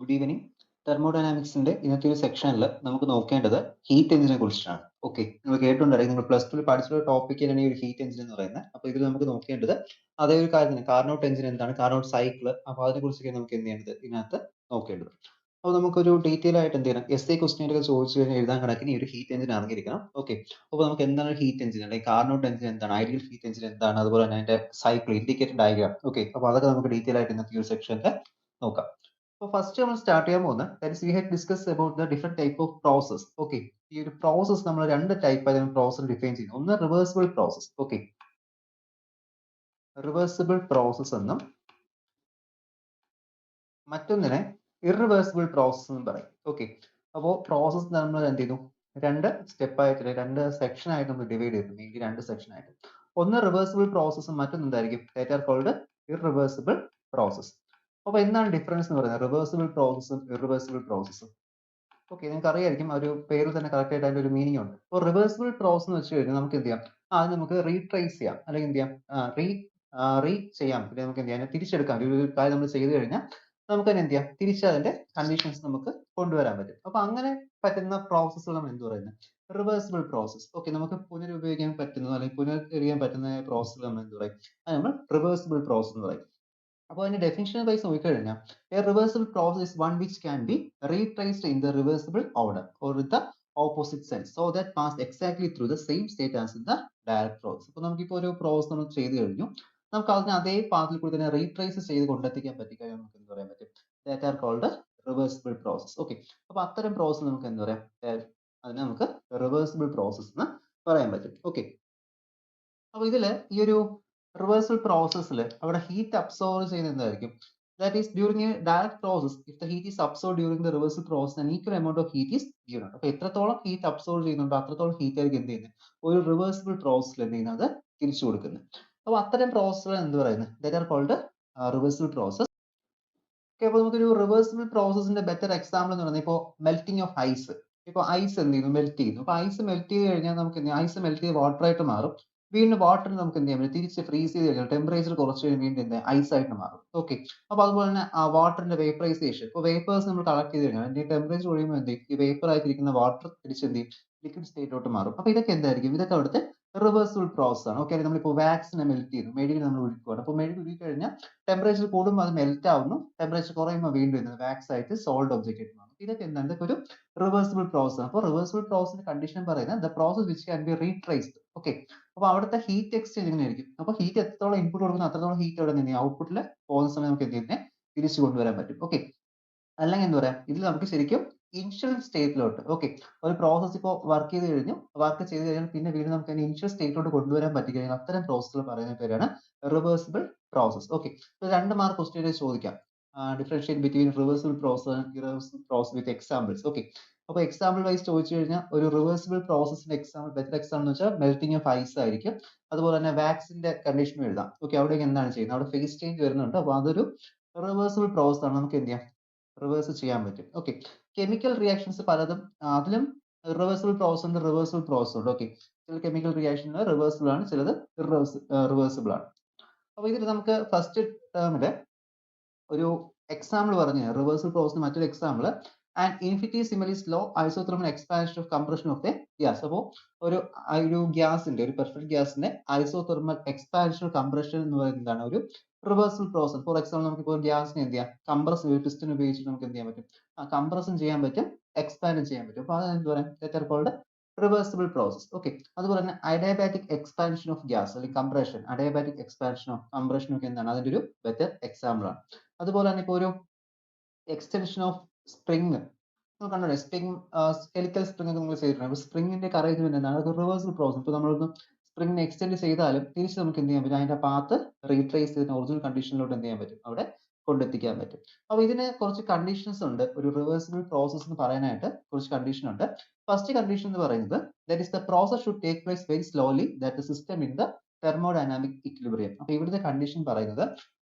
Good evening. തെർമോഡൈനാമിക്സിന്റെ ഇന്നത്തെ ഒരു സെക്ഷനിൽ നമുക്ക് നോക്കേണ്ടത് ഹീറ്റ് എഞ്ചിനെ കുറിച്ചിട്ടാണ്. ഓക്കെ, നിങ്ങൾ കേട്ടിട്ടുണ്ടായിരിക്കും, നിങ്ങൾ പ്ലസ് ടു പഠിച്ചുള്ള ടോപ്പിക് തന്നെയാണ് ഈ ഒരു ഹീറ്റ് എഞ്ചിൻ എന്ന് പറയുന്നത്. അപ്പോൾ ഇതിൽ നമുക്ക് നോക്കേണ്ടത് അതേ ഒരു കാര്യം തന്നെ, കാർനോട്ട് എഞ്ചിൻ എന്താണ്, കാർനോട്ട് സൈക്കിൾ, അപ്പോൾ അതിനെ കുറിച്ചൊക്കെ നമുക്ക് എന്ത് ചെയ്യേണ്ടത് ഇതിനകത്ത് നോക്കേണ്ടത്. അപ്പോൾ നമുക്കൊരു ഡീറ്റെയിൽ ആയിട്ട് എന്ത് ചെയ്യണം, എസ് എ ക്വസ്റ്റ്യൻ ഒക്കെ ചോദിച്ചു കഴിഞ്ഞാൽ എഴുതാൻ കണക്കിന് ഈ ഒരു ഹീറ്റ് എഞ്ചിൻ അറിഞ്ഞിരിക്കണം. ഓക്കെ, അപ്പോൾ നമുക്ക് എന്താണ് ഹീറ്റ് എഞ്ചിൻ, അല്ലെങ്കിൽ കാർനോട്ട് എഞ്ചിൻ എന്താണ്, ഐഡിയൽ ഹീറ്റ് എഞ്ചിൻ എന്താണ്, അതുപോലെ തന്നെ അതിന്റെ സൈക്കിൾ ഇൻഡിക്കേറ്റർ ഡയഗ്രാം. ഓക്കെ, അപ്പോൾ അതൊക്കെ നമുക്ക് ഡീറ്റെയിൽ ആയിട്ട് ഇന്നത്തെ ഈ ഒരു സെക്ഷനിൽ നോക്കാം. So first നമ്മൾ സ്റ്റാർട്ട് ചെയ്യാൻ പോകുന്നത് that is we had discussed about the different type of process. Okay, ഈ ഒരു പ്രോസസ് നമ്മൾ രണ്ട് ടൈപ്പ് ആയിട്ട് പ്രോസസ് ഡിഫൈൻ ചെയ്യുന്നു. ഒന്ന് reversible process. Okay, reversible process എന്നും മറ്റൊന്നിനെ ഇറിവേഴ്സിബിൾ പ്രോസസ് എന്നും പറയും. ഓക്കെ, അപ്പോൾ പ്രോസസ് നമ്മൾ എന്ത് ചെയ്തു, രണ്ട് സ്റ്റെപ്പ് ആയിട്ട്, രണ്ട് സെക്ഷൻ ആയിട്ട് നമ്മൾ ഡിവൈഡ് ചെയ്തു. മെയിൻലി രണ്ട് സെക്ഷൻ ആയിട്ട്. ഒന്ന് റിവേഴ്സിബിൾ പ്രോസസ്സും മറ്റൊന്ന് എന്തായിരിക്കും, that are called irreversible process. അപ്പോൾ എന്താണ് ഡിഫറൻസ് എന്ന് പറയുന്നത് റിവേഴ്സിബിൾ പ്രോസസ്സും ഇറിവേഴ്സിബിൾ പ്രോസസ്സും? ഓക്കെ, നിങ്ങൾക്ക് അറിയായിരിക്കും ആ ഒരു പേരിൽ തന്നെ കറക്റ്റ് ആയിട്ട് അതിന്റെ ഒരു മീനിങ് ഉണ്ട്. അപ്പോൾ റിവേഴ്സിബിൾ പ്രോസസ് എന്ന് വെച്ച് കഴിഞ്ഞാൽ നമുക്ക് എന്ത് ചെയ്യാം, അത് നമുക്ക് റീട്രേസ് ചെയ്യാം, അല്ലെങ്കിൽ എന്ത് ചെയ്യാം, റീ ചെയ്യാം, പിന്നെ നമുക്ക് എന്ത് ചെയ്യാം, അതിനെ തിരിച്ചെടുക്കാം. ഒരു കാര്യം നമ്മൾ ചെയ്തു കഴിഞ്ഞാൽ നമുക്ക് തന്നെ എന്ത് ചെയ്യാം, തിരിച്ച് അതിന്റെ കണ്ടീഷൻസ് നമുക്ക് കൊണ്ടുവരാൻ പറ്റും. അപ്പൊ അങ്ങനെ പറ്റുന്ന പ്രോസസ്സുകൾ നമ്മൾ എന്ത് പറയുന്നത്, റിവേഴ്സിബിൾ പ്രോസസ്. ഓക്കെ, നമുക്ക് പുനരുപയോഗിക്കാൻ പറ്റുന്ന അല്ലെങ്കിൽ പുനരുപയോഗിക്കാൻ പറ്റുന്ന പ്രോസസ്സുകൾ നമ്മൾ എന്ത് പറയും, അത് നമ്മൾ റിവേഴ്സിബിൾ പ്രോസസ് എന്ന് പറയും. അപ്പോൾ അതിന്റെ ഡെഫിനിഷൻ വൈസ് നോക്കിക്കഴിഞ്ഞാൽ A reversible process is one which can be retraced in the reversible order or with the opposite sense so that pass exactly through the same state as in the direct process. അപ്പോൾ നമുക്കിപ്പോൾ ഒരു process നമ്മൾ ചെയ്തു കഴിഞ്ഞു, നമുക്ക് അതിനെ അതേ പാത്തിൽ കൂടി തന്നെ റീട്രേസ് ചെയ്ത് കൊണ്ടെത്തിക്കാൻ പറ്റിക്കഴിഞ്ഞാൽ നമുക്ക് എന്ത് പറയാൻ പറ്റും, that are called reversible process. Okay, അപ്പോൾ അത്തരം പ്രോസസ് നമുക്ക് എന്താ പറയാം, അതിനെ നമുക്ക് റിവേഴ്സിബിൾ പ്രോസസ് എന്ന് പറയാൻ പറ്റും. ഓക്കെ, അപ്പോൾ ഇതില് ഈ ഒരു റിവേഴ്സൽ പ്രോസസ്സിൽ അവിടെ ഹീറ്റ് അബ്സോർബ് ചെയ്യുന്നത് എന്തായിരിക്കും, that is during a direct process if the heat is absorbed during the reversal process an equal amount of heat is given. അപ്പോൾ എത്രത്തോളം ഹീറ്റ് അബ്സോർബ് ചെയ്യുന്നുണ്ടോ അത്രത്തോളം ഹീറ്റ് ആയിരിക്കും എന്ത് ചെയ്യുന്നത് ഒരു റിവേഴ്സിബിൾ പ്രോസസ്സിൽ എന്ത് ചെയ്യുന്നത് തിരിച്ചു കൊടുക്കുന്നത്. അപ്പോൾ അത്തരം പ്രോസസ്സുകൾ എന്ത് പറയുന്നത്, that are called reversible process. Okay, അപ്പോൾ നമുക്കൊരു റിവേഴ്സിബിൾ പ്രോസസ്സിന്റെ ബെറ്റർ എക്സാമ്പിൾ എന്ന് പറയുന്നത് ഇപ്പോൾ മെൽറ്റിംഗ് ഓഫ് ഐസ്. ഇപ്പോൾ ഐസ് എന്ത് ചെയ്യുന്നു, മെൽറ്റ് ചെയ്യുന്നു. അപ്പോൾ ഐസ് മെൽറ്റ് ചെയ്ത് കഴിഞ്ഞാൽ നമുക്ക് ഐസ് മെൽറ്റ് ചെയ്ത് വാട്ടർ ആയിട്ട് മാറും. വീണ്ടും വാട്ടർ നമുക്ക് എന്ത് ചെയ്യാൻ പറ്റും, തിരിച്ച് ഫ്രീസ് ചെയ്ത് കഴിഞ്ഞാൽ ടെമ്പറേച്ചർ കുറച്ച് കഴിഞ്ഞ് വീണ്ടും എന്ത് ഐസ് ആയിട്ട് മാറും. ഓക്കെ, അപ്പോൾ അതുപോലെ തന്നെ ആ വാട്ടറിന്റെ വേപ്പറൈസേഷൻ, ഇപ്പോൾ വേപ്പേഴ്സ് നമ്മൾ കളക്ട് ചെയ്ത് കഴിഞ്ഞാൽ അതിന്റെ ടെമ്പറേച്ചർ കഴിയുമ്പോൾ എന്ത് ചെയ്യും, ഈ വേപ്പർ ആയിട്ടിരിക്കുന്ന വാട്ടർ തിരിച്ച് എന്ത് ചെയ്യും, ലിക്വിഡ് സ്റ്റേറ്റിലോട്ട് മാറും. അപ്പോൾ ഇതൊക്കെ എന്തായിരിക്കും, ഇതൊക്കെ അവിടുത്തെ റിവേഴ്സിബിൾ പ്രോസസ് ആണ്. ഓക്കെ, നമ്മളിപ്പോൾ വാക്സിനെ മെൽറ്റ് ചെയ്യുന്നു, മെഴുകിൽ നമ്മൾ ഒഴിക്കുകയാണ്. അപ്പോൾ മെഴുകി ഉരുകി കഴിഞ്ഞാൽ ടെമ്പറേച്ചർ കൂടുമ്പോൾ അത് മെൽറ്റ് ആവുന്നു, ടെമ്പറേച്ചർ കുറയുമ്പോൾ വീണ്ടും വാക്സ് ആയിട്ട് സോൾഡ് ഒബ്ജക്റ്റ് ആയിട്ട് മാറും. ഇതൊക്കെ എന്താണ്, ഇതൊക്കെ ഒരു റിവേഴ്സിബിൾ പ്രോസസ് ആണ്. അപ്പോൾ റിവേഴ്സിബിൾ പ്രോസസിന്റെ കണ്ടീഷൻ പറയുന്നത് the process which can be retraced. Okay, അപ്പോൾ അവിടുത്തെ ഹീറ്റ് എക്സ്ചേഞ്ച് എങ്ങനെ ആയിരിക്കും, അപ്പോൾ ഹീറ്റ് എത്രത്തോളം ഇൻപുട്ട് കൊടുക്കുന്നു അത്രത്തോളം ഹീറ്റ് അവിടെ നിന്ന് ഔട്ട്പുട്ടിൽ പോകുന്ന സമയം നമുക്ക് എന്ത് ചെയ്യുന്നത് തിരിച്ചു കൊണ്ടുവരാൻ പറ്റും. ഓക്കെ, അല്ലെങ്കിൽ എന്താ പറയാ, ഇതിൽ നമുക്ക് ശരിക്കും ഇനിഷ്യൽ സ്റ്റേറ്റിലോട്ട്, ഓക്കെ, ഒരു പ്രോസസ് ഇപ്പോൾ വർക്ക് ചെയ്ത് കഴിഞ്ഞു, വർക്ക് ചെയ്ത് കഴിഞ്ഞാൽ പിന്നെ വീണ്ടും നമുക്ക് അതിനെ ഇനിഷ്യൽ സ്റ്റേറ്റിലോട്ട് കൊണ്ടുവരാൻ പറ്റി കഴിഞ്ഞാൽ അത്തരം പ്രോസസ്സുകൾ പറയുന്ന പേരാണ് റിവേഴ്സിബിൾ പ്രോസസ്. ഓക്കെ, രണ്ട് മാർക്ക് ക്വസ്റ്റ്യൻ ചോദിക്കാം, differentiate between reversible process and irreversible process with examples. Okay, അപ്പോൾ എക്സാമ്പിൾ വൈസ് ചോദിച്ചു കഴിഞ്ഞാൽ ഒരു റിവേഴ്സിബിൾ പ്രോസസിന്റെ എക്സാമ്പിൾ, ബെറ്റർ എക്സാമ്പിൾ എന്ന് വെച്ചാൽ മെൽറ്റിംഗ് ഓഫ് ഐസ് ആയിരിക്കും. അതുപോലെ തന്നെ വാക്സിന്റെ കണ്ടീഷൻ എഴുതാം. ഓക്കെ, അവിടേക്ക് എന്താണ് ചെയ്യുന്നത്, അവിടെ ഫേസ് ചേഞ്ച് വരുന്നുണ്ട്. അപ്പോൾ അതൊരു റിവേഴ്സിബിൾ പ്രോസസ് ആണ്, നമുക്ക് എന്ത് ചെയ്യാം, റിവേഴ്സ് ചെയ്യാൻ പറ്റും. ഓക്കെ, കെമിക്കൽ റിയാക്ഷൻസ് പലതും അതിലും ഇറിവേഴ്സിബിൾ പ്രോസസ് ഉണ്ട്, റിവേഴ്സിബിൾ പ്രോസസ് ഉണ്ട്. ഓക്കെ, ചില കെമിക്കൽ റിയാക്ഷൻ റിവേഴ്സിബിൾ ആണ്, ചിലത് റിവേഴ്സിബിൾ ആണ്. അപ്പോൾ ഇതിൽ നമുക്ക് ഫസ്റ്റ് ടേമില് ഒരു എക്സാമ്പിൾ പറഞ്ഞു, റിവേഴ്സിബിൾ പ്രോസസ് മറ്റൊരു example and infinitesimally slow isothermal expansion of compression of the gas. അപ്പോൾ ഒരു ഗ്യാസിന്റെ, ഒരു പെർഫെക്റ്റ് ഗ്യാസിന്റെ ഐസോതെർമൽ എക്സ്പാൻഷൻ കംപ്രഷൻ എന്ന് പറയുന്നത് എന്താണ്, ഒരു റിവേഴ്സിബിൾ പ്രോസസ്. ഫോർ എക്സാമ്പിൾ നമുക്കിപ്പോൾ ഗ്യാസിനെ എന്ത് ചെയ്യാം, കംപ്രസ് പിസ്റ്റൺ ഉപയോഗിച്ച് നമുക്ക് എന്ത് ചെയ്യാൻ പറ്റും, കംപ്രസും ചെയ്യാൻ പറ്റും, എക്സ്പാൻഡും ചെയ്യാൻ പറ്റും. അപ്പോൾ അത് എന്ത് പറയാം, റിവേഴ്സിബിൾ പ്രോസസ്. ഓക്കെ, അതുപോലെ തന്നെ അഡിയാബാറ്റിക് എക്സ്പാൻഷൻ ഓഫ് ഗ്യാസ് അല്ലെങ്കിൽ compression, adiabatic expansion of compression ഒക്കെ എന്താണ് അതിന്റെ ഒരു ബെറ്റർ എക്സാമ്പിൾ ആണ്. അതുപോലെ തന്നെ ഇപ്പോൾ ഒരു എക്സ്റ്റൻഷൻ ഓഫ് സ്പ്രിങ് നമ്മൾ കണ്ടോ, സ്പ്രിങ് സ്കെലിക്കൽ സ്പ്രിങ് ഒക്കെ നമ്മൾ ചെയ്തിട്ടുണ്ട്. സ്പ്രിങ്ങിന്റെ അറേഞ്ച്മെന്റ് എന്താണ്, അത് റിവേഴ്സിബിൾ പ്രോസസ്. ഇപ്പോൾ നമ്മളൊന്ന് സ്പ്രിങ്ങിനെ എക്സ്റ്റെൻഡ് ചെയ്താലും തിരിച്ച് നമുക്ക് എന്ത് ചെയ്യാൻ പറ്റും, അതിന്റെ പാത്ത് റീട്രേസ് ചെയ്ത് ഒറിജിനൽ കണ്ടീഷനിലോട്ട് എന്ത് ചെയ്യാൻ പറ്റും, അവിടെ കൊണ്ടെത്തിക്കാൻ പറ്റും. അപ്പോൾ ഇതിന് കുറച്ച് കണ്ടീഷൻസ് ഉണ്ട്, ഒരു റിവേഴ്സിബിൾ പ്രോസസ് എന്ന് പറയാനായിട്ട് കുറച്ച് കണ്ടീഷൻ ഉണ്ട്. ഫസ്റ്റ് കണ്ടീഷൻ എന്ന് പറയുന്നത് that is the process should take place very slowly that the system in the thermodynamic equilibrium. അപ്പോൾ ഇവിടുത്തെ കണ്ടീഷൻ പറയുന്നത്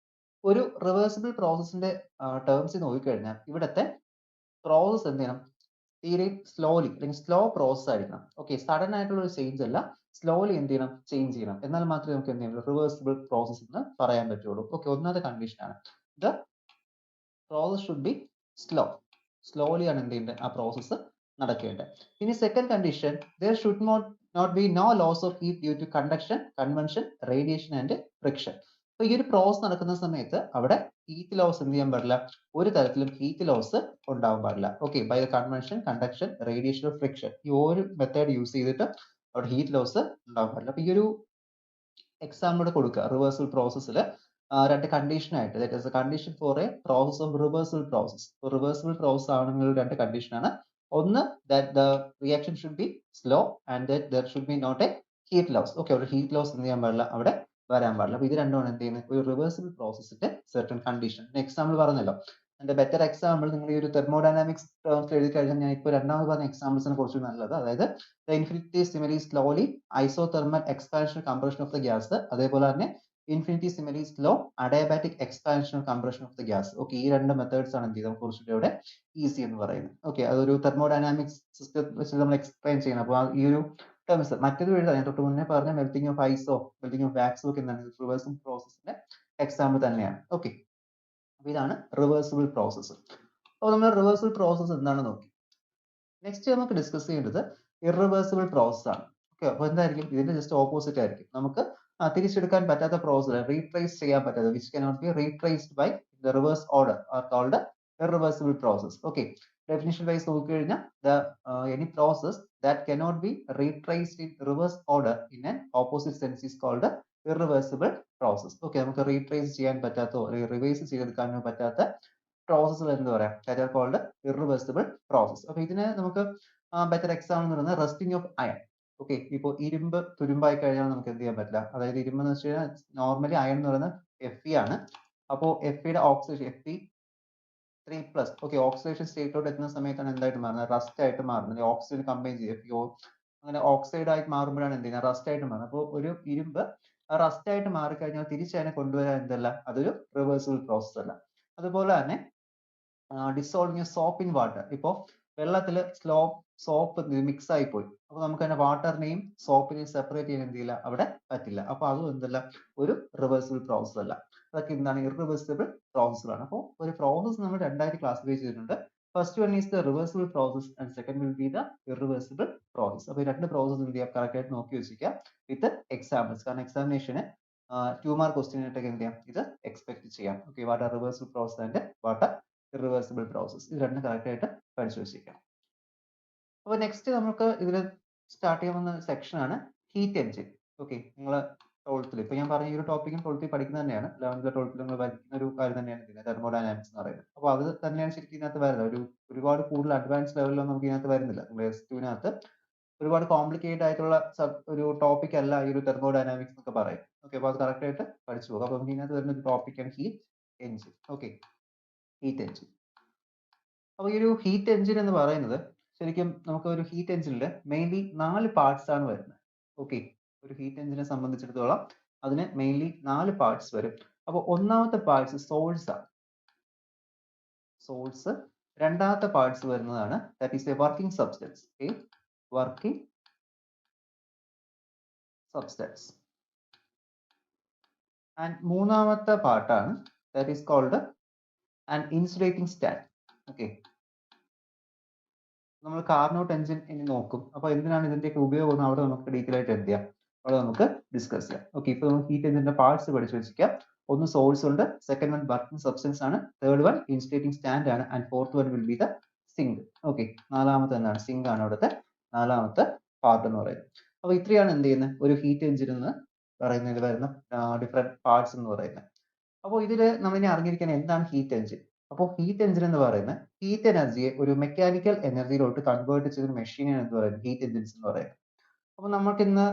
ഒരു റിവേഴ്സിബിൾ പ്രോസസ്സിന്റെ ടേംസിൽ നോക്കിക്കഴിഞ്ഞാൽ ഇവിടുത്തെ പ്രോസസ് എന്ത് ചെയ്യണം, തീരെ സ്ലോലി അല്ലെങ്കിൽ സ്ലോ പ്രോസസ് ആയിരിക്കണം. ഓക്കെ, സഡൻ ആയിട്ടുള്ള ഒരു ചേഞ്ച് അല്ല, സ്ലോലി എന്ത് ചെയ്യണം, ചേഞ്ച് ചെയ്യണം. എന്നാൽ മാത്രമേ നമുക്ക് എന്ത് ചെയ്യാൻ റിവേഴ്സിബിൾ പ്രോസസ് എന്ന് പറയാൻ പറ്റുള്ളൂ. ഓക്കെ, ഒന്നാമത്തെ കണ്ടീഷൻ ആണ് the process should be slowly ആണ് എന്ത് ചെയ്യേണ്ടത് ആ പ്രോസസ്സ് നടക്കേണ്ടത്. ഇനി second condition, there should not be no loss of heat due to conduction, convection, radiation and friction. അപ്പൊ ഈ ഒരു പ്രോസസ് നടക്കുന്ന സമയത്ത് അവിടെ ഹീറ്റ് ലോസ് എന്ത് ചെയ്യാൻ പാടില്ല, ഒരു തരത്തിലും ഹീറ്റ് ലോസ് ഉണ്ടാവാൻ പാടില്ല. Okay, by the convection, conduction, radiation of friction, ഈ ഒരു മെത്തേഡ് യൂസ് ചെയ്തിട്ട് അവിടെ ഹീറ്റ് ലോസ് ഉണ്ടാവാൻ പാടില്ല. അപ്പൊ ഈ ഒരു എക്സാമ്പിൾ കൊടുക്കുക, റിവേഴ്സൽ പ്രോസസ്സിൽ രണ്ട് കണ്ടീഷൻ ആയിട്ട്, that is a condition for a process of reversal process. Reversal process ആണെങ്കിൽ രണ്ട് കണ്ടീഷൻ ആണ്. ഒന്ന്, that the reaction should be slow and that there should be not a heat loss. Okay, അവിടെ heat loss എന്ത് ചെയ്യാൻ പാടില്ല, അവിടെ വരാൻ പാടില്ല. അപ്പൊ ഇത് രണ്ടുമാണ് എന്ത് ചെയ്യുന്നത്, ഒരു റിവേഴ്സിബിൾ പ്രോസസ്സിന്റെ സെർട്ടൺ കണ്ടീഷൻ. എക്സാമ്പിൾ പറഞ്ഞല്ലോ, അതിന്റെ ബെറ്റർ എക്സാമ്പിൾ നിങ്ങൾ ഈ ഒരു തെർമോഡൈനാമിക്സ് ടേംസിൽ എഴുതി കഴിഞ്ഞാൽ ഞാൻ ഇപ്പോൾ രണ്ടാമത് പറഞ്ഞ എക്സാമ്പിൾസിനെ കുറിച്ച് നല്ലത്, അതായത് the infinitesimally slowly isothermal expansion compression of the gas, അതേപോലെ തന്നെ infinitesimally slow adiabatic expansion compression of the gas. Okay, ഈ രണ്ട് മെത്തേഡ്സ് ആണ് എന്ത് ചെയ്തത് കുറച്ചുകൂടി ഇവിടെ ഈസി എന്ന് പറയുന്നത്. ഓക്കെ, അതൊരു തെർമോഡൈനാമിക്സ് സിസ്റ്റം വെച്ച് നമ്മൾ എക്സ്പ്ലെയിൻ ചെയ്യണം. അപ്പോൾ ഈ ഒരു ടേംസ് മറ്റൊരു എഴുതാം, ഞാൻ തൊട്ട് മുന്നേ പറഞ്ഞ മെൽറ്റിംഗ് ഓഫ് ഐസോ മെൽറ്റിംഗ് ഓഫ് വാക്സോ ഒക്കെ എന്താണ് റിവേഴ്സിബിൾ പ്രോസസ്സിന്റെ എക്സാമ്പിൾ തന്നെയാണ്. ഓക്കെ, അപ്പൊ ഇതാണ് റിവേഴ്സിബിൾ പ്രോസസ്സ്. അപ്പോൾ നമ്മൾ റിവേഴ്സിബിൾ പ്രോസസ്സ് എന്താണെന്ന് നോക്കി. നെക്സ്റ്റ് നമുക്ക് ഡിസ്കസ് ചെയ്യേണ്ടത് ഇറിവേഴ്സിബിൾ പ്രോസസ് ആണ്. ഓക്കെ, അപ്പോൾ എന്തായിരിക്കും, ഇതിന്റെ ജസ്റ്റ് ഓപ്പോസിറ്റ് ആയിരിക്കും. നമുക്ക് തിരിച്ചെടുക്കാൻ പറ്റാത്ത പ്രോസസ്, റീട്രേസ് ചെയ്യാൻ പറ്റാത്ത, which cannot be retraced by the reverse order are called irreversible process. Okay, definition wise നോക്കിക്കഴിഞ്ഞാൽ any process that cannot be retraced in reverse order in an opposite sense is called irreversible process. Okay, നമുക്ക് retrace ചെയ്യാൻ പറ്റാത്തോ reverse ചെയ്തെടുക്കാനോ പറ്റാത്ത പ്രോസസ്സുകൾ എന്ന് പറയാം, that are called irreversible process. അപ്പൊ ഇതിന് നമുക്ക് ബെറ്റർ എക്സാമ്പിൾ എന്ന് പറയുന്നത് റസ്റ്റിംഗ് ഓഫ് അയൺ. ഓക്കെ, ഇപ്പോൾ ഇരുമ്പ് തുരുമ്പായി കഴിഞ്ഞാൽ നമുക്ക് എന്ത് ചെയ്യാൻ പറ്റില്ല, അതായത് ഇരുമ്പ് എന്ന് വെച്ച് കഴിഞ്ഞാൽ നോർമലി അയൺ എന്ന് പറയുന്നത് Fe ആണ്. അപ്പോൾ Feയുടെ ഓക്സിഡേഷൻ Fe3+, ഓക്കെ, ഓക്സിഡേഷൻ സ്റ്റേറ്റിലോട്ട് എത്തുന്ന സമയത്താണ് എന്തായിട്ട് മാറുന്നത്, റസ്റ്റ് ആയിട്ട് മാറുന്നത്. ഓക്സിജൻ കമ്പൈൻ ചെയ്യും, FeO അങ്ങനെ ഓക്സൈഡ് ആയിട്ട് മാറുമ്പോഴാണ് എന്ത് ചെയ്യുന്നത്, റസ്റ്റ് ആയിട്ട് മാറുന്നത്. അപ്പോൾ ഒരു ഇരുമ്പ് റസ്റ്റ് ആയിട്ട് മാറിക്കഴിഞ്ഞാൽ തിരിച്ചതിനെ കൊണ്ടുവരാൻ എന്തല്ല, അതൊരു റിവേഴ്സിബിൾ പ്രോസസ് അല്ല. അതുപോലെ തന്നെ ഡിസോൾവിങ് സോപ്പ് ഇൻ വാട്ടർ, ഇപ്പോൾ വെള്ളത്തിൽ സോപ്പ് മിക്സ് ആയി പോയി, അപ്പൊ നമുക്ക് അതിന്റെ വാട്ടറിനെയും സോപ്പിനെയും സെപ്പറേറ്റ് ചെയ്യാൻ എന്ത് ചെയ്യില്ല, അവിടെ പറ്റില്ല. അപ്പൊ അതും എന്തല്ല, ഒരു റിവേഴ്സിബിൾ പ്രോസസ് അല്ല. അതൊക്കെ എന്താണ്, ഇറിവേഴ്സിബിൾ പ്രോസസ്സുകളാണ്. അപ്പോൾ ഒരു പ്രോസസ് നമ്മൾ രണ്ടായിട്ട് ക്ലാസിഫൈ ചെയ്തിട്ടുണ്ട്. First one is the reversible process and second will be the irreversible process. അപ്പോൾ ഈ രണ്ട് പ്രോസസ് എന്ത് ചെയ്യാം, കറക്റ്റ് ആയിട്ട് നോക്കി വെച്ചിരിക്കുക വിത്ത് എക്സാമ്പിൾസ്. കാരണം എക്സാമിനേഷന് 2 മാർക്ക് ക്വസ്റ്റ്യൻ ആയിട്ടൊക്കെ എന്ത് ചെയ്യാം, ഇത് എക്സ്പെക്ട് ചെയ്യാം. Okay, what are reversible process and what are irreversible process, ഇത് രണ്ടും കറക്റ്റ് ആയിട്ട് പഠിച്ചു വെച്ചിരിക്കാം. അപ്പോൾ നെക്സ്റ്റ് നമുക്ക് ഇതിൽ സ്റ്റാർട്ട് ചെയ്യാവുന്ന സെക്ഷൻ ആണ് ഹീറ്റ് എഞ്ചിൻ. ഓക്കെ, നിങ്ങൾ 12th ഇപ്പൊ ഞാൻ പറഞ്ഞ ഈ ഒരു ടോപ്പിക്കും 12th പഠിക്കുന്നത് തന്നെയാണ്, 11th 12th നിങ്ങൾ പഠിക്കുന്ന ഒരു കാര്യം തന്നെയാണ് ഇതിന് തെർമോഡൈനാമിക്സ് എന്ന് പറയുന്നത്. അപ്പോൾ അത് തന്നെയാണ് ശരിക്കും ഇതിനകത്ത് വരുന്നത്. ഒരുപാട് കൂടുതൽ അഡ്വാൻസ് ലെവലിലൊന്നും നമുക്ക് ഇതിനകത്ത് വരുന്നില്ല. നിങ്ങൾ S2-നകത്ത് ഒരുപാട് കോംപ്ലിക്കേറ്റഡ് ആയിട്ടുള്ള ഒരു ടോപ്പിക് അല്ല ഈ ഒരു തെർമോഡൈനാമിക്സ് എന്നൊക്കെ പറയും. ഓക്കെ, അപ്പോൾ അത് കറക്റ്റ് ആയിട്ട് പഠിച്ചു പോകും. അപ്പോൾ നമുക്ക് ഇതിനകത്ത് വരുന്ന ഒരു ടോപ്പിക്കാണ് heat engine. Okay, heat engine. അപ്പോൾ ഈ ഒരു ഹീറ്റ് എഞ്ചിൻ എന്ന് പറയുന്നത് ശരിക്കും നമുക്ക് ഒരു ഹീറ്റ് എഞ്ചിനിൽ മെയിൻലി 4 പാർട്സ് ആണ് വരുന്നത്. ഓക്കെ, ഒരു ഹീറ്റ് എഞ്ചിനെ സംബന്ധിച്ചിടത്തോളം അതിന് മെയിൻലി 4 പാർട്സ് വരും. അപ്പോൾ ഒന്നാമത്തെ പാർട്സ് സോഴ്സ് ആണ്, സോഴ്സ്. രണ്ടാമത്തെ പാർട്സ് വരുന്നതാണ് that is a working substance. Okay, working substance. And മൂന്നാമത്തെ പാർട്ടാണ് that is called an insulating stand. Okay, നമ്മൾ കാർനോട്ട് എഞ്ചിൻ ഇനി നോക്കും. അപ്പോൾ എന്തിനാണ് ഇതിന്റെയൊക്കെ ഉപയോഗം അവിടെ നമുക്ക് ഡീറ്റെയിൽ ആയിട്ട് എന്ത് ചെയ്യാം, അവിടെ നമുക്ക് ഡിസ്കസ് ചെയ്യാം. ഓക്കെ, ഇപ്പോൾ നമുക്ക് ഹീറ്റ് എഞ്ചിന്റെ പാർട്സ് പഠിച്ചു വെച്ചിരിക്കാം. ഒന്ന് സോഴ്സ് ഉണ്ട്, സെക്കൻഡ് വൺ വർക്കിംഗ് സബ്സ്റ്റൻസ് ആണ്, തേർഡ് വൺ ഇൻസുലേറ്റിംഗ് സ്റ്റാൻഡ് ആണ്, and fourth one will be the sink. Okay, നാലാമത്തെ എന്താണ്, സിങ്ക് ആണ് അവിടുത്തെ നാലാമത്തെ പാർട്ട് എന്ന് പറയുന്നത്. അപ്പോൾ ഇത്രയാണ് എന്ത് ചെയ്യുന്നത്, ഒരു ഹീറ്റ് എഞ്ചിൻ എന്ന് പറയുന്നതിൽ വരുന്ന ഡിഫറെന്റ് പാർട്സ് എന്ന് പറയുന്നത്. അപ്പോൾ ഇതിൽ നമ്മളിനി അറിഞ്ഞിരിക്കണം എന്താണ് ഹീറ്റ് എഞ്ചിൻ. അപ്പോൾ ഹീറ്റ് എഞ്ചിൻ എന്ന് പറയുന്നത് ഹീറ്റ് എനർജിയെ ഒരു മെക്കാനിക്കൽ എനർജിയിലോട്ട് കൺവേർട്ട് ചെയ്തൊരു മെഷീനാണ് എന്ത് പറയുന്നത്, ഹീറ്റ് എഞ്ചിൻസ് എന്ന് പറയുന്നത്. അപ്പോൾ നമുക്ക് ഇന്ന്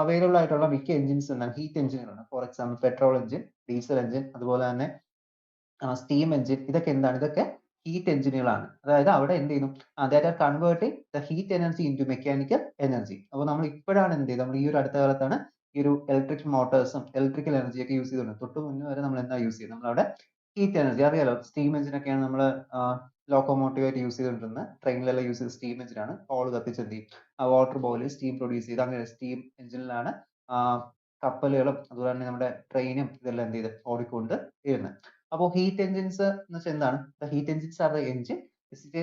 അവൈലബിൾ ആയിട്ടുള്ള മിക്ക എഞ്ചിൻസ് എന്താണ്, ഹീറ്റ് എഞ്ചിനുകളാണ്. For example petrol engine, diesel engine, അതുപോലെ തന്നെ സ്റ്റീം എഞ്ചിൻ, ഇതൊക്കെ എന്താണ്, ഇതൊക്കെ ഹീറ്റ് എഞ്ചിനുകളാണ്. അതായത് അവിടെ എന്ത് ചെയ്യുന്നു, that are converting the heat energy into mechanical energy. അപ്പോൾ നമ്മൾ ഇപ്പോഴാണ് എന്ത് ചെയ്തത്, നമ്മൾ ഈ ഒരു അടുത്ത കാലത്താണ് ഈ ഒരു ഇലക്ട്രിക് മോട്ടോഴ്സും ഇലക്ട്രിക്കൽ എനർജിയൊക്കെ യൂസ് ചെയ്തുകൊണ്ട്, തൊട്ട് മുന്നേ വരെ നമ്മൾ എന്താ യൂസ് ചെയ്യുന്നത്, നമ്മളവിടെ ഹീറ്റ് എനർജി അറിയാലോ. സ്റ്റീം എഞ്ചിനൊക്കെയാണ് നമ്മൾ ലോക്കോമോട്ടീവ് ആയിട്ട് യൂസ് ചെയ്തുകൊണ്ടിരുന്നത്. ട്രെയിനിലെല്ലാം യൂസ് ചെയ്ത സ്റ്റീം എഞ്ചിനാണ്. കോൾ കത്തിച്ച് എന്ത് ചെയ്യും, വാട്ടർ ബോയിൽ സ്റ്റീം പ്രൊഡ്യൂസ് ചെയ്ത് അങ്ങനെ സ്റ്റീം എഞ്ചിനിലാണ് കപ്പലുകളും അതുപോലെ തന്നെ നമ്മുടെ ട്രെയിനും ഇതെല്ലാം എന്ത് ചെയ്ത് ഓടിക്കൊണ്ട് ഇരുന്നത്. അപ്പോൾ ഹീറ്റ് എൻജിൻസ് എന്ന് വെച്ചാൽ എന്താണ്? Heat engines are the engine it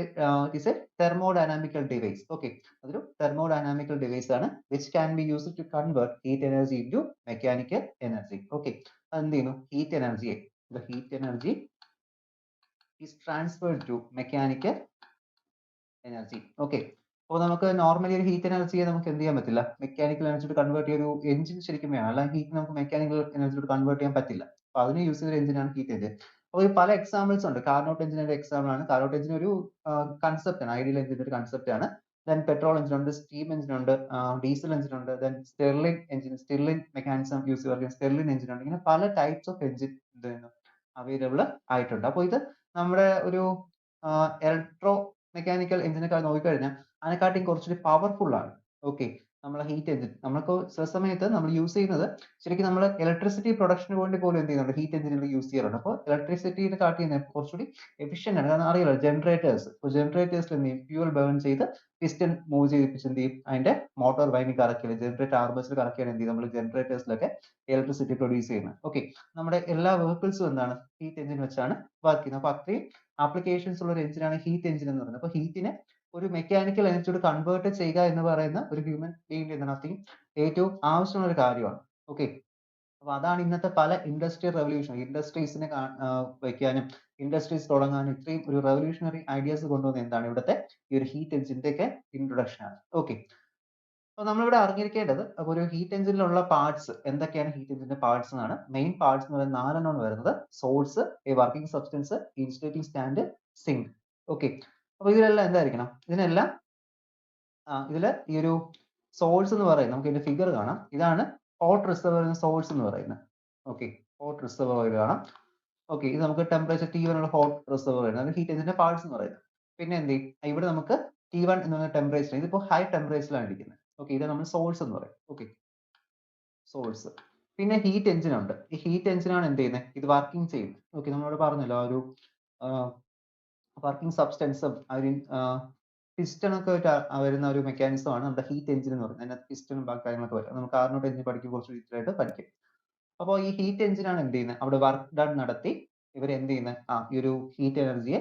is a thermodynamical device. Okay, അതൊരു തെർമോഡൈനാമിക്കൽ ഡിവൈസ് ആണ് which can be used to convert heat energy into mechanical energy. Okay, അത് എന്ത് ചെയ്യുന്നു? ഹീറ്റ് എനർജിയെ the heat energy is transferred to mechanical energy. Okay, അപ്പോൾ നമുക്ക് normally ഒരു heat എനർജിയെ നമുക്ക് എന്ത് ചെയ്യാൻ പറ്റില്ല, മെക്കാനിക്കൽ എനർജിയോട് കൺവേർട്ട് ചെയ്യാൻ ഒരു എഞ്ചിൻ ശരിക്കും വേണം, അല്ലെങ്കിൽ ഹീറ്റ് നമുക്ക് മെക്കാനിക്കൽ എനർജിയോട് കൺവേർട്ട് ചെയ്യാൻ പറ്റില്ല. അപ്പൊ അതിന് യൂസ് ചെയ്ത എഞ്ചിനാണ് ഹീറ്റ് എഞ്ചിൻ. അപ്പോൾ പല എക്സാമ്പിൾസ് ഉണ്ട്. കാർനോട്ട് എഞ്ചിന്റെ എക്സാമ്പിൾ ആണ്. കാർനോട്ട് എഞ്ചിൻ ഒരു കൺസെപ്റ്റ് ആണ്, ഐഡിയൽ എഞ്ചിന്റെ ഒരു കൺസെപ്റ്റ് ആണ്. ദെൻ പെട്രോൾ എഞ്ചിൻ ഉണ്ട്, സ്റ്റീം എഞ്ചിൻ ഉണ്ട്, ഡീസൽ എഞ്ചിൻ ഉണ്ട്, ദെൻ സ്റ്റെർലിൻ എഞ്ചിൻ, സ്റ്റെർലിൻ മെക്കാനിസം യൂസ് ചെയ്യുന്ന സ്റ്റെർലിൻ എഞ്ചിൻ ഉണ്ട്. ഇങ്ങനെ പല ടൈപ്സ് ഓഫ് എഞ്ചിൻ അവൈലബിൾ ആയിട്ടുണ്ട്. അപ്പോൾ ഇത് നമ്മുടെ ഒരു ഇലക്ട്രോ മെക്കാനിക്കൽ എഞ്ചിനൊക്കെ നോക്കിക്കഴിഞ്ഞാൽ അതിനെക്കാട്ടിയും കുറച്ചുകൂടി പവർഫുൾ ആണ്. ഓക്കെ, നമ്മളെ ഹീറ്റ് എഞ്ചിൻ നമ്മൾക്ക് ചില സമയത്ത് നമ്മൾ യൂസ് ചെയ്യുന്നത് ശരിക്കും നമ്മൾ ഇലക്ട്രിസിറ്റി പ്രൊഡക്ഷന് വേണ്ടി പോലും എന്ത് ചെയ്യുന്നുണ്ട്, ഹീറ്റ് എഞ്ചിനുകൾ യൂസ് ചെയ്യാറുണ്ട്. അപ്പോൾ ഇലക്ട്രിസിറ്റിനെ കാട്ടി കുറച്ചുകൂടി എഫിഷ്യന്റ് ആണ്. കാരണം അറിയാലോ ജനറേറ്റേഴ്സ്, ഇപ്പോൾ ജനറേറ്റേഴ്സിൽ എന്ത് ചെയ്യും, ഫ്യൂവൽ ബേൺ ചെയ്ത് പിസ്റ്റൺ മൂവ് ചെയ്യിപ്പിച്ച് എന്ത് ചെയ്യും, അതിന്റെ മോട്ടോർ വൈൻഡിങ് കറക്കിയാണ്, ജനറേറ്റർ ആർബേഴ്സിൽ കറക്കിയാണ് എന്ത് ചെയ്യും, നമ്മൾ ജനറേറ്റേഴ്സിലൊക്കെ ഇലക്ട്രിസിറ്റി പ്രൊഡ്യൂസ് ചെയ്യുന്നത്. ഓക്കെ, നമ്മുടെ എല്ലാ വെഹിക്കിൾസും എന്താണ്, ഹീറ്റ് എഞ്ചിൻ വെച്ചാണ് വർക്ക് ചെയ്യുന്നത്. അപ്പൊ അത്രയും ആപ്ലിക്കേഷൻസ് ഉള്ള ഒരു എഞ്ചിനാണ് ഹീറ്റ് എഞ്ചിൻ എന്ന് പറയുന്നത്. അപ്പൊ ഹീറ്റിനെ ഒരു മെക്കാനിക്കൽ എനർജിയോട് കൺവേർട്ട് ചെയ്യുക എന്ന് പറയുന്ന ഒരു ഹ്യൂമൻ ബീയിങ് ഇതിനകത്ത് ഏറ്റവും ആവശ്യമുള്ള ഒരു കാര്യമാണ്. ഓക്കെ, അപ്പൊ അതാണ് ഇന്നത്തെ പല ഇൻഡസ്ട്രിയൽ റെവല്യൂഷൻ, ഇൻഡസ്ട്രീസിനെ വയ്ക്കാനും ഇൻഡസ്ട്രീസ് തുടങ്ങാനും ഇത്രയും ഒരു റെവല്യൂഷണറി ഐഡിയാസ് കൊണ്ടുവന്ന എന്താണ്, ഇവിടുത്തെ ഈ ഒരു ഹീറ്റ് എഞ്ചിന്റെ ഒക്കെ ഇൻട്രൊഡക്ഷൻ ആണ്. ഓക്കെ, അപ്പൊ നമ്മളിവിടെ അറിഞ്ഞിരിക്കേണ്ടത്, അപ്പൊ ഒരു ഹീറ്റ് എഞ്ചിനിലുള്ള പാർട്സ് എന്തൊക്കെയാണ്, ഹീറ്റ് എഞ്ചിന്റെ പാർട്സ് എന്നാണ്. മെയിൻ പാർട്സ് എന്ന് പറയുന്നത് 4 വരുന്നത്. Source, a working substance, insulating stand, sink. Okay, അപ്പൊ ഇതിലെല്ലാം എന്തായിരിക്കണം, ഇതിനെല്ലാം ഇതിൽ ഈ ഒരു സോഴ്സ് എന്ന് പറയുന്നത് നമുക്ക് ഇതിന്റെ ഫിഗർ കാണാം. ഇതാണ് ഹോട്ട് റിസർവർ സോഴ്സ് എന്ന് പറയുന്നത്. ഓക്കെ, ഹോട്ട് റിസർവർ കാണാം. ഓക്കെ, ഇത് നമുക്ക് ടെമ്പറേച്ചർ T1 ഉള്ള ഹോട്ട് റിസർവർ ആണ്, അത് ഹീറ്റ് എഞ്ചിന്റെ പാർട്സ് എന്ന് പറയുന്നത്. പിന്നെ എന്ത് ചെയ്യും, ഇവിടെ നമുക്ക് T1 എന്ന് പറയുന്ന ടെമ്പറേച്ചർ, ഇതിപ്പോ ഹൈ ടെമ്പറേച്ചറിലാണ് ഇരിക്കുന്നത്. ഓക്കെ, ഇത് നമ്മൾ സോഴ്സ് എന്ന് പറയും. Okay, source. പിന്നെ ഹീറ്റ് എഞ്ചിൻ ഉണ്ട്. ഈ ഹീറ്റ് എഞ്ചിനാണ് എന്ത് ചെയ്യുന്നത്, ഇത് വർക്കിംഗ് ചെയ്യുന്നത്. ഓക്കെ, നമ്മളോട് പറഞ്ഞല്ലോ ആ ഒരു വർക്കിംഗ് സബ്സ്റ്റൻസും പിസ്റ്റൺ ഒക്കെ വരുന്ന ഒരു മെക്കാനിസം ആണ് നമ്മുടെ ഹീറ്റ് എഞ്ചിൻ എന്ന് പറയുന്നത്. അതിനകത്ത് പിസ്റ്റണും ബാക്കി കാര്യങ്ങളൊക്കെ വരും. നമുക്ക് കാർനോട്ട് എഞ്ചിൻ പഠിക്കും, കുറച്ച് ഡീറ്റെയിൽ ആയിട്ട് പഠിക്കും. അപ്പോൾ ഈ ഹീറ്റ് എഞ്ചിനാണ് എന്ത് ചെയ്യുന്നത്, അവിടെ വർക്ക് ഡൺ നടത്തി ഇവർ എന്ത് ചെയ്യുന്നത്, ഈ ഒരു ഹീറ്റ് എനർജിയെ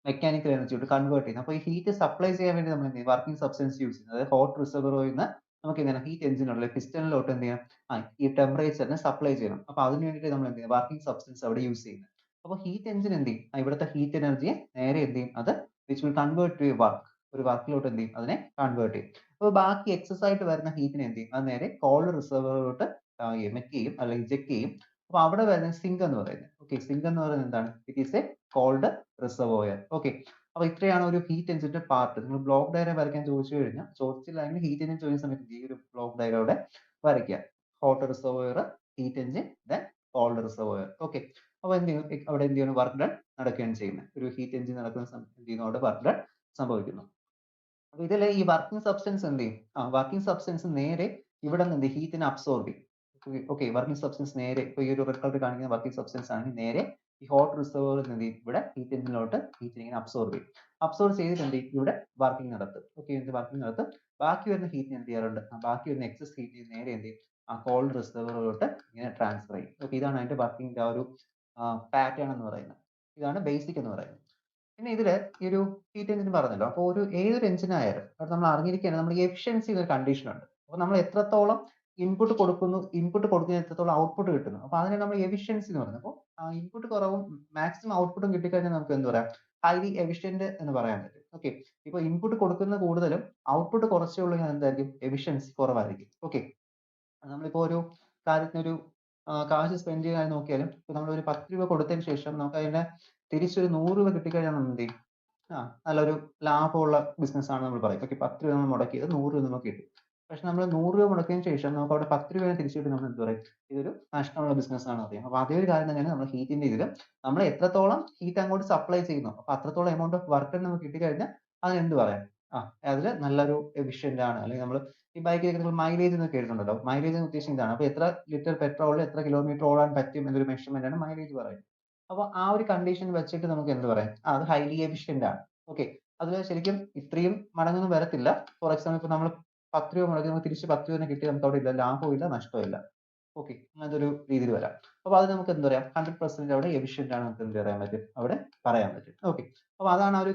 മെക്കാനിക്കൽ എനർജിയോട് കൺവേർട്ട് ചെയ്യുന്നത്. അപ്പോൾ ഈ ഹീറ്റ് സപ്ലൈ ചെയ്യാൻ വേണ്ടി നമ്മൾ എന്ത് ചെയ്യും, വർക്കിംഗ് സബ്സ്റ്റൻസ് യൂസ് ചെയ്യുന്നത്. അതായത് ഹോട്ട് റിസർവോയിൽ നിന്ന് നമുക്ക് എന്താണ് ഹീറ്റ് എഞ്ചിനുള്ള പിസ്റ്റണിലോട്ട് എന്ത് ചെയ്യണം, ഈ ടെമ്പറേച്ചറിനെ സപ്ലൈ ചെയ്യണം. അപ്പോൾ അതിന് വേണ്ടിയിട്ട് നമ്മൾ എന്ത് ചെയ്യും, വർക്കിംഗ് സബ്സ്റ്റൻസ് അവിടെ യൂസ് ചെയ്യുന്നത്. അപ്പോൾ ഹീറ്റ് എഞ്ചിൻ എന്ത് ചെയ്യും, ഇവിടുത്തെ ഹീറ്റ് എനർജിയെ നേരെ എന്ത് ചെയ്യും, അത് which will convert to work, ഒരു വർക്കിലോട്ട് എന്ത് ചെയ്യും, അതിനെ കൺവേർട്ട് ചെയ്യും. അപ്പോൾ ബാക്കി എക്സസ് ആയിട്ട് വരുന്ന ഹീറ്റിനെ എന്ത് ചെയ്യും, അത് നേരെ കോൾഡ് റിസർവറിലോട്ട് എമിറ്റ് ചെയ്യും അല്ലെങ്കിൽ ഇജക്ട് ചെയ്യും. അപ്പൊ അവിടെ വരുന്ന സിങ്ക് എന്ന് പറയുന്നത്. ഓക്കെ, സിങ്ക് എന്ന് പറയുന്നത് എന്താണ്, it is a cold reservoir. Okay, അപ്പൊ ഇത്രയാണ് ഒരു ഹീറ്റ് എഞ്ചിന്റെ പാർട്ട്. നിങ്ങൾ ബ്ലോക്ക് ഡയഗ്രം വരയ്ക്കാൻ ചോദിച്ചില്ലെങ്കിൽ ഹീറ്റ് എഞ്ചിൻ ചോദിക്കുന്ന സമയത്ത് ഈ ഒരു ബ്ലോക്ക് ഡയഗ്രം അവിടെ വരയ്ക്കുക. Hot reservoir, heat engine, then called reservoir. Okay, അപ്പൊ എന്ത് ചെയ്യും, അവിടെ എന്ത് ചെയ്യുന്നു, വർക്ക് ഡൺ നടക്കുകയാണ് ചെയ്യുന്നത്. ഒരു ഹീറ്റ് എഞ്ചിൻ നടക്കുന്ന സമയത്ത് എന്ത് ചെയ്യുന്നു, അവിടെ വർക്ക് ഡൺ സംഭവിക്കുന്നു. അപ്പൊ ഇതിലെ ഈ വർക്കിംഗ് സബ്സ്റ്റൻസ് എന്ത് ചെയ്യും, വർക്കിംഗ് സബ്സ്റ്റൻസ് നേരെ ഇവിടെ നിന്ന് ഹീറ്റിനെ അബ്സോർബ് ചെയ്യും. ഓക്കെ, വർക്കിംഗ് സബ്സ്റ്റൻസ് നേരെ ഇപ്പൊ ഈ ഒരു റെഡ് കളർ കാണിക്കുന്ന വർക്കിംഗ് സബ്സ്റ്റൻസ് ആണ് നേരെ ഈ ഹോട്ട് റിസർവറിൽ നിന്ന് ഇവിടെ ഹീറ്റ് എഞ്ചിനിലോട്ട് ഹീറ്റിനെ ഇങ്ങനെ അബ്സോർബ് ചെയ്യും. അബ്സോർബ് ചെയ്തിട്ട് എന്ത് ചെയ്യും, ഇവിടെ വർക്കിംഗ് നടത്തും. ഓക്കെ, എന്ത് വർക്കിംഗ് നടത്തും, ബാക്കി വരുന്ന ഹീറ്റിനെ എന്ത് ചെയ്യാറുണ്ട്, ബാക്കി വരുന്ന എക്സസ് ഹീറ്റിനെ നേരെ എന്ത് ചെയ്യും, കോൾഡ് റിസർവറിലോട്ട് ഇങ്ങനെ ട്രാൻസ്ഫർ ചെയ്യും. ഓക്കെ, ഇതാണ് അതിന്റെ വർക്കിംഗ് ഒരു പാറ്റേൺ എന്ന് പറയുന്നത്. ഇതാണ് ബേസിക് എന്ന് പറയുന്നത്. പിന്നെ ഇതില് ഈ ഒരു ഹീറ്റ് എഞ്ചിൻ പറഞ്ഞല്ലോ, അപ്പോൾ ഏതൊരു എഞ്ചിൻ ആയാലും അത് നമ്മൾ അറിഞ്ഞിരിക്കുകയാണ്, നമ്മൾ എഫിഷ്യൻസി എന്നൊരു കണ്ടീഷൻ ഉണ്ട്. അപ്പോൾ നമ്മൾ എത്രത്തോളം ഇൻപുട്ട് കൊടുക്കുന്ന എത്രത്തോളം ഔട്ട്പുട്ട് കിട്ടുന്നു, അപ്പോൾ അതിനെ നമ്മൾ എഫിഷ്യൻസി എന്ന് പറയുന്നത്. അപ്പോൾ ഇൻപുട്ട് കുറവും മാക്സിമം ഔട്ട്പുട്ടും കിട്ടിക്കഴിഞ്ഞാൽ നമുക്ക് എന്താ പറയാം, ഹൈലി എഫിഷ്യന്റ് എന്ന് പറയാൻ പറ്റും. ഓക്കെ, ഇപ്പോൾ ഇൻപുട്ട് കൊടുക്കുന്ന കൂടുതലും ഔട്ട്പുട്ട് കുറച്ചേ ഉള്ളൂ, എന്തായിരിക്കും, എഫിഷ്യൻസി കുറവായിരിക്കും. ഓക്കെ, നമ്മളിപ്പോ ഒരു കാര്യത്തിനൊരു കാശ് സ്പെൻഡ് ചെയ്യാൻ നോക്കിയാലും ഇപ്പൊ നമ്മൾ ഒരു 10 രൂപ കൊടുത്തതിന് ശേഷം നമുക്ക് അതിന്റെ തിരിച്ചൊരു 100 രൂപ കിട്ടിക്കഴിഞ്ഞാൽ നമ്മൾ എന്ത് ചെയ്യും, നല്ലൊരു ലാഭമുള്ള ബിസിനസ് ആണ് നമ്മൾ പറയും. ഓക്കെ, 10 രൂപ നമ്മൾ മുടക്കിയത് 100 രൂപ നമുക്ക് കിട്ടും. പക്ഷെ നമ്മൾ 100 രൂപ മുടക്കിയതിന് ശേഷം നമുക്ക് അവിടെ 10 രൂപ തിരിച്ചു കിട്ടി, നമ്മൾ എന്ത് പറയും, ഇതൊരു നഷ്ടമുള്ള ബിസിനസ് ആണ് അറിയാം. അപ്പൊ അതേ ഒരു കാര്യം തന്നെയാണ് നമ്മൾ ഹീറ്റിന്റെ ഇതിലും. നമ്മൾ എത്രത്തോളം ഹീറ്റ് അങ്ങോട്ട് സപ്ലൈ ചെയ്യുന്നു, അപ്പൊ അത്രത്തോളം എമൗണ്ട് ഓഫ് വർക്ക് നമുക്ക് കിട്ടിക്കഴിഞ്ഞാൽ അതിന് എന്ത് പറയാം, അതിൽ നല്ലൊരു എഫിഷ്യന്റ് ആണ്. അല്ലെങ്കിൽ നമ്മൾ ഈ ബൈക്കിലൊക്കെ നിങ്ങൾ മൈലേജ് എന്ന് കേട്ടിട്ടുണ്ടല്ലോ, മൈലേജ് എന്ന് ഉദ്ദേശിക്കുന്നത് ഇതാണ്. അപ്പൊ എത്ര ലിറ്റർ പെട്രോളിൽ എത്ര കിലോമീറ്റർ ഓടാൻ പറ്റും എന്നൊരു മെഷർമെന്റ് ആണ് മൈലേജ് പറയുന്നത്. അപ്പൊ ആ ഒരു കണ്ടീഷൻ വെച്ചിട്ട് നമുക്ക് എന്ത് പറയാം, അത് ഹൈലി എഫിഷ്യന്റ് ആണ്. ഓക്കെ, അതിൽ ശരിക്കും ഇത്രയും മടങ്ങൊന്നും വരത്തില്ല. ഫോർ എക്സാമ്പിൾ ഇപ്പൊ നമ്മൾ 10 രൂപ മുടക്കി നമുക്ക് തിരിച്ച് 10 രൂപ കിട്ടി, നമുക്ക് അവിടെ ഇല്ല ലാഭവും ഇല്ല നഷ്ടവും ഇല്ല. ഓക്കെ, അങ്ങനത്തെ ഒരു രീതിയിൽ വരാം. അപ്പോൾ അത് നമുക്ക് എന്താ പറയാം, 100% അവിടെ എഫിഷ്യന്റ് ആണ് നമുക്ക് എന്ത് പറയാൻ പറ്റും, അവിടെ പറയാൻ പറ്റും. ഓക്കെ, അപ്പോൾ അതാണ് ആ ഒരു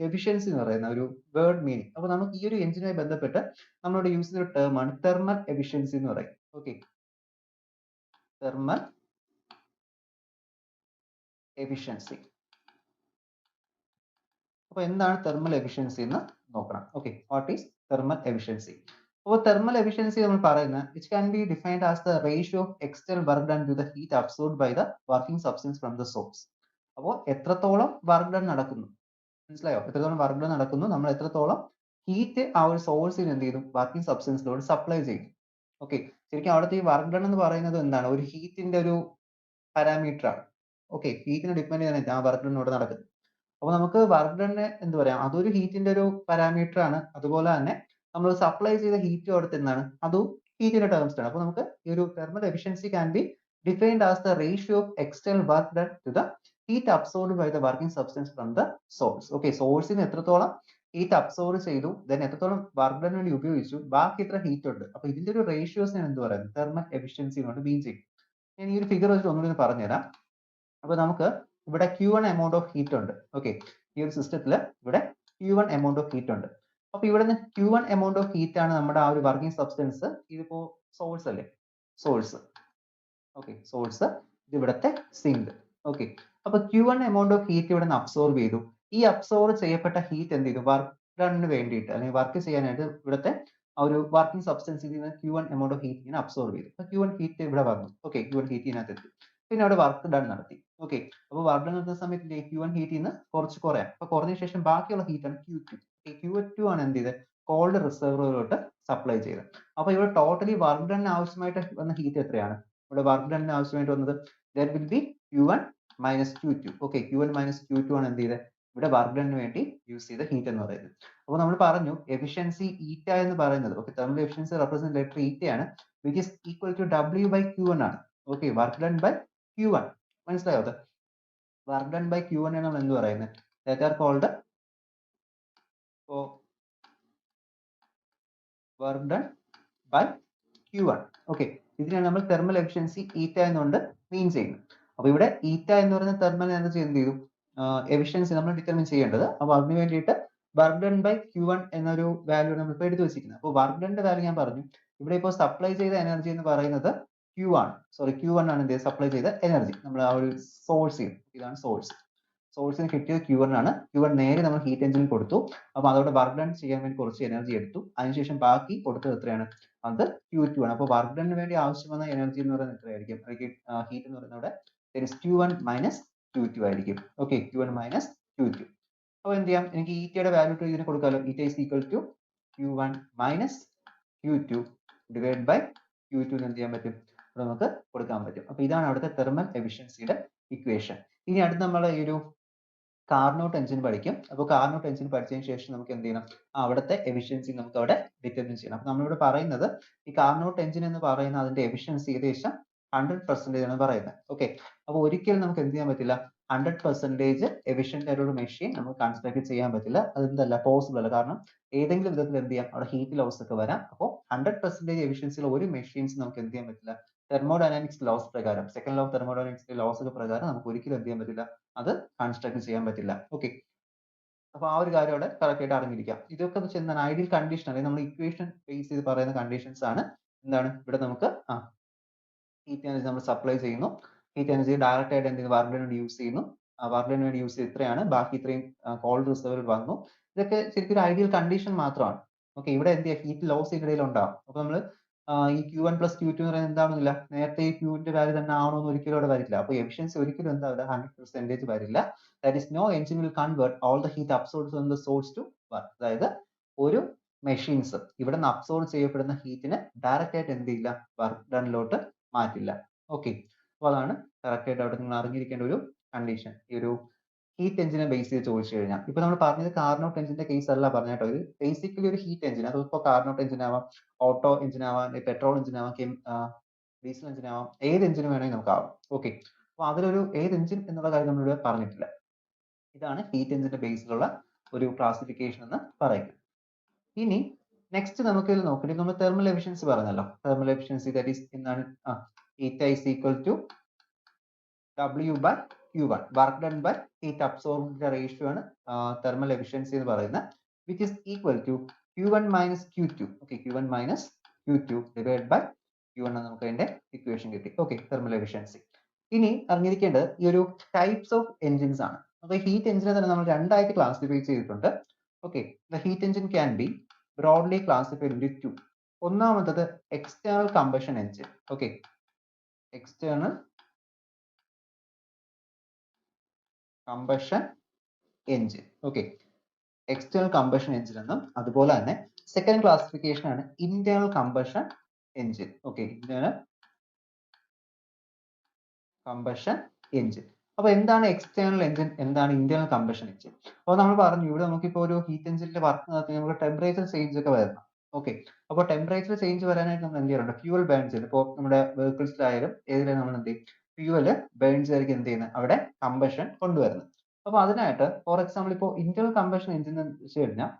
എഫിഷ്യൻസി എന്ന് പറയുന്ന ഒരു വേർഡ് മീനിങ്. അപ്പോൾ നമുക്ക് ഈ ഒരു എഞ്ചിനുമായി ബന്ധപ്പെട്ട് നമ്മളോട് യൂസ് ചെയ്ത ഒരു ടേം ആണ് തെർമൽ എഫിഷ്യൻസി എന്ന് പറയും. Okay, thermal efficiency. അപ്പോൾ എന്താണ് തെർമൽ എഫിഷ്യൻസി എന്ന് നോക്കണം. Okay, what is thermal efficiency? അപ്പോൾ തെർമൽ എഫിഷ്യൻസി നമ്മൾ പറയുന്നത് which can be defined as the ratio of external work done to the heat absorbed by the working substance from the source. അപ്പോൾ എത്രത്തോളം work done നടക്കുന്നു, മനസ്സിലായോ? എത്രത്തോളം work done നടക്കുന്നു, നമ്മൾ എത്രത്തോളം ഹീറ്റ് ആ ഒരു സോഴ്സിന് എന്ത് ചെയ്തു, വർക്കിംഗ് സബ്സ്റ്റൻസിലോട് സപ്ലൈ ചെയ്യും. ഓക്കെ, ശരിക്കും അവിടുത്തെ ഈ വർക്ക് ഡൺ എന്ന് പറയുന്നത് എന്താണ്, ഒരു ഹീറ്റിന്റെ ഒരു പാരാമീറ്റർ ആണ്. ഓക്കെ, ഹീറ്റിനെ ഡിപ്പെൻഡ് ചെയ്യാൻ ആ വർക്ക് ഡൺ ഇവിടെ നടക്കുന്നത്. അപ്പോൾ നമുക്ക് വർക്ക് ഡണ്ണ് എന്ത് പറയാം, അതൊരു ഹീറ്റിന്റെ ഒരു പാരാമീറ്റർ ആണ്. അതുപോലെ തന്നെ നമ്മൾ സപ്ലൈ ചെയ്ത ഹീറ്റ് അടുത്ത് എന്താണ്, അതും ഹീറ്റിന്റെ ടേംസ് ആണ്. അപ്പോൾ നമുക്ക് ഈ ഒരു thermal efficiency can be defined as the ratio of external work done to the heat absorbed by the working substance from the source. Okay, സോഴ്സിന് എത്രത്തോളം ഹീറ്റ് അബ്സോർബ് ചെയ്തു, ദെൻ എത്രത്തോളം വർക്ക് ഡൺ വേണ്ടി ഉപയോഗിച്ചു, ബാക്കി എത്ര ഹീറ്റ് ഉണ്ട്. അപ്പോൾ ഇതിന്റെ ഒരു റേഷ്യോസിനെ എന്ത് പറയുന്നത്, തെർമൽ എഫിഷ്യൻസി കൊണ്ട് മീൻ ചെയ്യും. ഞാൻ ഈ ഒരു ഫിഗർ വെച്ചിട്ട് ഒന്നുകൂടി പറഞ്ഞുതരാം. അപ്പോൾ നമുക്ക് ഇവിടെ Q1 എമൗണ്ട് ഓഫ് ഹീറ്റ് ഉണ്ട്. ഓക്കെ, ഈ ഒരു സിസ്റ്റത്തിൽ ഇവിടെ Q1 എമൗണ്ട് ഓഫ് ഹീറ്റ് ഉണ്ട്. അപ്പോൾ ഇവിടെ നിന്ന് Q1 എമൗണ്ട് ഓഫ് ഹീറ്റ് ആണ് നമ്മുടെ ആ ഒരു വർക്കിംഗ് സബ്സ്റ്റൻസ്. ഇതിപ്പോ സോഴ്സ് അല്ലേ, സോഴ്സ്. ഓക്കെ, സോഴ്സ്, ഇത് ഇവിടുത്തെ സിങ്ക്. ഓക്കെ, അപ്പോൾ Q1 എമൗണ്ട് ഓഫ് ഹീറ്റ് ഇവിടെ നിന്ന് അബ്സോർബ് ചെയ്തു. ഈ അബ്സോർബ് ചെയ്യപ്പെട്ട ഹീറ്റ് എന്ത് ചെയ്തു, വർക്ക് ഡണ്ണിന് വേണ്ടിയിട്ട് അല്ലെങ്കിൽ വർക്ക് ചെയ്യാനായിട്ട് ഇവിടുത്തെ ആ ഒരു വർക്കിംഗ് സബ്സ്റ്റൻസിൽ നിന്ന് Q1 എമൗണ്ട് ഓഫ് ഹീറ്റ് ഇങ്ങനെ അബ്സോർബ് ചെയ്തു. അപ്പോൾ Q1 ഹീറ്റ് ഇവിടെ വന്നു. ഓക്കെ, Q1 ഹീറ്റ് ഇതിനകത്ത് എത്തി. പിന്നെ അവിടെ വർക്ക് ഡൺ നടത്തി. ഓക്കെ, അപ്പോൾ വർക്ക് ഡൺ നടത്തുന്ന സമയത്ത് Q1 ഹീറ്റിൽ നിന്ന് കുറച്ച് കുറയാം. അപ്പോൾ കുറഞ്ഞ ശേഷം ബാക്കിയുള്ള ഹീറ്റ് ആണ് Q2. Q2 ആണ് എന്ത് ചെയ്തത്, കോൾഡ് റിസർവറിലോട്ട് സപ്ലൈ ചെയ്തത്. അപ്പോൾ ഇവിടെ ടോട്ടലി വർക്ക് ഡണ്ണിന് ആവശ്യമായിട്ട് വന്ന ഹീറ്റ് എത്രയാണ്, ഇവിടെ വർക്ക് ഡണ്ണിന് ആവശ്യമായിട്ട് വന്നത് there will be Q1 minus Q2. Okay, Q1 minus Q2 ആണ് എന്ത് ചെയ്തത്, ഇവിടെ വർക്ക് ഡണ്ണിന് വേണ്ടി യൂസ് ചെയ്ത ഹീറ്റ് എന്ന് പറയുന്നത്. അപ്പോൾ നമ്മൾ പറഞ്ഞു എഫിഷ്യൻസി ഈറ്റ എന്ന് പറയുന്നത്, okay, thermal efficiency represent letter ഈറ്റ ആണ്, which is equal to W by Q1 ആണ്. Okay, work done by Q1, മനസ്സിലായോ? അത് വർക്ക് ഡൺ ബൈ Q1 ആണ് നമ്മൾ എന്ത് പറയുന്നത്, that are called work done by Q1. Okay, ഇതിനാണ് നമ്മൾ തെർമൽ എഫിഷ്യൻസി ഈറ്റ എന്നുകൊണ്ട് മീൻ ചെയ്യുന്നത്. അപ്പോൾ ഇവിടെ ഈറ്റ എന്ന് പറയുന്ന തെർമൽ എനർജി എന്ത് ചെയ്തു, എഫിഷ്യൻസി നമ്മൾ ഡിറ്റർമിൻ ചെയ്യേണ്ടത്. അപ്പോൾ അതിന് വേണ്ടിയിട്ട് വർക്ക് ഡൺ ബൈ Q1 എന്നൊരു വാല്യൂ നമ്മൾ ഇപ്പോൾ എടുത്തു വെച്ചിരിക്കുന്നത്. അപ്പോൾ വർക്ക് ഡണ്ണിന്റെ വാല്യൂ ഞാൻ പറഞ്ഞു. ഇവിടെ ഇപ്പോൾ സപ്ലൈ ചെയ്ത എനർജി എന്ന് പറയുന്നത് Q ആണ്, സോറി Q1 ആണ് എന്ത് സപ്ലൈ ചെയ്ത എനർജി. നമ്മൾ ആ ഒരു സോഴ്സ്, ഇതാണ് സോഴ്സ്. സോഴ്സിന് കിട്ടിയത് Q1 ആണ്. Q1 നേരെ നമ്മൾ ഹീറ്റ് എഞ്ചിനിൽ കൊടുത്തു. അപ്പോൾ അതോടെ വർക്ക് ഡൺ ചെയ്യാൻ വേണ്ടി കുറച്ച് എനർജി എടുത്തു. അതിനുശേഷം ബാക്കി കൊടുത്തത് എത്രയാണ്, അത് Q2 ആണ്. അപ്പോൾ വർക്ക് ഡണ്ണിന് വേണ്ടി ആവശ്യം വന്ന എനർജി എന്ന് പറയുന്നത് എത്രയായിരിക്കും, ഹീറ്റ് എന്ന് പറയുന്നത് അവിടെ Q1 മൈനസ് Q2 ആയിരിക്കും. Okay, Q1 minus Q2. അപ്പോൾ എന്ത് ചെയ്യാം, എനിക്ക് ഈറ്റയുടെ വാല്യൂ ഇതിന് കൊടുക്കാമല്ലോ. Eta is equal to Q1 minus Q2 divide by Q2 എന്ത് ചെയ്യാൻ പറ്റും, ഇവിടെ നമുക്ക് കൊടുക്കാൻ പറ്റും. അപ്പോൾ ഇതാണ് അവിടുത്തെ തെർമൽ എഫിഷ്യൻസിയുടെ ഇക്വേഷൻ. ഇനി അടുത്ത് നമ്മൾ ഈ ഒരു കാർനോട്ട് എഞ്ചിൻ പഠിക്കും. അപ്പോൾ കാർനോട്ട് എഞ്ചിൻ പഠിച്ചതിന് ശേഷം നമുക്ക് എന്ത് ചെയ്യണം, അവിടുത്തെ എഫിഷ്യൻസി നമുക്ക് അവിടെ ഡിറ്റർമിൻ ചെയ്യണം. അപ്പോൾ നമ്മളിവിടെ പറയുന്നത് ഈ കാർനോട്ട് എഞ്ചിൻ എന്ന് പറയുന്ന അതിന്റെ എഫിഷ്യൻസി ഏകദേശം 100% ആണ് പറയുന്നത്. ഓക്കെ, അപ്പോൾ ഒരിക്കലും നമുക്ക് എന്ത് ചെയ്യാൻ പറ്റില്ല, 100% എഫിഷ്യന്റ് ആയിട്ടുള്ള മെഷീൻ നമുക്ക് കൺസ്ട്രക്ട് ചെയ്യാൻ പറ്റില്ല. അതെന്തല്ല, പോസിബിൾ അല്ല. കാരണം ഏതെങ്കിലും വിധത്തിൽ എന്ത് ചെയ്യാം, അവിടെ ഹീറ്റ് ലോസ് ഒക്കെ വരാം. അപ്പോൾ 100% എഫിഷ്യൻസിയുള്ള ഒരു മെഷീൻസ് നമുക്ക് എന്ത് ചെയ്യാൻ പറ്റില്ല, തെർമോഡൈനാമിക്സ് ലോസ് പ്രകാരം, സെക്കൻഡ് ലോ ഓഫ് തെർമോഡൈനാമിക്സിന്റെ ലോസ് ഒക്കെ പ്രകാരം നമുക്ക് ഒരിക്കലും എന്ത് ചെയ്യാൻ പറ്റില്ല, അത് കൺസ്ട്രക്ട് ചെയ്യാൻ പറ്റില്ല. ഓക്കെ, അപ്പൊ ആ ഒരു കാര്യം അവിടെ കറക്റ്റ് ആയിട്ട് അറിഞ്ഞിരിക്കാം. ഇതൊക്കെ എന്താണ്, ഐഡിയൽ കണ്ടീഷൻ അല്ലെങ്കിൽ നമ്മൾ ഇക്വേഷൻ ബേസ് ചെയ്ത് പറയുന്ന കണ്ടീഷൻസ് ആണ്. എന്താണ് ഇവിടെ നമുക്ക് ഹീറ്റ് എനർജി നമ്മൾ സപ്ലൈ ചെയ്യുന്നു. ഹീറ്റ് എനർജി ഡയറക്റ്റ് ആയിട്ട് എന്തെങ്കിലും വർക്ക് ഡണ്ണിന് വേണ്ടി യൂസ് ചെയ്യുന്നു. വർക്ക് ഡണ്ണിന് വേണ്ടി യൂസ് ചെയ്ത് ഇത്രയാണ്, ബാക്കി ഇത്രയും കോൾഡ് റിസർവറിൽ വന്നു. ഇതൊക്കെ ശരിക്കും ഒരു ഐഡിയൽ കണ്ടീഷൻ മാത്രമാണ്. ഓക്കെ, ഇവിടെ എന്ത് ചെയ്യുക, ഹീറ്റ് ലോസ് ഇതിനിടയിൽ ഉണ്ടാവും. അപ്പൊ നമ്മൾ ഈ Q1 പ്ലസ് Q2 എന്ന് പറയുന്നത് എന്താണെന്നില്ല, നേരത്തെ ഈ Qന്റെ വാല്യൂ തന്നെ ആവണമെന്ന് ഒരിക്കലും അവിടെ വരില്ല. അപ്പോൾ എഫിഷ്യൻസി ഒരിക്കലും എന്താവില്ല, 100% വരില്ല. That is no engine will convert all the heat absorbed from the source to work. അതായത് ഒരു മെഷീൻസ് ഇവിടെ നിന്ന് അബ്സോർബ് ചെയ്യപ്പെടുന്ന ഹീറ്റിനെ ഡയറക്റ്റ് ആയിട്ട് എന്ത് ചെയ്യില്ല, വർക്ക് ഡണ്ണിലോട്ട് മാറ്റില്ല. ഓക്കെ, അപ്പോൾ അതാണ് കറക്റ്റ് ആയിട്ട് അവിടെ നിങ്ങൾ അറിഞ്ഞിരിക്കേണ്ട ഒരു കണ്ടീഷൻ. ഈ ഒരു ഹീറ്റ് എഞ്ചിനെ ബേസ് ചെയ്ത് ചോദിച്ചു കഴിഞ്ഞാൽ, ഇപ്പൊ നമ്മൾ പറഞ്ഞത് കാർനോട്ട് എഞ്ചിന്റെ കേസ് അല്ല പറഞ്ഞ കേട്ടോ. ഇത് ബേസിക്കലി ഒരു ഹീറ്റ് എഞ്ചിൻ, അതിപ്പോ കാർനോട്ട് എഞ്ചിൻ ആവാം, ഓട്ടോ എഞ്ചിൻ ആവാം, പെട്രോൾ എഞ്ചിൻ ആവാം, ഡീസൽ എഞ്ചിൻ ആവാം, ഏത് എഞ്ചിന് വേണമെങ്കിൽ നമുക്ക് ആവാം. ഓക്കെ, അപ്പൊ അതിലൊരു ഏത് എഞ്ചിൻ എന്നുള്ള കാര്യം നമ്മളിവിടെ പറഞ്ഞിട്ടില്ല. ഇതാണ് ഹീറ്റ് എഞ്ചിന്റെ ബേസിലുള്ള ഒരു ക്ലാസിഫിക്കേഷൻ എന്ന് പറയുന്നത്. ഇനി നെക്സ്റ്റ് നമുക്ക് ഇതിൽ നോക്കേണ്ടത്, നമ്മൾ തെർമൽ എഫിഷ്യൻസി പറഞ്ഞല്ലോ. തെർമൽ എഫിഷ്യൻസി ദാറ്റ് ഈസ് എന്താണ്, eta is equal to W by Q1. Work done by heat absorbed ratio ആണ് thermal efficiency എന്ന് പറയുന്നത്, which is equal to Q1 minus Q2. Okay, Q1 minus Q2 divided by Q1 ആണ് നമുക്ക് അതിന്റെ equation കിട്ടി. Okay, thermal efficiency. ഇനി അറിഞ്ഞിരിക്കേണ്ടത് ഈ ഒരു ടൈപ്സ് ഓഫ് എൻജിൻസ് ആണ്. അപ്പൊ ഹീറ്റ് എഞ്ചിനെ തന്നെ നമ്മൾ രണ്ടായിട്ട് ക്ലാസിഫൈ ചെയ്തിട്ടുണ്ട്. Okay, the heat engine can be broadly classified into two. ഒന്നാമത്തത് external combustion engine. Okay, external combustion engine. Okay, external combustion engine എന്നും അതുപോലെ തന്നെ സെക്കൻഡ് ക്ലാസിഫിക്കേഷൻ ആണ് internal combustion engine. Okay, internal combustion engine. അപ്പോൾ എന്താണ് external engine, എന്താണ് internal combustion engine? അപ്പോൾ നമ്മൾ പറഞ്ഞു ഇവിടെ നമുക്കിപ്പോൾ ഒരു ഹീറ്റ് എഞ്ചിന്റെ വർക്ക് നടത്തി നമുക്ക് ടെമ്പറേച്ചർ ചേഞ്ച് ഒക്കെ വരണം. ഓക്കെ, അപ്പോൾ ടെമ്പറേച്ചർ ചേഞ്ച് വരാനായിട്ട് നമ്മൾ എന്ത് ചെയ്യാറുണ്ട്? ഫ്യൂവൽ ബേൺ ചെയ്ത്, ഇപ്പോൾ നമ്മുടെ വെഹിക്കിൾസിലായാലും ഏതിലും നമ്മൾ എന്ത് ചെയ്യും? ഫ്യൂവല് ബേൺ ചെയ്തായിരിക്കും എന്ത് ചെയ്യുന്നത്? അവിടെ കമ്പഷൻ കൊണ്ടുവരുന്നത്. അപ്പോൾ അതിനായിട്ട് ഫോർ എക്സാമ്പിൾ ഇപ്പോൾ ഇന്റേണൽ കമ്പഷൻ എഞ്ചിൻ എന്ന് വെച്ച് കഴിഞ്ഞാൽ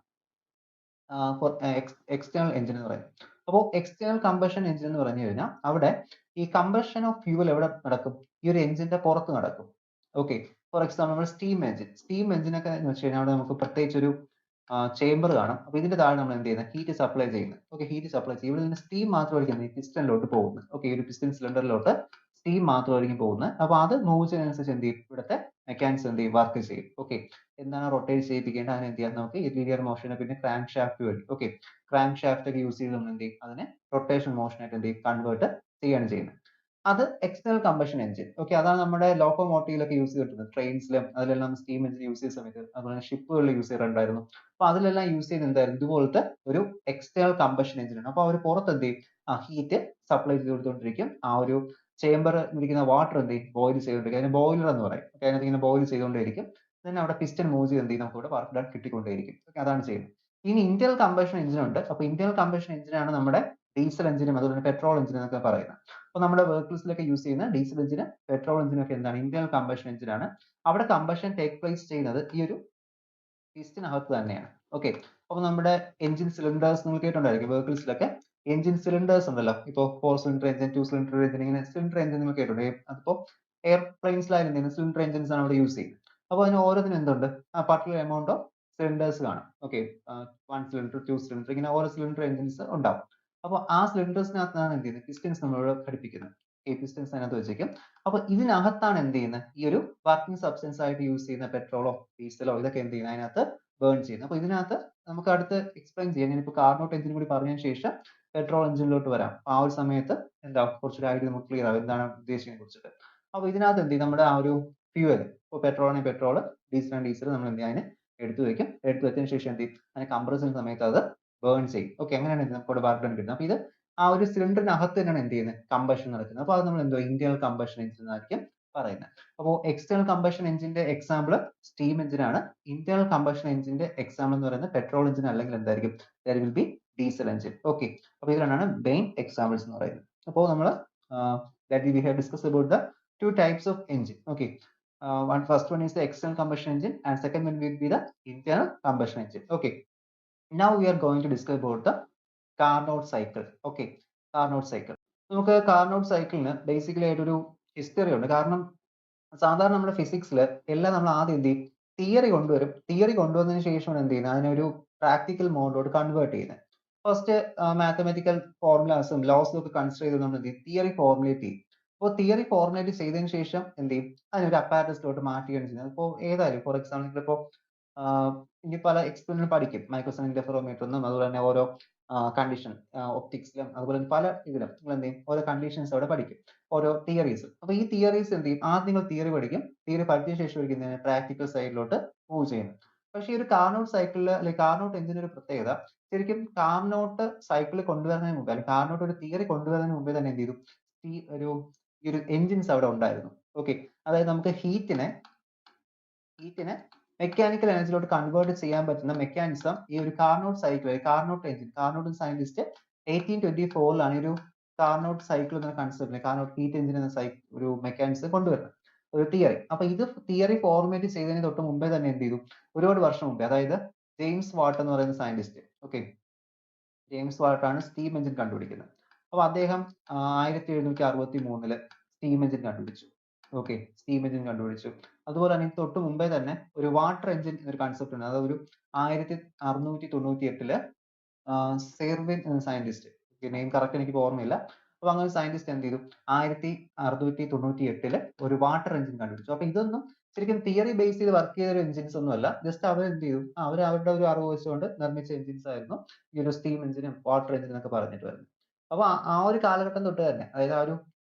എക്സ്റ്റേണൽ എഞ്ചിൻ എന്ന് പറയും. അപ്പോൾ എക്സ്റ്റേണൽ കമ്പഷൻ എഞ്ചിൻ എന്ന് പറഞ്ഞു കഴിഞ്ഞാൽ അവിടെ ഈ കമ്പഷൻ ഓഫ് ഫ്യൂവൽ എവിടെ നടക്കും? ഈ ഒരു എഞ്ചിന്റെ പുറത്ത് നടക്കും. ഓക്കെ, ഫോർ എക്സാമ്പിൾ നമ്മൾ സ്റ്റീം എഞ്ചിനൊക്കെ എന്ന് വെച്ച് കഴിഞ്ഞാൽ അവിടെ നമുക്ക് പ്രത്യേകിച്ച് ഒരു ചേംബർ കാണും. അപ്പൊ ഇതിന്റെ താഴെ നമ്മൾ എന്ത് ചെയ്യുന്നത്? ഹീറ്റ് സപ്ലൈ ചെയ്യുന്നത്. ഓക്കെ, ഹീറ്റ് സപ്ലൈ ചെയ്യും. ഇവിടെ നിന്ന് സ്റ്റീം മാത്രമായിരിക്കും ഈ പിസ്റ്റണിലോട്ട് പോകുന്നത്. ഓക്കെ, ഈ ഒരു പിസ്റ്റൺ സിലിണ്ടറിലോട്ട് സ്റ്റീം മാത്രമായിരിക്കും പോകുന്നത്. അപ്പൊ അത് മൂവ് ചെയ്യുന്നതനുസരിച്ച് എന്ത് ചെയ്യും? ഇവിടുത്തെ മെക്കാനിക്സ് എന്ത് ചെയ്യും? വർക്ക് ചെയ്യും. ഓക്കെ, എന്താണ് റൊട്ടേറ്റ് ചെയ്യിപ്പിക്കേണ്ടത്? അതിനെ എന്ത് ചെയ്യാം? നമുക്ക് ലീനിയർ മോഷന് പിന്നെ ക്രാങ്ക് ഷാഫ്റ്റ് വഴി, ഓക്കെ, ക്രാങ്ക് ഷാഫ്റ്റ് ഒക്കെ യൂസ് ചെയ്ത് നമ്മൾ എന്ത് ചെയ്യും? അതിനെ റൊട്ടേഷൻ മോഷൻ ആയിട്ട് എന്ത് ചെയ്യും? കൺവേർട്ട് ചെയ്യാണ് ചെയ്യുന്നത്. അത് എക്സ്റ്റേണൽ കമ്പഷൻ എഞ്ചിൻ. ഓക്കെ, അതാണ് നമ്മുടെ ലോക്കോമോട്ടീവിലൊക്കെ യൂസ് ചെയ്തിട്ടുള്ളത്. ട്രെയിൻസിലും അതിലെല്ലാം സ്റ്റീം എഞ്ചിൻ യൂസ് ചെയ്ത സമയത്ത്, അതുപോലെ ഷിപ്പുകളിൽ യൂസ് ചെയ്യാറുണ്ടായിരുന്നു. അപ്പൊ അതിലെല്ലാം യൂസ് ചെയ്യുന്നത് എന്തായിരുന്നു? ഇതുപോലത്തെ ഒരു എക്സ്റ്റേണൽ കമ്പഷൻ എഞ്ചിൻ ആണ്. അപ്പൊ അവർ പുറത്ത് എന്ത് ചെയ്യും? ഹീറ്റ് സപ്ലൈ ചെയ്ത് കൊടുത്തുകൊണ്ടിരിക്കും. ആ ഒരു ചേംബർ ഇരിക്കുന്ന വാട്ടർ എന്ത് ചെയ്യും? ബോയിൽ ചെയ്തുകൊണ്ടിരിക്കും. അതിന് ബോയിലർ എന്ന് പറയും. ഓക്കെ, അതിനകത്ത് ഇങ്ങനെ ബോയിൽ ചെയ്തുകൊണ്ടേയിരിക്കും. then അവിടെ പിസ്റ്റൺ മൂവ് ചെയ്ത് എന്ത് ചെയ്യും? നമുക്ക് ഇവിടെ വർക്ക് ഡൺ കിട്ടിക്കൊണ്ടേയിരിക്കും. ഓക്കെ, അതാണ് ചെയ്യുന്നത്. ഇനി ഇന്റേണൽ കമ്പഷൻ എഞ്ചിൻ ഉണ്ട്. അപ്പൊ ഇന്റേണൽ കമ്പഷൻ എഞ്ചിനാണ് നമ്മുടെ ഡീസൽ എഞ്ചിനും അതുപോലെ പെട്രോൾ എഞ്ചിൻ എന്നൊക്കെ പറയുന്നത്. അപ്പൊ നമ്മുടെ വെഹിക്കിൾസിലൊക്കെ യൂസ് ചെയ്യുന്ന ഡീസൽ എഞ്ചിന്, പെട്രോൾ എഞ്ചിനും ഒക്കെ എന്താണ്? ഇന്റേണൽ കമ്പഷൻ എഞ്ചിൻ ആണ്. അവിടെ കമ്പഷൻ ടേക്ക് പ്ലേസ് ചെയ്യുന്നത് ഈ ഒരു പിസ്റ്റനകത്ത് തന്നെയാണ്. ഓക്കെ, അപ്പൊ നമ്മുടെ എഞ്ചിൻ സിലിണ്ടേഴ്സ് നിങ്ങൾ കേട്ടിട്ടുണ്ടായിരിക്കും വെഹിക്കിൾസിലൊക്കെ. എഞ്ചിൻ സിലിണ്ടേഴ്സ് ഉണ്ടല്ലോ, ഇപ്പോൾ 4 സിലിണ്ടർ എഞ്ചിൻ, 2 സിലിണ്ടർ എഞ്ചിൻ, ഇങ്ങനെ സിലിണ്ടർ എഞ്ചിൻ നിങ്ങൾ കേട്ടിട്ടുണ്ട്. അതിപ്പോ എയർപ്ലെയിൻസിലായാലും സിലിണ്ടർ എഞ്ചിൻസ് ആണ് അവിടെ യൂസ് ചെയ്യുന്നത്. അപ്പോൾ അതിന് ഓരോന്നിനും എന്തുണ്ട്? പർട്ടിക്കുലർ എമൗണ്ട് ഓഫ് സിലിണ്ടേഴ്സ് കാണും. ഓക്കെ, 1 സിലിണ്ടർ, 2 സിലിണ്ടർ, ഇങ്ങനെ ഓരോ സിലിണ്ടർ എഞ്ചിൻസ് ഉണ്ടാവും. അപ്പോൾ ആ സിലിണ്ടേഴ്സിനകത്താണ് എന്ത് ചെയ്യുന്നത്? പിസ്റ്റൻസ് നമ്മളോട് ഘടിപ്പിക്കുന്നത്. പിസ്റ്റൻസ് അതിനകത്ത് വെച്ചേക്കും. അപ്പൊ ഇതിനകത്താണ് എന്ത് ചെയ്യുന്നത്? ഈ ഒരു വർക്കിംഗ് സബ്സ്റ്റൻസ് ആയിട്ട് യൂസ് ചെയ്യുന്ന പെട്രോളോ ഡീസലോ ഇതൊക്കെ എന്ത് ചെയ്യുന്നത്? അതിനകത്ത് ബേൺ ചെയ്യുന്നത്. അപ്പൊ ഇതിനകത്ത് നമുക്ക് അടുത്ത് എക്സ്പ്ലെയിൻ ചെയ്യാം. ഞാനിപ്പോൾ കാർനോട്ട് എഞ്ചിൻ കൂടി പറഞ്ഞതിന് ശേഷം പെട്രോൾ എഞ്ചിനിലോട്ട് വരാം. ആ ഒരു സമയത്ത് എന്താ കുറച്ചൊരു ഐഡിയ നമുക്ക് ക്ലിയർ ആവും എന്താണ് ഉദ്ദേശിക്കുന്നത് കുറിച്ചിട്ട്. അപ്പൊ ഇതിനകത്ത് എന്ത് ചെയ്യും? നമ്മുടെ ആ ഒരു ഫ്യൂവൽ, ഇപ്പോൾ പെട്രോളിന് പെട്രോൾ, ഡീസലിന് ഡീസൽ, നമ്മൾ എന്ത് ചെയ്യും? അതിന് എടുത്തു വെക്കും. എടുത്തു വെച്ചതിന് ശേഷം എന്ത് ചെയ്യും? അതിനെ കംപ്രസ് ചെയ്യുന്ന സമയത്ത് അത് ബേൺ ചെയ്യും. ഓക്കെ, അങ്ങനെയാണ് നമുക്ക് വർക്ക് ഡൺ കിട്ടുന്നത്. അപ്പൊ ഇത് ആ ഒരു സിലിണ്ടറിനകത്ത് തന്നെയാണ് എന്ത് ചെയ്യുന്നത്? കമ്പഷൻ നടക്കുന്നത്. അപ്പൊ അത് നമ്മൾ എന്തോ ഇന്റേണൽ കമ്പഷൻ എഞ്ചിൻ എന്നായിരിക്കും പറയുന്നത്. അപ്പോൾ എക്സ്റ്റേണൽ കമ്പഷൻ എഞ്ചിന്റെ എക്സാമ്പിൾ സ്റ്റീം എഞ്ചിൻ ആണ്. ഇന്റേണൽ കമ്പഷൻ എഞ്ചിന്റെ എക്സാമ്പിൾ എന്ന് പറയുന്നത് പെട്രോൾ എഞ്ചിൻ അല്ലെങ്കിൽ എന്തായിരിക്കും? there will be diesel engine. Okay, അപ്പോൾ ഇത് രണ്ടാണ് മെയിൻ എക്സാമ്പിൾസ് എന്ന് പറയുന്നത്. അപ്പോൾ നമ്മൾ that we have discussed about the two types of engine. Okay, first one is the external combustion engine and second one will be the internal combustion engine. Okay, now we are going to discuss about the Carnot cycle. Okay, Carnot cycle. നമുക്ക് Carnot സൈക്കിളിന് basically ആയിട്ടൊരു history ഉണ്ട്. കാരണം സാധാരണ നമ്മുടെ ഫിസിക്സിൽ എല്ലാം നമ്മൾ ആദ്യം എന്ത് ചെയ്യും? തിയറി കൊണ്ടുവരും. തിയറി കൊണ്ടുവന്നതിന് ശേഷമാണ് എന്ത് ചെയ്യുന്നത്? അതിനൊരു പ്രാക്ടിക്കൽ മോഡിലോട്ട് കൺവേർട്ട് ചെയ്യുന്നത്. ഫസ്റ്റ് മാത്തമെറ്റിക്കൽ ഫോർമുലാസും ലോസും ഒക്കെ കൺസിഡർ ചെയ്ത് നമ്മൾ എന്ത് ചെയ്യും? തിയറി ഫോർമുലേറ്റ് ചെയ്യും. അപ്പോൾ തിയറി ഫോർമുലേറ്റ് ചെയ്തതിന് ശേഷം എന്ത് ചെയ്യും? അതിനൊരു അപ്പാരറ്റസിലോട്ട് മാറ്റുകയാണ് ചെയ്യുന്നത്. അപ്പോൾ ഏതായാലും ഫോർ എക്സാമ്പിൾ ഇപ്പോൾ ഇനി പല എക്സ്പെരിമെന്റ് പഠിക്കും. മൈക്രോസോണിക് ഇന്റർഫെറോമീറ്റർ എന്നും അതുപോലെ തന്നെ ഓരോ കണ്ടീഷൻ ഒപ്റ്റിക്സിലും അതുപോലെ പല ഇതിലും നിങ്ങൾ എന്ത് ചെയ്യും? ഓരോ കണ്ടീഷൻസ് അവിടെ പഠിക്കും, ഓരോ തിയറീസ്. അപ്പൊ ഈ തിയറീസ് എന്ത് ചെയ്യും? ആദ്യം നിങ്ങൾ തിയറി പഠിക്കും. തിയറി പഠിച്ചതിന് ശേഷം പഠിക്കുന്നതിന് പ്രാക്ടിക്കൽ സൈഡിലോട്ട് മൂവ് ചെയ്യുന്നു. പക്ഷേ ഈ ഒരു കാർനോട്ട് സൈക്കിളിൽ അല്ലെങ്കിൽ കാർനോട്ട് എഞ്ചിന്റെ ഒരു പ്രത്യേകത, ശരിക്കും കാർനോട്ട് സൈക്കിൾ കൊണ്ടുവരുന്നതിന് മുമ്പ് അല്ലെങ്കിൽ കാർനോട്ട് ഒരു തിയറി കൊണ്ടുവരുന്നതിന് മുമ്പേ തന്നെ എന്ത് ചെയ്തു? ഈ ഒരു എഞ്ചിൻസ് അവിടെ ഉണ്ടായിരുന്നു. ഓക്കെ, അതായത് നമുക്ക് ഹീറ്റിനെ മെക്കാനിക്കൽ എനർജിയിലോട്ട് കൺവേർട്ട് ചെയ്യാൻ പറ്റുന്ന മെക്കാനിസം ഈ ഒരു Carnot cycle, Carnot engine, Carnot scientist 1824ലാണ് ഈ ഒരു കാർനോട്ട് സൈക്കിൾ എന്ന കൺസെപ്റ്റ്, കാർനോട്ട് ഹീറ്റ് എഞ്ചിൻ എന്ന ഒരു മെക്കാനിസം കൊണ്ടുവരുന്നത്, ഒരു തിയറി. അപ്പൊ ഇത് തിയറി ഫോർമുലേറ്റ് ചെയ്തതിന് തൊട്ട് മുമ്പേ തന്നെ എന്ത് ചെയ്തു? ഒരുപാട് വർഷം മുമ്പേ, അതായത് ജെയിംസ് വാട്ട് എന്ന് പറയുന്ന സയന്റിസ്റ്റ്, ഓക്കെ, ജെയിംസ് വാട്ട് ആണ് സ്റ്റീം എഞ്ചിൻ കണ്ടുപിടിക്കുന്നത്. അപ്പോൾ അദ്ദേഹം 1763 സ്റ്റീം എഞ്ചിൻ കണ്ടുപിടിച്ചു. ഓക്കെ, സ്റ്റീം എഞ്ചിൻ കണ്ടുപിടിച്ചു. അതുപോലെ തന്നെ തൊട്ട് മുമ്പേ തന്നെ ഒരു വാട്ടർ എഞ്ചിൻ എന്നൊരു കൺസെപ്റ്റ് ഉണ്ട്. അത് ഒരു 1698 സെർവിൻ എന്ന സയന്റിസ്റ്റ്, നെയിം കറക്റ്റ് എനിക്ക് ഓർമ്മയില്ല. അപ്പൊ അങ്ങനെ സയന്റിസ്റ്റ് എന്ത് ചെയ്തു, 1698 ഒരു വാട്ടർ എഞ്ചിൻ കണ്ടുപിടിച്ചു. അപ്പൊ ഇതൊന്നും ശരിക്കും തിയറി ബേസ് ചെയ്ത് വർക്ക് ചെയ്ത ഒരു എഞ്ചിൻസ് ഒന്നും അല്ല. ജസ്റ്റ് അവർ എന്ത് ചെയ്തു, അവർ അവരുടെ ഒരു അറിവ് വെച്ചുകൊണ്ട് നിർമ്മിച്ച എഞ്ചിൻസ് ആയിരുന്നു ഈ ഒരു സ്റ്റീം എഞ്ചിനും വാട്ടർ എഞ്ചിനും എന്നൊക്കെ പറഞ്ഞിട്ട് വരുന്നത്. അപ്പൊ ആ ഒരു കാലഘട്ടം തൊട്ട് തന്നെ, അതായത് ആ ഒരു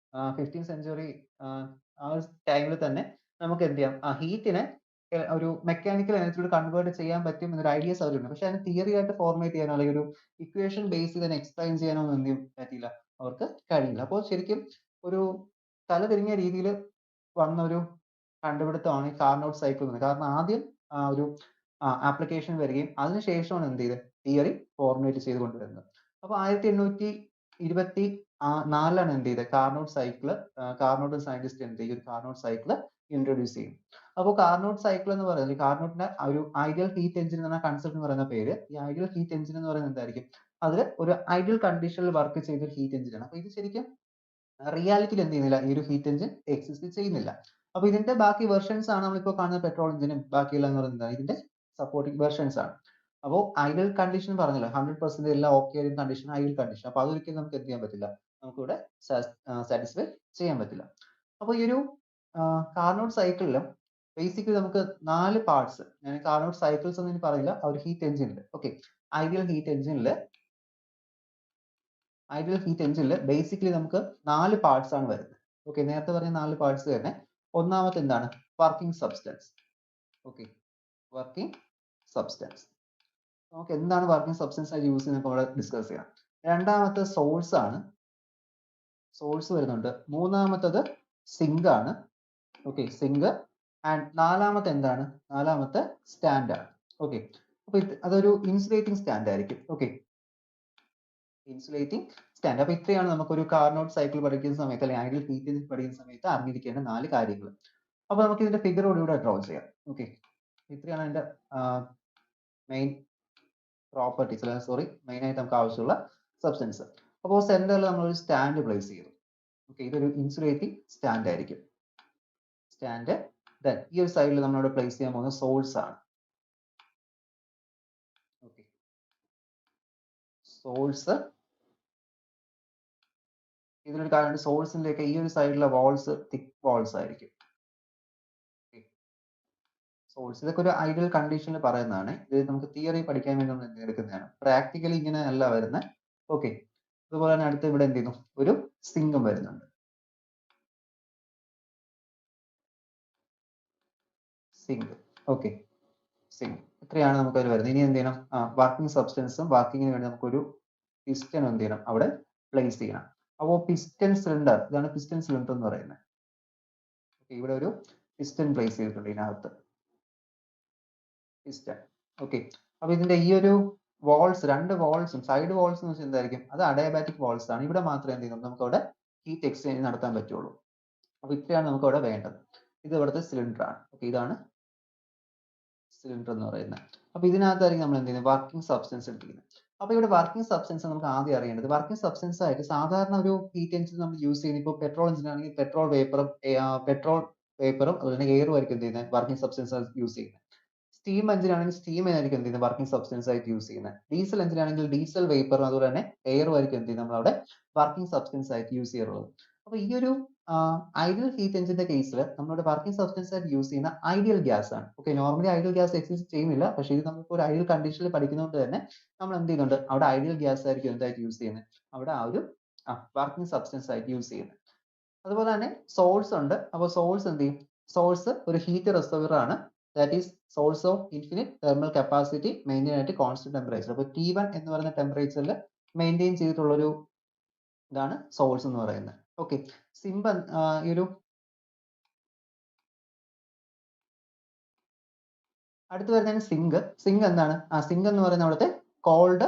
15th സെഞ്ചുറി ആ ഒരു ടൈമിൽ തന്നെ നമുക്ക് എന്ത് ചെയ്യാം, ആ ഹീറ്റിനെ ഒരു മെക്കാനിക്കൽ എനർജിയോട് കൺവേർട്ട് ചെയ്യാൻ പറ്റും എന്നൊരു ഐഡിയസ് അവരുണ്ട്. പക്ഷെ അതിന് തിയറി ആയിട്ട് ഫോർമേറ്റ് ചെയ്യാനോ അല്ലെങ്കിൽ ഒരു ഇക്വേഷൻ ബേസ് ചെയ്ത് എക്സ്പ്ലെയിൻ ചെയ്യാനോ ഒന്നും എന്ത് പറ്റിയില്ല, അവർക്ക് കഴിയില്ല. അപ്പോൾ ശരിക്കും ഒരു തലതിരിഞ്ഞ രീതിയിൽ വന്ന ഒരു കണ്ടുപിടുത്തമാണ് ഈ കാർനോട്ട് സൈക്കിൾ എന്ന്. കാരണം ആദ്യം ഒരു ആപ്ലിക്കേഷൻ വരികയും അതിനുശേഷമാണ് എന്ത് ചെയ്ത് തിയറി ഫോർമുലേറ്റ് ചെയ്ത് കൊണ്ടുവരുന്നത്. അപ്പൊ 1824 എന്ത് ചെയ്തത്, കാർനോട്ട് സൈക്കിള്, കാർനോട്ട് സയന്റിസ്റ്റ് എന്ത് ചെയ്യും, കാർനോട്ട് സൈക്കിള് ഇൻട്രൊഡ്യൂസ് ചെയ്യും. അപ്പോൾ കാർനോട്ട് സൈക്കിൾ എന്ന് പറയുന്നത്, കാർനോട്ടിന്റെ ഒരു ഐഡിയൽ ഹീറ്റ് എഞ്ചിൻ എന്ന കൺസെപ്റ്റ് എന്ന് പറയുന്ന പേര്, ഈ ഐഡിയൽ ഹീറ്റ് എഞ്ചിൻ എന്ന് പറയുന്നത് എന്തായിരിക്കും, അതിൽ ഒരു ഐഡിയൽ കണ്ടീഷനിൽ വർക്ക് ചെയ്ത ഒരു ഹീറ്റ് എഞ്ചിൻ ആണ്. അപ്പൊ ഇത് ശരിക്കും റിയാലിറ്റിയിൽ എന്ത് ചെയ്യുന്നില്ല, ഈ ഒരു ഹീറ്റ് എഞ്ചിൻ എക്സിസ്റ്റ് ചെയ്യുന്നില്ല. അപ്പൊ ഇതിന്റെ ബാക്കി വെർഷൻസ് ആണ് നമ്മളിപ്പോൾ കാണുന്ന പെട്രോൾ എഞ്ചിനും ബാക്കിയുള്ള എന്ന് പറയുന്നത് ഇതിന്റെ സപ്പോർട്ടിംഗ് വെർഷൻസ് ആണ്. അപ്പോൾ ഐഡിയൽ കണ്ടീഷൻ പറഞ്ഞല്ലോ, 100% എല്ലാം ഓക്കെ ആയിരിക്കും കണ്ടീഷൻ, ഐഡിയൽ കണ്ടീഷൻ. അപ്പൊ അതൊരിക്കലും നമുക്ക് എന്ത് ചെയ്യാൻ പറ്റില്ല, നമുക്കിവിടെ സാറ്റിസ്ഫൈ ചെയ്യാൻ പറ്റില്ല. അപ്പൊ ഈ ഒരു കാർനോട്ട് സൈക്കിളിലും ബേസിക്കലി നമുക്ക് 4 പാർട്സ്, ഞാൻ കാർനോട്ട് സൈക്കിൾസ് ഒന്നും പറയില്ല, ആ ഒരു ഹീറ്റ് എഞ്ചിനിൽ, ഓക്കെ, ഐഡിയൽ ഹീറ്റ് എഞ്ചിനിൽ ബേസിക്കലി നമുക്ക് 4 പാർട്സ് ആണ് വരുന്നത്. ഓക്കെ, നേരത്തെ പറഞ്ഞ 4 പാർട്സ് തന്നെ. ഒന്നാമത്തെ എന്താണ്, working substance. Okay, working substance. നമുക്ക് എന്താണ് വർക്കിംഗ് സബ്സ്റ്റൻസ് ആയിട്ട് യൂസ് ചെയ്യുന്നത് ഇവിടെ ഡിസ്കസ് ചെയ്യാം. രണ്ടാമത്തെ സോഴ്സ് ആണ്, സോഴ്സ് വരുന്നുണ്ട്. മൂന്നാമത്തത് സിങ്ക് ആണ്. Okay, zinc. ആൻഡ് നാലാമത്തെ എന്താണ്, നാലാമത്തെ സ്റ്റാൻഡ് ആണ്. ഓക്കെ, അപ്പൊ അതൊരു ഇൻസുലേറ്റിംഗ് സ്റ്റാൻഡ് ആയിരിക്കും. Okay, insulating stand. അപ്പൊ ഇത്രയാണ് നമുക്കൊരു കാർനോട്ട് സൈക്കിൾ പഠിക്കുന്ന സമയത്ത് അല്ലെങ്കിൽ ഐഡിയൽ ഹീറ്റ് എഞ്ചിൻ പഠിക്കുന്ന സമയത്ത് അറിഞ്ഞിരിക്കേണ്ട 4 കാര്യങ്ങൾ. അപ്പൊ നമുക്ക് ഇതിന്റെ ഫിഗറോട് കൂടെ ഡ്രോ ചെയ്യാം. ഓക്കെ, ഇത്രയാണ് അതിന്റെ മെയിൻ പ്രോപ്പർട്ടീസ്, അല്ലെങ്കിൽ സോറി, മെയിൻ ആയിട്ട് നമുക്ക് ആവശ്യമുള്ള സബ്സ്റ്റൻസ്. അപ്പോൾ സെന്ററിൽ നമ്മൾ ഒരു സ്റ്റാൻഡ് പ്ലേസ് ചെയ്തു. ഓക്കെ, ഇതൊരു ഇൻസുലേറ്റിംഗ് സ്റ്റാൻഡ് ആയിരിക്കും, സ്റ്റാൻഡ്. ദെൻ ഈ ഒരു സൈഡിൽ നമ്മളിവിടെ പ്ലേസ് ചെയ്യാൻ പോകുന്ന സോഴ്സ് ആണ്. Okay, source. ഇതിലൊരു കാര്യമുണ്ട്, സോഴ്സിന്റെ ഒക്കെ ഈ ഒരു സൈഡിലെ വാൾസ് തിക്ക് വാൾസ് ആയിരിക്കും. സോഴ്സ് ഇതൊക്കെ ഒരു ഐഡിയൽ കണ്ടീഷനിൽ പറയുന്നതാണ്. ഇത് നമുക്ക് തിയറി പഠിക്കാൻ വേണ്ടി നമ്മൾ എടുക്കുന്നതാണ്. പ്രാക്ടിക്കലി ഇങ്ങനെ അല്ല വരുന്നത്. ഓക്കെ, അതുപോലെ തന്നെ അടുത്ത് ഇവിടെ എന്ത് ചെയ്യുന്നു, ഒരു സിങ്കും വരുന്നുണ്ട്. സിങ്ക്. Okay, sink. ഇത്രയാണ് നമുക്ക് അതിൽ വരുന്നത്. ഇനി എന്ത് ചെയ്യണം, വർക്കിംഗ് സബ്സ്റ്റൻസും വർക്കിങ്ങിന് വേണ്ടി നമുക്കൊരു പിസ്റ്റൺ എന്ത് ചെയ്യണം, അവിടെ പ്ലേസ് ചെയ്യണം. അപ്പോൾ പിസ്റ്റൺ സിലിണ്ടർ, ഇതാണ് പിസ്റ്റൺ സിലിണ്ടർ എന്ന് പറയുന്നത്. ഇവിടെ ഒരു പിസ്റ്റൺ പ്ലേസ് ചെയ്തിട്ടുണ്ട് ഇതിനകത്ത്, പിസ്റ്റൺ. ഓക്കെ, അപ്പൊ ഇതിന്റെ ഈ ഒരു വാൾസ്, 2 വാൾസും സൈഡ് വാൾസ് എന്ന് വെച്ചാൽ എന്തായിരിക്കും, അത് അഡയാബാറ്റിക് വാൾസ് ആണ്. ഇവിടെ മാത്രമേ എന്ത് ചെയ്യുന്നു, നമുക്ക് അവിടെ ഹീറ്റ് എക്സ്ചേഞ്ച് നടത്താൻ പറ്റുള്ളൂ. അപ്പൊ ഇത്രയാണ് നമുക്ക് അവിടെ വേണ്ടത്. ഇത് ഇവിടുത്തെ സിലിണ്ടർ ആണ്. ഓക്കെ, ഇതാണ് സിലിണ്ടർ എന്ന് പറയുന്നത്. അപ്പൊ ഇതിനകത്തായിരിക്കും നമ്മൾ എന്ത് ചെയ്യുന്നത്, വർക്കിംഗ് സബ്സ്റ്റൻസ് എടുക്കുന്നത്. അപ്പൊ ഇവിടെ വർക്കിംഗ് സബ്സ്റ്റൻസ് നമുക്ക് ആദ്യം അറിയേണ്ടത്, വർക്കിംഗ് സബ്സ്റ്റൻസ് ആയിട്ട് സാധാരണ ഒരു ഹീറ്റ് എഞ്ചിൻ നമ്മൾ യൂസ് ചെയ്യുന്നത്, ഇപ്പോൾ പെട്രോൾ എഞ്ചിൻ ആണെങ്കിൽ പെട്രോൾ വേപ്പറും അതുപോലെ തന്നെ എയറും ആയിരിക്കും എന്ത് ചെയ്യുന്നത്, വർക്കിംഗ് സബ്സ്റ്റൻസ് യൂസ് ചെയ്യുന്നത്. സ്റ്റീം എഞ്ചിൻ ആണെങ്കിൽ സ്റ്റീം ആയിരിക്കും എന്ത് ചെയ്യുന്നത്, വർക്കിംഗ് സബ്സ്റ്റൻസ് ആയിട്ട് യൂസ് ചെയ്യുന്നത്. ഡീസൽ എഞ്ചിൻ ആണെങ്കിൽ ഡീസൽ വേപ്പറും അതുപോലെ തന്നെ എയറും ആയിരിക്കും എന്ത് ചെയ്യുന്നത്, നമ്മൾ അവിടെ വർക്കിംഗ് സബ്സ്റ്റൻസ് ആയിട്ട് യൂസ് ചെയ്യാറുള്ളത്. അപ്പൊ ഈ ഒരു ഐഡിയൽ ഹീറ്റ് എഞ്ചിന്റെ കേസിൽ നമ്മുടെ വർക്കിംഗ് സബ്സ്റ്റൻസ് ആയിട്ട് യൂസ് ചെയ്യുന്ന ഐഡിയൽ ഗ്യാസ് ആണ്. Okay, normally ideal gas exist ചെയ്യുന്നില്ല, പക്ഷേ ഇത് നമുക്ക് ഒരു ഐഡിയൽ കണ്ടീഷനിൽ പഠിക്കുന്നതുകൊണ്ട് തന്നെ നമ്മൾ എന്ത് ചെയ്യുന്നുണ്ട്, അവിടെ ഐഡിയൽ ഗ്യാസ് ആയിരിക്കും എന്തായിട്ട് യൂസ് ചെയ്യുന്നത്, അവിടെ ആ ഒരു വർക്കിംഗ് സബ്സ്റ്റൻസ് ആയിട്ട് യൂസ് ചെയ്യുന്നത്. അതുപോലെ തന്നെ സോഴ്സ് ഉണ്ട്. അപ്പോൾ സോഴ്സ് എന്ത് ചെയ്യും, സോഴ്സ് ഒരു ഹീറ്റ് റിസർവർ ആണ്. That is source of infinite thermal capacity maintain ആയിട്ട് കോൺസ്റ്റന്റ് ടെമ്പറേച്ചർ. അപ്പോൾ T1 എന്ന് പറയുന്ന ടെമ്പറേച്ചറിൽ മെയിൻറ്റെയിൻ ചെയ്തിട്ടുള്ള ഒരു ഇതാണ് സോഴ്സ് എന്ന് പറയുന്നത്. Okay, simple. ഈ ഒരു അടുത്ത് വരുന്നതാണ് സിങ്ക്. സിങ്ക് എന്താണ്, സിങ്ക് എന്ന് പറയുന്നത് അവിടുത്തെ കോൾഡ്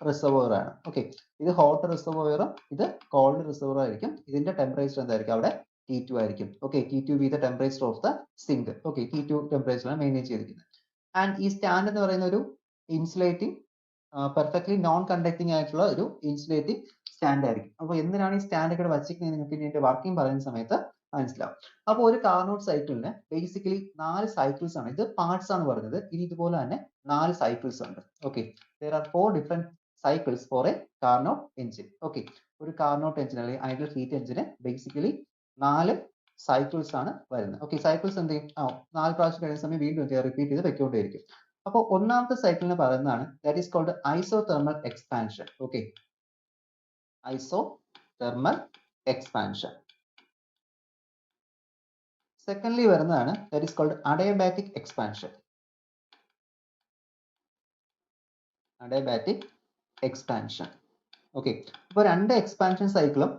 റിസർവോയർ ആണ്. ഓക്കെ, ഇത് ഹോട്ട് റിസർവോയറും ഇത് കോൾഡ് റിസർവോയർ ആയിരിക്കും. ഇതിന്റെ ടെമ്പറേച്ചർ എന്തായിരിക്കും, അവിടെ T2 ആയിരിക്കും. Okay, T2 be the temperature of the sink. Okay, T2 ടെമ്പറേച്ചറാണ് മെയിൻറ്റെയിൻ ചെയ്തിരിക്കുന്നത്. ആൻഡ് ഈ സ്റ്റാൻഡ് എന്ന് പറയുന്ന ഒരു ഇൻസുലേറ്റിംഗ് പെർഫെക്റ്റ്ലി നോൺ കണ്ടക്ടിങ് ആയിട്ടുള്ള ഒരു ഇൻസുലേറ്റിംഗ് സ്റ്റാൻഡ് ആയിരിക്കും. അപ്പോൾ എന്തിനാണ് ഈ സ്റ്റാൻഡ് ഒക്കെ വച്ചിരിക്കുന്നത് നിങ്ങൾക്ക് ഇനി ഇതിന്റെ വർക്കിംഗ് പറയുന്ന സമയത്ത് മനസ്സിലാവും. അപ്പോൾ ഒരു കാർനോട്ട് സൈക്കിളിന് ബേസിക്കലി 4 സൈക്കിൾസ് ആണ്. ഇത് പാർട്സ് ആണ് പറഞ്ഞത്. ഇനി ഇതുപോലെ തന്നെ 4 സൈക്കിൾസ് ഉണ്ട്. Okay, there are 4 different cycles for a Carnot engine. Okay, ഒരു കാർനോട്ട് എഞ്ചിൻ അല്ലെങ്കിൽ ഐഡിയൽ ഹീറ്റ് എഞ്ചിന് ബേസിക്കലി 4 സൈക്കിൾസ് ആണ് വരുന്നത്. ഓക്കെ, സൈക്കിൾസ് എന്ത് ചെയ്യും? 4 പ്രാവശ്യം കഴിയുന്ന സമയം വീണ്ടും റിപ്പീറ്റ് ചെയ്ത് വെക്കൊണ്ടേയിരിക്കും. അപ്പോൾ ഒന്നാമത്തെ സൈക്കിളിനെ പറയുന്നതാണ് that is called isothermal expansion. Okay, isothermal expansion. Secondly വരുന്നതാണ് that is called adiabatic expansion. Adiabatic expansion. Okay, അപ്പോൾ രണ്ട് എക്സ്പാൻഷൻ സൈക്കിൾസും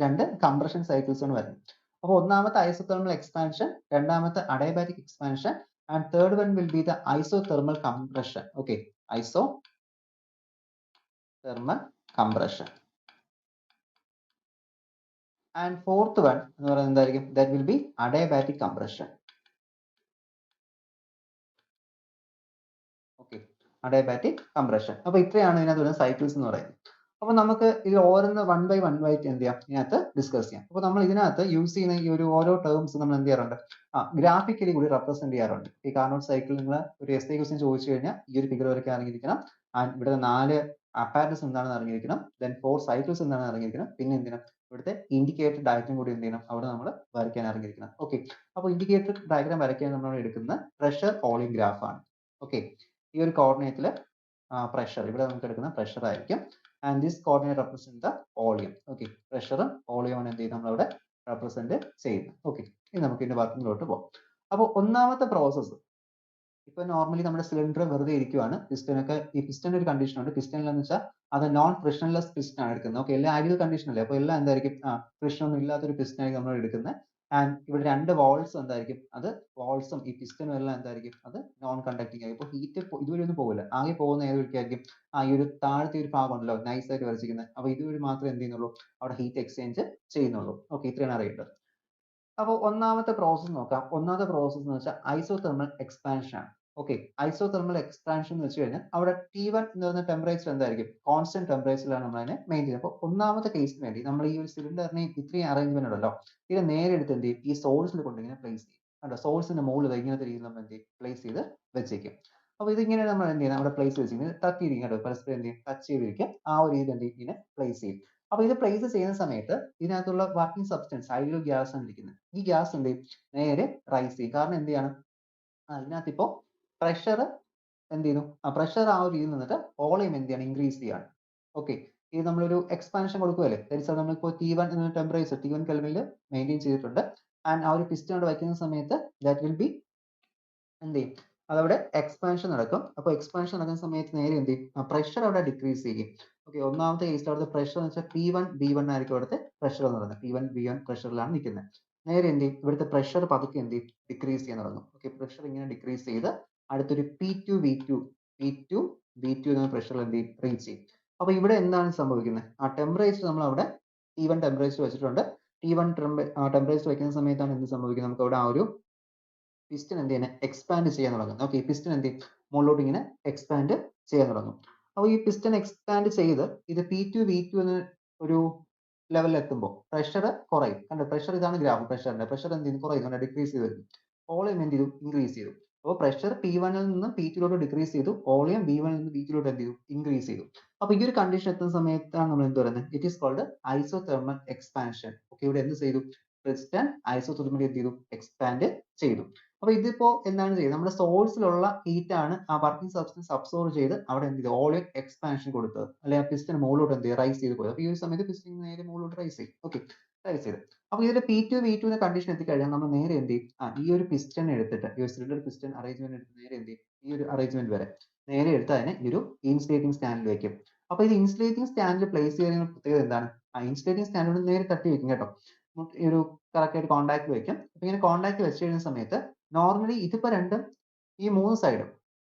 രണ്ട് കംപ്രഷൻ സൈക്കിൾസും വരുന്നത്. അപ്പോൾ ഒന്നാമത്തെ ഐസോതെർമൽ എക്സ്പാൻഷൻ, രണ്ടാമത്തെ adiabatic expansion, and third one will be the isothermal compression. Okay, isothermal compression. And fourth one എന്ന് പറയുന്നത് എന്തായിരിക്കും? That will B adiabatic compression. Okay, adiabatic compression. അപ്പോൾ ഇത്രയാണ് ഇതിനകത്ത് വരുന്ന സൈക്കിൾസ് എന്ന് പറയുന്നത്. അപ്പോൾ നമുക്ക് ഇത് ഓരോന്ന് വൺ ബൈ എന്ത് ചെയ്യാം, ഇതിനകത്ത് ഡിസ്കസ് ചെയ്യാം. അപ്പോൾ നമ്മൾ ഇതിനകത്ത് യൂസ് ചെയ്യുന്ന ഈ ഒരു ഓരോ ടേംസ് നമ്മൾ എന്ത് ചെയ്യാറുണ്ട്? ഗ്രാഫിക്കലി കൂടി റെപ്രസെന്റ് ചെയ്യാറുണ്ട്. ഈ കാർനോട്ട് സൈക്കിൾ നിങ്ങൾ ഒരു എസ്ഐ ക്വസ്റ്റ്യൻ ചോദിച്ചു കഴിഞ്ഞാൽ ഈ ഒരു ഫിഗർ വരയ്ക്കാൻ അറിഞ്ഞിരിക്കണം. ആൻഡ് ഇവിടെ 4 അപ്പാരറ്റസ് എന്താണെന്ന് അറിഞ്ഞിരിക്കണം. ദെൻ 4 സൈക്കിൾസ് എന്താണെന്ന് അറിഞ്ഞിരിക്കണം. പിന്നെ എന്തിനാ ഇവിടുത്തെ ഇൻഡിക്കേറ്റർ ഡയഗ്രാം കൂടി എന്ത് ചെയ്യണം, അവിടെ നമ്മൾ വരയ്ക്കാൻ അറിഞ്ഞിരിക്കണം. ഓക്കെ, അപ്പോൾ ഇൻഡിക്കേറ്റർ ഡയഗ്രാം വരയ്ക്കാൻ നമ്മൾ എടുക്കുന്ന പ്രഷർ വോളിയം ഗ്രാഫ് ആണ്. ഓക്കെ, ഈ ഒരു കോർഡിനേറ്റിൽ പ്രഷർ, ഇവിടെ നമുക്ക് എടുക്കുന്ന പ്രഷർ ആയിരിക്കും. And this coordinate represent the volume. Okay, പ്രഷറും വോളിയമാണ് എന്ത് ചെയ്യും നമ്മളവിടെ റെപ്രസെന്റ് ചെയ്യുന്നത്. ഓക്കെ, ഇനി നമുക്ക് ഇതിന്റെ വർക്കിങ്ങിലോട്ട് പോകാം. അപ്പോൾ ഒന്നാമത്തെ പ്രോസസ്സ്, ഇപ്പൊ നോർമലി നമ്മുടെ സിലിണ്ടർ വെറുതെ ഇരിക്കുവാണ്. പിസ്റ്റനൊക്കെ, ഈ പിസ്റ്റന്റെ ഒരു കണ്ടീഷൻ ഉണ്ട്. പിസ്റ്റനിൽ എന്ന് വെച്ചാൽ അത് നോൺ ഫ്രിക്ഷൻലെസ് പിസ്റ്റൺ ആണ് എടുക്കുന്നത്. ഓക്കെ, എല്ലാം ഐഡിയൽ കണ്ടീഷൻ അല്ലേ, അപ്പോൾ എല്ലാം എന്തായിരിക്കും? ഫ്രിക്ഷൻ ഒന്നും ഇല്ലാത്തൊരു പിസ്റ്റൺ ആയിരിക്കും നമ്മൾ എടുക്കുന്നത്. ആൻഡ് ഇവിടെ രണ്ട് വാൾസ് എന്തായിരിക്കും? അത് വാൾസും ഈ പിസ്റ്റനും എല്ലാം എന്തായിരിക്കും? അത് നോൺ കണ്ടക്ടിങ് ആയിരിക്കും. ഇപ്പോൾ ഹീറ്റ് ഇതുവഴി ഒന്നും പോകില്ല. ആകെ പോകുന്ന ഏത് വഴിക്കായിരിക്കും? ഈ ഒരു താഴത്തെ ഒരു ഭാഗം ഉണ്ടല്ലോ നൈസ് ആയിട്ട് വരച്ചിരിക്കുന്നത്, അപ്പോൾ ഇതുവഴി മാത്രമേ എന്ത് ചെയ്യുന്നുള്ളൂ? അവിടെ ഹീറ്റ് എക്സ്ചേഞ്ച് ചെയ്യുന്നുള്ളൂ. ഓക്കെ, ഇത്രയാണ് അറിയേണ്ടത്. അപ്പോൾ ഒന്നാമത്തെ പ്രോസസ്സ് നോക്കാം. ഒന്നാമത്തെ പ്രോസസ്സ് എന്ന് വെച്ചാൽ ഐസോതെർമൽ എക്സ്പാൻഷൻ ആണ്. ഓക്കെ, ഐസോതെർമൽ എക്സ്പാൻഷൻ എന്ന് വെച്ച് കഴിഞ്ഞാൽ അവിടെ T1 എന്ന് പറയുന്ന ടെമ്പറേച്ചർ എന്തായിരിക്കും? കോൺസ്റ്റന്റ് ടെമ്പറേച്ചറിലാണ് നമ്മൾ അതിനെ മെയിൻറ്റെയിൻ ചെയ്യുന്നത്. അപ്പോൾ ഒന്നാമത്തെ കേസിന് വേണ്ടി നമ്മൾ ഈ ഒരു സിലിണ്ടറിനെ ഇത്രയും അറേഞ്ച്മെന്റ് ഉണ്ടല്ലോ, ഇത് നേരെ എടുത്ത് എന്ത് ചെയ്യും? ഈ സോഴ്സിൽ കൊണ്ട് ഇങ്ങനെ പ്ലേസ് ചെയ്യും. കണ്ടോ, സോഴ്സിന്റെ മുകളിൽ ഇങ്ങനത്തെ രീതിയിൽ നമ്മൾ എന്ത് ചെയ്യും? പ്ലേസ് ചെയ്ത് വെച്ചേക്കും. അപ്പോൾ ഇതിങ്ങനെ നമ്മൾ എന്ത് ചെയ്യണം? അവിടെ പ്ലേസ് വെച്ചിരിക്കുന്നത് തട്ടിയിരിക്കും. കേട്ടോ, പരസ്പരം എന്ത് ചെയ്യും? ടച്ച് ചെയ്തിരിക്കും. ആ ഒരു രീതിയിൽ എന്ത് ചെയ്യും? ഇങ്ങനെ പ്ലേസ് ചെയ്യും. അപ്പോൾ ഇത് പ്ലേസ് ചെയ്യുന്ന സമയത്ത് ഇതിനകത്തുള്ള വർക്കിംഗ് സബ്സ്റ്റൻസ് ഐഡിയൽ ഗ്യാസ് ആണ് ഇരിക്കുന്നത്. ഈ ഗ്യാസ് എന്ത് ചെയ്യും? നേരെ റൈസ് ചെയ്യും. കാരണം എന്ത് ചെയ്യണം? ഇതിനകത്ത് ഇപ്പോൾ പ്രഷർ എന്ത് ചെയ്യുന്നു? പ്രഷർ ആ ഒരു രീതിയിൽ നിന്നിട്ട് വോളിയം എന്ത് ചെയ്യണം? ഇൻക്രീസ് ചെയ്യാണ്. ഓക്കെ, ഇത് നമ്മളൊരു എക്സ്പാൻഷൻ കൊടുക്കുകയല്ലേ, നമ്മളിപ്പോൾ T1 എന്ന ടെമ്പറേച്ചർ T1 കെൽവിനിൽ മെയിൻറ്റെയിൻ ചെയ്തിട്ടുണ്ട്. ആൻഡ് ആ ഒരു പിസ്റ്റൺ അവിടെ വയ്ക്കുന്ന സമയത്ത് ദാറ്റ് വിൽ ബി എന്ത് ചെയ്യും? അതവിടെ എക്സ്പാൻഷൻ നടക്കും. അപ്പോൾ എക്സ്പാൻഷൻ നടക്കുന്ന സമയത്ത് നേരെ എന്ത് ചെയ്യും? പ്രഷർ അവിടെ ഡിക്രീസ് ചെയ്യും. ഓക്കെ, ഒന്നാമത്തെ കേസിൽ അവിടുത്തെ പ്രഷർ എന്ന് വെച്ചാൽ P1 V1 ആയിരിക്കും അവിടുത്തെ പ്രഷർ എന്ന് പറയുന്നത്. P1 V1 പ്രഷറിലാണ് നിൽക്കുന്നത്. നേരെ എന്ത് ചെയ്യും? ഇവിടുത്തെ പ്രഷർ പതുക്കെ എന്ത് ചെയ്യും? ഡിക്രീസ് ചെയ്യാൻ തുടങ്ങും. ഓക്കെ, പ്രഷർ ഇങ്ങനെ ഡിക്രീസ് ചെയ്ത് അടുത്തൊരു P2 V2 എന്ന പ്രഷറിൽ എന്ത് ചെയ്യും? റീച്ച് ചെയ്യും. അപ്പോൾ ഇവിടെ എന്താണ് സംഭവിക്കുന്നത്? ടെമ്പറേച്ചർ നമ്മൾ അവിടെ T1 ടെമ്പറേച്ചർ വെച്ചിട്ടുണ്ട്. T1 ടെമ്പറേച്ചർ വെക്കുന്ന സമയത്താണ് എന്ത് സംഭവിക്കുന്നത്? നമുക്ക് അവിടെ ആ ഒരു പിസ്റ്റൺ എന്ത് ചെയ്യുന്നത്? എക്സ്പാൻഡ് ചെയ്യാൻ തുടങ്ങും. ഓക്കെ, പിസ്റ്റൺ എന്ത് ചെയ്യും? മുകളിലോട്ട് ഇങ്ങനെ എക്സ്പാൻഡ് ചെയ്യാൻ തുടങ്ങും. അപ്പോൾ ഈ പിസ്റ്റൺ എക്സ്പാൻഡ് ചെയ്ത് ഇത് P2 V2 എന്ന ഒരു ലെവലിൽ എത്തുമ്പോൾ പ്രഷർ കുറയും. കണ്ടോ, പ്രഷർ ഇതാണ് ഗ്രാഫ് പ്രഷറിന്റെ. പ്രഷർ എന്ത് ചെയ്യും? കുറയുന്നു, ഡിക്രീസ് ചെയ്ത് വരുന്നു. വോളിയം എന്ത് ചെയ്തു? ഇൻക്രീസ് ചെയ്തു. അപ്പോൾ പ്രഷർ P1 ൽ നിന്നും P2 ലോട്ട് ഡിക്രീസ് ചെയ്തു. വോളിയം V1 ൽ നിന്ന് V2 ലോട്ട് എന്ത് ചെയ്തു? ഇൻക്രീസ് ചെയ്തു. അപ്പോൾ ഈ ഒരു കണ്ടീഷൻ എത്തുന്ന സമയത്താണ് നമ്മൾ എന്ത് പറയുന്നത്? It is called isothermal expansion. Okay, ഇവിടെ എന്ത് ചെയ്തു? പിസ്റ്റൺ ഐസോതെർമലി എന്ത് ചെയ്തു? എക്സ്പാൻഡ് ചെയ്തു. അപ്പോൾ ഇതിപ്പോ എന്താണ് ചെയ്യുന്നത്? നമ്മുടെ സോഴ്സിലുള്ള ഹീറ്റ് ആണ് ആ വർക്കിംഗ് സബ്സ്റ്റൻസ് അബ്സോർബ് ചെയ്ത് അവിടെ എന്ത് ചെയ്തു? വോളിയം എക്സ്പാൻഷൻ കൊടുത്തത്. അല്ലെങ്കിൽ ആ പിസ്റ്റൺ മുകളിലോട്ട് എന്ത് ചെയ്യും? റൈസ് ചെയ്ത് പോയത്. അപ്പോൾ ഈ ഒരു സമയത്ത് പിസ്റ്റൺ നേരെ മുകളിലോട്ട് റൈസ് ചെയ്യും. ഓക്കെ, റൈസ് ചെയ്ത്. അപ്പോൾ ഇതിന്റെ P2 V2 എന്ന കണ്ടീഷൻ എത്തിക്കഴിഞ്ഞാൽ നമ്മൾ നേരെ എന്ത് ചെയ്യും? ഈ ഒരു പിസ്റ്റൺ എടുത്തിട്ട് ഈ ഒരു സിലിണ്ടർ പിസ്റ്റൺ അറേഞ്ച്മെന്റ് എടുത്ത് നേരെ എന്ത് ചെയ്യും? ഈ ഒരു അറേഞ്ച്മെന്റ് വരെ നേരെ എടുത്ത് അതിനെ ഈ ഒരു ഇൻസുലേറ്റിംഗ് സ്റ്റാൻഡിൽ വെക്കും. അപ്പോൾ ഇത് ഇൻസുലേറ്റിംഗ് സ്റ്റാൻഡിൽ പ്ലേസ് ചെയ്യുന്ന പ്രത്യേകത എന്താണ്? ഇൻസുലേറ്റിംഗ് സ്റ്റാൻഡിനോട് നേരെ തട്ടി വെക്കും. കേട്ടോ, ഈ ഒരു കറക്റ്റ് ആയിട്ട് കോൺടാക്ട് വെക്കും. അപ്പോൾ ഇങ്ങനെ കോൺടാക്ട് വെച്ച് കഴിയുന്ന സമയത്ത് നോർമലി ഇതിപ്പോ രണ്ടും ഈ 3 സൈഡും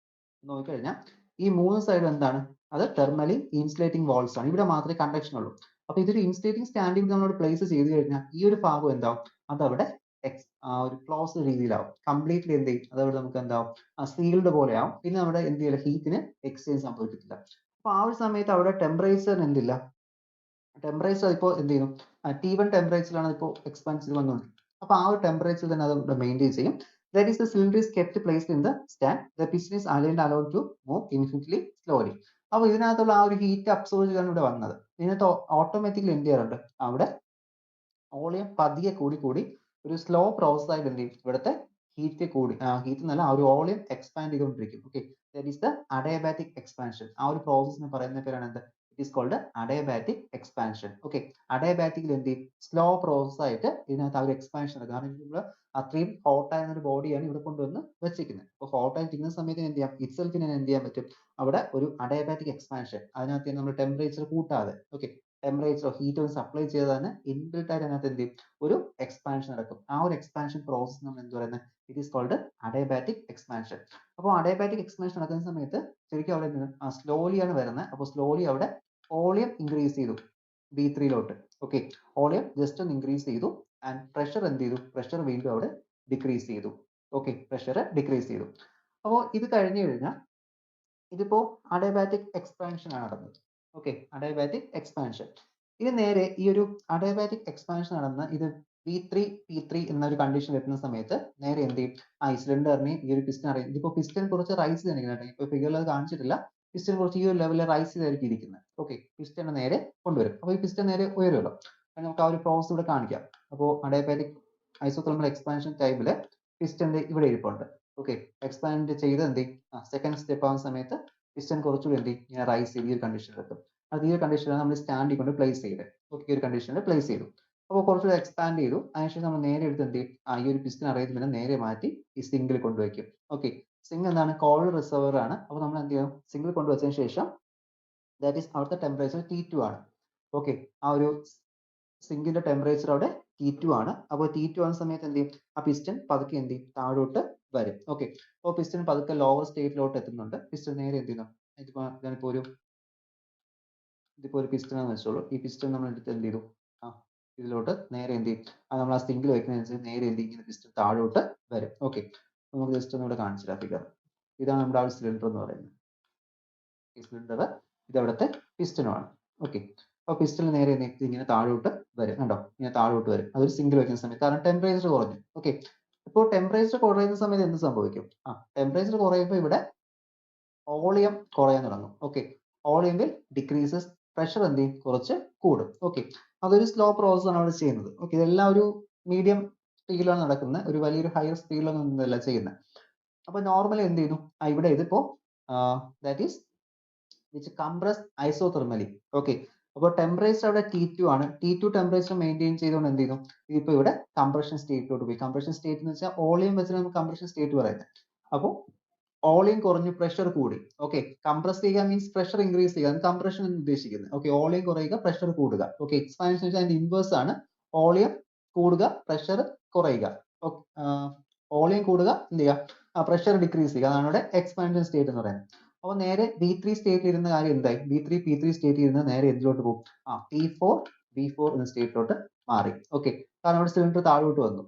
നോക്കിക്കഴിഞ്ഞാൽ ഈ 3 സൈഡും എന്താണ്? അത് തെർമലി ഇൻസുലേറ്റിംഗ് വാൾസ് ആണ്. ഇവിടെ മാത്രമേ കണ്ടക്ഷൻ ഉള്ളൂ. അപ്പോൾ ഇതൊരു ഇൻസുലേറ്റിംഗ് സ്റ്റാൻഡിൽ നമ്മളോട് പ്ലേസ് ചെയ്ത് കഴിഞ്ഞാൽ ഈ ഒരു ഭാഗം എന്താവും? അതവിടെ ഒരു ക്ലോസ് രീതിയിലാവും. കംപ്ലീറ്റ്ലി എന്ത് ചെയ്യും? അതവിടെ നമുക്ക് എന്താവും? സീൽഡ് പോലെ ആവും. പിന്നെ അവിടെ എന്ത് ചെയ്യില്ല? ഹീറ്റിന് എക്സ്ചേഞ്ച് സംഭവിക്കത്തില്ല. അപ്പൊ ആ ഒരു സമയത്ത് അവിടെ ടെമ്പറേച്ചറിന് എന്തില്ല, ടെമ്പറേച്ചർ ഇപ്പോൾ എന്ത് ചെയ്യുന്നു, T1 ടെമ്പറേച്ചറിലാണ് ഇപ്പോൾ എക്സ്പാൻഡ് ചെയ്ത് വന്നുകൊണ്ട്, അപ്പൊ ആ ഒരു ടെമ്പറേച്ചർ തന്നെ അത് മെയിൻറ്റെയിൻ ചെയ്യും. That is, the cylinder is kept placed in the stand. The piston is allowed to move infinitely slowly. അപ്പൊ ഇതിനകത്തുള്ള ആ ഒരു ഹീറ്റ് അബ്സോർബ് ചെയ്താണ് ഇവിടെ വന്നത്. ഇതിനകത്ത് ഓട്ടോമാറ്റിക്കലി എന്ത് ചെയ്യാറുണ്ട്, അവിടെ വോളിയം പതിയെ കൂടി കൂടി ഒരു സ്ലോ പ്രോസസ് ആയിട്ട് എന്ത് ചെയ്യും, ഇവിടുത്തെ ഹീറ്റ് കൂടി, ഹീറ്റ് എന്നല്ല, ആ ഒരു വോളിയം എക്സ്പാൻഡ് ചെയ്തുകൊണ്ടിരിക്കും. Okay, that is the adiabatic expansion. ആ ഒരു പ്രോസസ്സിന് പറയുന്ന പേരാണ് എന്ത്, it is called adiabatic expansion. Okay, അഡയബാറ്റിക്കിൽ എന്ത് ചെയ്യും, സ്ലോ പ്രോസസ് ആയിട്ട് ഇതിനകത്ത് ആ ഒരു എക്സ്പാൻഷൻ നടക്കും. കാരണം നമ്മൾ അത്രയും ഹോട്ട് ആയിരുന്ന ഒരു ബോഡിയാണ് ഇവിടെ കൊണ്ടുവന്ന് വെച്ചിരിക്കുന്നത്. അപ്പോൾ ഹോട്ട് ആയിട്ടിരിക്കുന്ന സമയത്ത് എന്ത് ചെയ്യാം, ഇറ്റ്സെൽഫിനെ എന്ത് ചെയ്യാൻ പറ്റും, അവിടെ ഒരു അഡയബാറ്റിക് എക്സ്പാൻഷൻ, അതിനകത്ത് നമ്മൾ ടെമ്പറേച്ചർ കൂട്ടാതെ, ഓക്കെ, ടെമ്പറേച്ചറോ ഹീറ്റോ സപ്ലൈ ചെയ്ത് തന്നെ ഇൻബിൽട്ട് ആയിട്ട് അതിനകത്ത് എന്ത് ചെയ്യും, ഒരു എക്സ്പാൻഷൻ നടക്കും. ആ ഒരു എക്സ്പാൻഷൻ പ്രോസസ് നമ്മൾ എന്ത് പറയുന്നത്, it is called adiabatic expansion. അപ്പോൾ അഡയബാറ്റിക് എക്സ്പാൻഷൻ നടക്കുന്ന സമയത്ത് ശരിക്കും അവിടെ സ്ലോലി ആണ് വരുന്നത്. അപ്പോൾ സ്ലോലി അവിടെ വോളിയം ഇൻക്രീസ് ചെയ്തു B3ലോട്ട്. ഓക്കെ, വോളിയം ജസ്റ്റ് ഒന്ന് ഇൻക്രീസ് ചെയ്തു ആൻഡ് പ്രഷർ എന്ത് ചെയ്തു, പ്രഷർ വീണ്ടും അവിടെ ഡിക്രീസ് ചെയ്തു. ഓക്കെ, പ്രഷർ ഡിക്രീസ് ചെയ്തു. അപ്പോൾ ഇത് കഴിഞ്ഞു കഴിഞ്ഞാൽ ഇതിപ്പോ അഡയബാറ്റിക് എക്സ്പാൻഷൻ ആണ് നടന്നത്. Okay, adiabatic expansion. ഇത് നേരെ ഈ ഒരു അഡയബാറ്റിക് എക്സ്പാൻഷൻ നടന്ന ഇത് P3 P3 എന്നൊരു കണ്ടീഷൻ എത്തുന്ന സമയത്ത് നേരെ എന്ത് ചെയ്യും, ഈ സിലിണ്ടറിനെ ഈ ഒരു പിസ്റ്റൺ അറിയാം. ഇതിപ്പോ പിസ്റ്റൺ കുറച്ച് റൈസ് ചെയ്തിരിക്കുന്നത്, ഇപ്പൊ ഫിഗറിൽ അത് കാണിച്ചിട്ടില്ല. പിസ്റ്റൺ കുറച്ച് ഈ ഒരു ലെവലിൽ റൈസ് ചെയ്തായിരിക്കും ഇരിക്കുന്നത്. ഓക്കെ, പിസ്റ്റൺ നേരെ കൊണ്ടുവരും. അപ്പോൾ ഈ പിസ്റ്റൺ നേരെ ഉയരുമല്ലോ. നമുക്ക് ആ ഒരു പ്രോസസ് ഇവിടെ കാണിക്കാം. അപ്പോൾ അഡയബാറ്റിക് ഐസോതെർമൽ എക്സ്പാൻഷൻ ടൈമില് പിസ്റ്റൺ ഇവിടെ ഇരിപ്പുണ്ട്. ഓക്കെ, എക്സ്പാൻഡ് ചെയ്ത് എന്ത് ചെയ്യും, സെക്കൻഡ് സ്റ്റെപ്പ് ആവുന്ന സമയത്ത് പിസ്റ്റൺ കുറച്ചുകൂടി എന്ത് ചെയ്യും, ഇങ്ങനെ റൈസ് ചെയ്ത് ഈ ഒരു കണ്ടീഷനിൽ എത്തും. അത് ഈ ഒരു കണ്ടീഷനിലാണ് നമ്മൾ സ്റ്റാൻഡിൽ കൊണ്ട് പ്ലേസ് ചെയ്ത്. ഓക്കെ, ഈ ഒരു കണ്ടീഷനിൽ പ്ലേസ് ചെയ്തു. അപ്പോൾ കുറച്ചുകൂടി എക്സ്പാൻഡ് ചെയ്തു. അതിനുശേഷം നമ്മൾ നേരെ എടുത്ത് എന്ത് ചെയ്യും, ഈ ഒരു പിസ്റ്റൺ അറേഞ്ച്മെന്റ് നേരെ മാറ്റി ഈ സിങ്കിൽ കൊണ്ടുവയ്ക്കും. ഓക്കെ, സിങ്ക് എന്താണ്, കോൾഡ് റിസർവർ ആണ്. അപ്പോൾ നമ്മൾ എന്ത് ചെയ്യും, സിങ്കിൽ കൊണ്ടുവച്ചതിന് ശേഷം ദാറ്റ് ഈസ് അവിടുത്തെ ടെമ്പറേച്ചർ T2 ആണ്. ഓക്കെ, ആ ഒരു സിങ്കിന്റെ ടെമ്പറേച്ചർ അവിടെ T2 ആണ്. അപ്പോൾ T2 ആവുന്ന സമയത്ത് എന്ത് ചെയ്യും, ആ പിസ്റ്റൺ പതുക്കെ എന്ത് ചെയ്യും, താഴോട്ട് വരും. ഓക്കെ, അപ്പോൾ പിസ്റ്റൺ പതുക്കെ ലോവർ സ്റ്റേറ്റിലോട്ട് എത്തുന്നുണ്ട്. പിസ്റ്റൺ നേരെ എന്ത് ചെയ്യുന്നു, ഇതിപ്പോ ഒരു പിസ്റ്റൺ എന്ന് വെച്ചോളൂ. ഈ പിസ്റ്റൺ നമ്മൾ എടുത്ത് എന്ത് ചെയ്തു, ഇതിലോട്ട് നേരെ എന്ത് ചെയ്യും, നമ്മൾ ആ സിങ്കിൽ വെക്കുന്നതനുസരിച്ച് നേരെ എന്ത് ചെയ്യും, പിസ്റ്റൺ താഴോട്ട് വരും. ഓക്കെ, നമുക്ക് ജസ്റ്റ് ഒന്ന് ഇവിടെ കാണിച്ചില്ല ഫിഗർ. ഇതാണ് നമ്മുടെ ആ ഒരു സിലിണ്ടർ എന്ന് പറയുന്നത്. ഈ സിലിണ്ടർ ഇത് അവിടുത്തെ പിസ്റ്റനുമാണ്. ഓക്കെ, അപ്പോൾ പിസ്റ്റൺ നേരെ ഇങ്ങനെ താഴോട്ട് വരും. കണ്ടോ, ഇങ്ങനെ താഴോട്ട് വരും. അതൊരു സിങ്കിൽ വെക്കുന്ന സമയത്ത്, കാരണം ടെമ്പറേച്ചർ കുറഞ്ഞു. ഓക്കെ, ഇപ്പോൾ ടെമ്പറേച്ചർ കുറയുന്ന സമയത്ത് എന്ത് സംഭവിക്കും, ടെമ്പറേച്ചർ കുറയുമ്പോൾ ഇവിടെ വോളിയം കുറയാൻ തുടങ്ങും. Okay, volume will decreases, pressure എന്ത് ചെയ്യും, കുറച്ച് കൂടും. ഓക്കെ, അതൊരു സ്ലോ പ്രോസസ് ആണ് അവിടെ ചെയ്യുന്നത്. ഓക്കെ, ഇതെല്ലാം ഒരു മീഡിയം സ്പീഡിലാണ് നടക്കുന്നത്, ഒരു വലിയൊരു ഹയർ സ്പീഡിലൊന്നും ഒന്നുമല്ല ചെയ്യുന്നത്. അപ്പൊ നോർമലി എന്ത് ചെയ്യുന്നു, ഇവിടെ ഇതിപ്പോ that is which compress isothermally. Okay, അപ്പോൾ ടെമ്പറേച്ചർ അവിടെ T2 ആണ്. T2 ടെമ്പറേച്ചർ മെയിൻറ്റെയിൻ ചെയ്തുകൊണ്ട് എന്ത് ചെയ്യുന്നു, ഇതിപ്പോ ഇവിടെ കംപ്രഷൻ സ്റ്റേറ്റിലോട്ട് പോയി. കംപ്രഷൻ സ്റ്റേറ്റ് എന്ന് വെച്ചാൽ വോളിയം വെച്ച് നമുക്ക് കംപ്രഷൻ സ്റ്റേറ്റ് പറയുന്നത്. അപ്പോൾ വോളിയം കുറഞ്ഞു, പ്രഷർ കൂടി. ഓക്കെ, കംപ്രസ് ചെയ്യുക മീൻസ് പ്രഷർ ഇൻക്രീസ് ചെയ്യുക, അത് കംപ്രഷൻ എന്ന് ഉദ്ദേശിക്കുന്നത്. ഓക്കെ, വോളിയം കുറയുക, പ്രഷർ കൂടുക. ഓക്കെ, എക്സ്പാൻഷൻ വെച്ചാൽ അതിന്റെ ഇൻവേഴ്സ് ആണ്. വോളിയം കൂടുക, പ്രഷർ കുറയുക. വോളിയം കൂടുക, എന്ത് ചെയ്യുക, പ്രഷർ ഡിക്രീസ് ചെയ്യുക. അതാണ് ഇവിടെ എക്സ്പാൻഷൻ സ്റ്റേറ്റ് എന്ന് പറയുന്നത്. അപ്പോൾ നേരെ B3 സ്റ്റേറ്റിൽ ഇരുന്ന കാര്യം എന്തായി, B3 P3 സ്റ്റേറ്റിൽ ഇരുന്ന് നേരെ എന്തിലോട്ട് പോകും, P4 B4 എന്ന സ്റ്റേറ്റിലോട്ട് മാറി. ഓക്കെ, കാരണം ഇവിടെ സിലിണ്ടർ താഴോട്ട് വന്നു.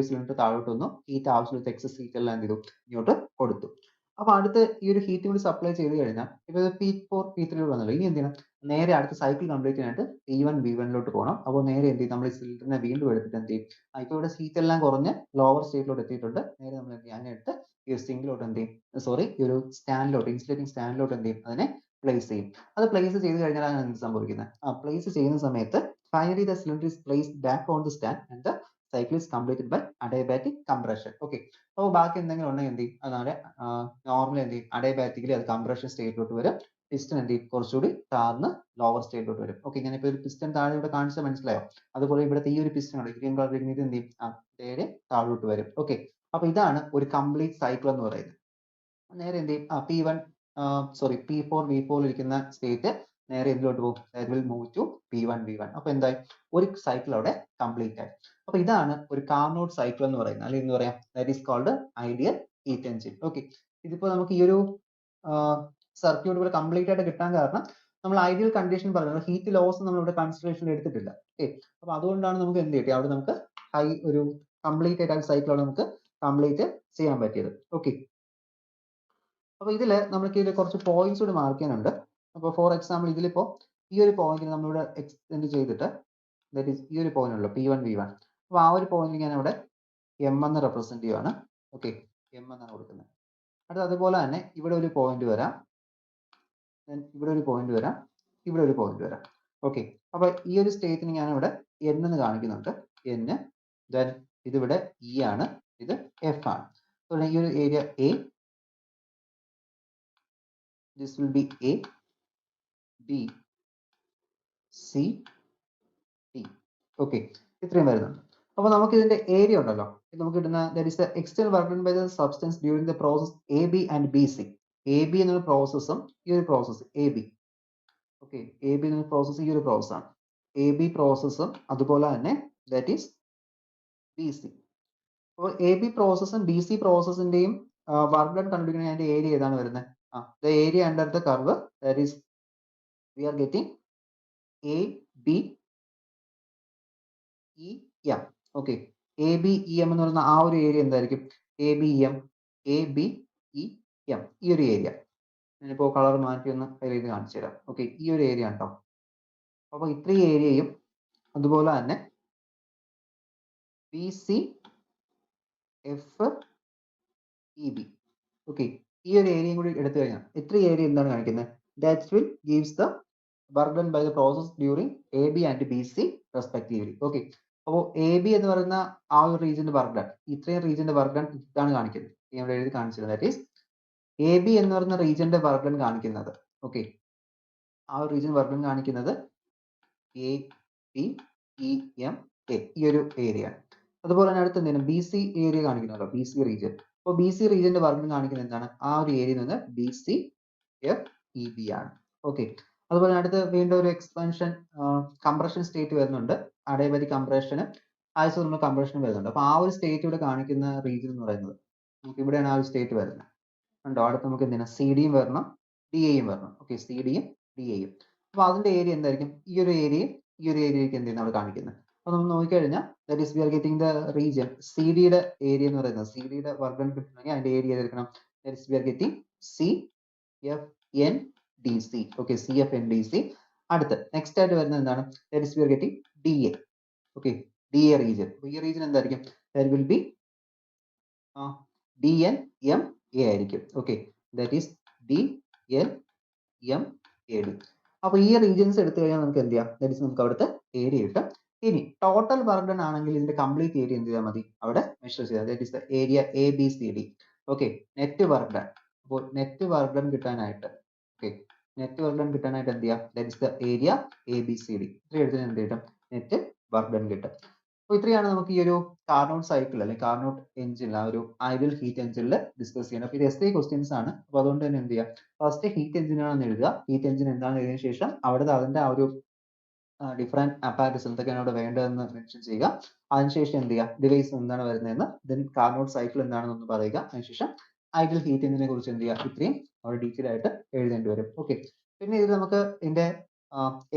സിലിണ്ടർ താഴോട്ട് വന്നു, ഹീറ്റ് ആവശ്യമില്ലാത്ത എക്സസ് ഹീറ്റ് എല്ലാം എന്ത് ചെയ്തു, ഇങ്ങോട്ട് കൊടുത്തു. അപ്പൊ അടുത്ത് ഈ ഒരു ഹീറ്റ് കൂടി സപ്ലൈ ചെയ്ത് കഴിഞ്ഞാൽ ഇപ്പൊ P4 P3 വന്നല്ലോ, ഇനി എന്ത് ചെയ്യണം, നേരെ അടുത്ത സൈക്കിൾ കംപ്ലീറ്റ് ചെയ്യാനായിട്ട് P1 B1ലോട്ട് പോകണം. അപ്പോൾ നേരെ എന്ത് ചെയ്യും, നമ്മൾ ഈ സിലിണ്ടറിനെ വീണ്ടും എടുത്തിട്ട് എന്ത് ചെയ്യും, ഇപ്പൊ ഇവിടെ ഹീറ്റ് എല്ലാം കുറഞ്ഞ് ലോവർ സ്റ്റേറ്റിലോട്ട് എത്തിയിട്ടുണ്ട്. നേരെ നമ്മൾ എന്ത് ചെയ്യും, അതിനെടുത്ത് ഈ ഒരു സിങ്കിലോട്ട് എന്ത് ചെയ്യും, സോറി, ഈ ഒരു സ്റ്റാൻഡിലോട്ട്, ഇൻസുലേറ്റിംഗ് സ്റ്റാൻഡിലോട്ട് എന്ത് ചെയ്യും, അതിനെ പ്ലേസ് ചെയ്യും. അത് പ്ലേസ് ചെയ്ത് കഴിഞ്ഞാൽ എന്ത് സംഭവിക്കുന്നത്, പ്ലേസ് ചെയ്യുന്ന സമയത്ത് finally the cylinder is placed back on the stand and the cycle is completed by adiabatic compression. Okay, അപ്പോൾ ബാക്കി എന്തെങ്കിലും ഉണ്ടെങ്കിൽ എന്ത് ചെയ്യും, അതാണ് നോർമലി എന്ത് ചെയ്യും, അഡയബാറ്റിക്കലി അത് കംപ്രഷൻ സ്റ്റേറ്റിലോട്ട് വരും. പിസ്റ്റൺ എന്ത് ചെയ്യും, കുറച്ചുകൂടി താഴ്ന്ന് ലോവർ സ്റ്റേറ്റിലോട്ട് വരും. ഓക്കെ, ഞാൻ ഇപ്പോൾ ഒരു പിസ്റ്റൺ താഴെ ഇവിടെ കാണിച്ചാൽ മനസ്സിലായോ, അതുപോലെ ഇവിടുത്തെ ഈ ഒരു പിസ്റ്റൺ ഉണ്ട്, ഗ്രീൻ കളർ ഇത് എന്ത് ചെയ്യും, നേരെ താഴോട്ട് വരും. ഓക്കെ, അപ്പൊ ഇതാണ് ഒരു കംപ്ലീറ്റ് സൈക്കിൾ എന്ന് പറയുന്നത്. നേരെ എന്ത് ചെയ്യും, P4 V4 ഇരിക്കുന്ന സ്റ്റേറ്റ് നേരെ എന്തിലോട്ട് പോകും, that will move to P1 V1. അപ്പൊ എന്തായി, ഒരു സൈക്കിൾ അവിടെ കംപ്ലീറ്റ് ആയി. അപ്പൊ ഇതാണ് ഒരു കാർനോട്ട് സൈക്കിൾ എന്ന് പറയുന്നത്, അല്ലെങ്കിൽ എന്ന് പറയാം, that is called ideal heat engine. Okay, ഇതിപ്പോ നമുക്ക് ഈ ഒരു സർക്യൂട്ട് ഇവിടെ കംപ്ലീറ്റ് ആയിട്ട് കിട്ടാൻ കാരണം നമ്മൾ ഐഡിയൽ കണ്ടീഷൻ പറയുന്നത് ഹീറ്റ് ലോസ് നമ്മൾ ഇവിടെ കൺസിഡറേഷനിൽ എടുത്തിട്ടില്ല. ഓക്കെ, അപ്പൊ അതുകൊണ്ടാണ് നമുക്ക് എന്ത് കിട്ടിയത്, അവിടെ നമുക്ക് ഒരു കംപ്ലീറ്റ് ആയിട്ട് ആ സൈക്കിൾ നമുക്ക് കംപ്ലീറ്റ് ചെയ്യാൻ പറ്റിയത്. ഓക്കെ, അപ്പൊ ഇതില് നമുക്ക് ഇതിൽ കുറച്ച് പോയിന്റ്സ് കൂടി മാർക്ക് ചെയ്യാനുണ്ട്. അപ്പോൾ ഫോർ എക്സാമ്പിൾ ഇതിലിപ്പോൾ ഈ ഒരു പോയിന്റിൽ നമ്മളിവിടെ എക്സ്റ്റെൻഡ് ചെയ്തിട്ട് ദാറ്റ് ഈസ് ഈ ഒരു പോയിന്റ് ഉള്ളൂ P1 V1. അപ്പോൾ ആ ഒരു പോയിന്റ് ഞാൻ ഇവിടെ M എന്ന് റെപ്രസെന്റ് ചെയ്യുവാണ്. ഓക്കെ, M എന്നാണ് കൊടുക്കുന്നത്. അടുത്ത അതുപോലെ തന്നെ ഇവിടെ ഒരു പോയിന്റ് വരാം, ഇവിടെ ഒരു പോയിന്റ് വരാം, ഇവിടെ ഒരു പോയിന്റ് വരാം. ഓക്കെ, അപ്പൊ ഈ ഒരു സ്റ്റേറ്റിന് ഞാൻ ഇവിടെ N എന്ന് കാണിക്കുന്നുണ്ട്. N, ദെൻ ഇതിവിടെ E ആണ്, ഇത് F ആണ്. ഈ ഒരു area A, this will be A, B, C, D. Okay, ഇത്രയും വരുന്നുണ്ട്. അപ്പോൾ നമുക്ക് ഇതിന്റെ ഏരിയ ഉണ്ടല്ലോ, നമുക്ക് കിട്ടുന്ന that is the external work done by the substance during the process AB and BC. AB എന്നൊരു പ്രോസസ്സും ഈ ഒരു പ്രോസസ്സ് AB, ഓക്കെ, AB എന്ന പ്രോസസ്സ് ഈ ഒരു പ്രോസസ്സാണ്. AB പ്രോസസ്സും അതുപോലെ തന്നെ ദാറ്റ് ഈസ് BC. അപ്പോൾ AB പ്രോസസ്സും BC പ്രോസസ്സിന്റെയും വർക്ക് ഡൺ കണ്ടുപിടിക്കുന്ന അതിന്റെ ഏരിയ ഏതാണ് വരുന്നത്? The area under the curve that is we are getting ABEM. Okay, ABEM എന്ന് പറയുന്ന ആ ഒരു ഏരിയ എന്തായിരിക്കും? ABEM, ABEM, ഈ ഒരു ഏരിയ ഞാനിപ്പോൾ കളർ മാറ്റി ഒന്ന് ഹൈലൈറ്റ് ചെയ്ത് കാണിച്ചു തരാം. ഓക്കെ, ഈ ഒരു ഏരിയ ഉണ്ടോ? അപ്പൊ ഇത്രയും ഏരിയയും അതുപോലെ തന്നെ BCFEB. ഓക്കെ, ഈ ഒരു ഏരിയയും കൂടി എടുത്തു കഴിഞ്ഞാൽ ഇത്ര ഏരിയ എന്താണ് കാണിക്കുന്നത്? That will gives the work done by the process during AB and BC respectively. Okay, അപ്പോൾ AB എന്ന് പറയുന്ന ആ ഒരു റീജിയന്റെ വർക്ക് ഡൺ, ഇത്രയും റീജിയന്റെ വർക്ക് ഡൺ ഇതാണ് കാണിക്കുന്നത്. ഞാൻ ഇവിടെ എഴുതി കാണിച്ചത് ദാറ്റ് ഈസ് AB എന്ന് പറയുന്ന റീജിയന്റെ വർക്ക് ഡൺ കാണിക്കുന്നത്. ഓക്കെ, ആ ഒരു റീജിയൻ വർക്ക് ഡൺ കാണിക്കുന്നത് ABEMA, ഈ ഒരു ഏരിയ. അതുപോലെ തന്നെ അടുത്ത് എന്താണ് BC ഏരിയ കാണിക്കുന്നല്ലോ, BC റീജിയൻ. അപ്പോൾ BC റീജിയന്റെ വർക്ക് ഡൺ കാണിക്കുന്നത് എന്താണ്? ആ ഒരു ഏരിയയിൽ നിന്ന് BCFEB ആണ്. ഓക്കെ, അതുപോലെ അടുത്ത് വീണ്ടും ഒരു എക്സ്പാൻഷൻ കംപ്രഷൻ സ്റ്റേറ്റ് വരുന്നുണ്ട്. അഡയബാറ്റിക് കംപ്രഷന്, ഐസോതെർമൽ കംപ്രഷനും വരുന്നുണ്ട്. അപ്പോൾ ആ ഒരു സ്റ്റേറ്റ് ഇവിടെ കാണിക്കുന്ന റീജിയൻ എന്ന് പറയുന്നത് നമുക്ക് ഇവിടെയാണ് ആ ഒരു സ്റ്റേറ്റ് വരുന്നത്. ഉണ്ടോ? അടുത്ത് നമുക്ക് എന്താണ് CDയും വരണം, DAയും വരണം. ഓക്കെ, CDയും DAയും. അപ്പോൾ അതിന്റെ ഏരിയ എന്തായിരിക്കും? ഈ ഒരു ഏരിയയും ഈ ഒരു ഏരിയയ്ക്ക് എന്ത് ചെയ്യുന്നത് അവിടെ കാണിക്കുന്നത്. അപ്പോൾ നമ്മൾ നോക്കിക്കഴിഞ്ഞാൽ that is we are getting the region CDയുടെ ഏരിയ എന്ന് പറയുന്നത്, CDയുടെ വർക്ക് ഡൺ കിട്ടണമെങ്കിൽ അതിന്റെ ഏരിയ ഏതായിരിക്കണം? That is we are getting CFNDC. Okay, CFNDC. അടുത്ത് നെക്സ്റ്റ് ആയിട്ട് വരുന്നത് എന്താണ്? That is we are getting DA. Okay, DA region. അപ്പോൾ ഈ റീജിയൻ എന്തായിരിക്കും? ദാറ്റ് വിൽ ബി DNMA ആയിരിക്കും. Okay, that is DNMAD. അപ്പൊ ഈ റീജിയൻസ് എടുത്തു കഴിഞ്ഞാൽ നമുക്ക് എന്ത് ചെയ്യാം? ദാറ്റ് ഈസ് നമുക്ക് അവിടുത്തെ ഏരിയ കിട്ടും. ഇനി ടോട്ടൽ വർക്ക് ഡൺ ആണെങ്കിൽ ഇതിന്റെ കംപ്ലീറ്റ് ഏരിയ എന്ത് ചെയ്താൽ മതി? അവിടെ മെഷർ ചെയ്യാം. That is the area ABCD. Okay, net work done. അപ്പോൾ നെറ്റ് വർക്ക് ഡൺ കിട്ടാനായിട്ട്, ഓക്കെ, നെറ്റ് വർക്ക് ഡൺ കിട്ടാനായിട്ട് എന്ത് ചെയ്യാം? That is the area ABCD. ഇത്ര എടുത്താൽ എന്ത് കിട്ടും? നെറ്റ് വർക്ക് ഡൺ കിട്ടും. അപ്പോൾ ഇത്രയാണ് നമുക്ക് ഈ ഒരു കാർനോട്ട് സൈക്കിൾ അല്ലെങ്കിൽ കാർനോട്ട് എഞ്ചിൻ, ആ ഒരു ഐഡിയൽ ഹീറ്റ് എഞ്ചിനിൽ ഡിസ്കസ് ചെയ്യണം. അപ്പോൾ ഇത് SI ക്വസ്റ്റ്യൻസ് ആണ്. അപ്പോൾ അതുകൊണ്ട് തന്നെ എന്ത് ചെയ്യാം? ഫസ്റ്റ് ഹീറ്റ് എഞ്ചിൻ ആണെന്ന് എഴുതുക. ഹീറ്റ് എഞ്ചിൻ എന്താണെന്ന് എഴുതിയതിനു ശേഷം അതിന്റെ ആ ഒരു ഡിഫറെന്റ് അപ്പാരറ്റസ് എന്തൊക്കെയാണ് അവിടെ വേണ്ടതെന്ന് മെൻഷൻ ചെയ്യുക. അതിനുശേഷം എന്ത് ചെയ്യുക? ഡിവൈസ് എന്താണ് വരുന്നതെന്ന്, ദെൻ കാർനോട്ട് സൈക്കിൾ എന്താണെന്ന് പറയുക. അതിനുശേഷം ഐഡിയൽ ഹീറ്റ് എഞ്ചിനെ കുറിച്ച് എന്ത് ചെയ്യുക? ഇത്രയും അവിടെ ഡീറ്റെയിൽ ആയിട്ട് എഴുതേണ്ടി വരും. ഓക്കെ, പിന്നെ ഇത് നമുക്ക് ഇതിന്റെ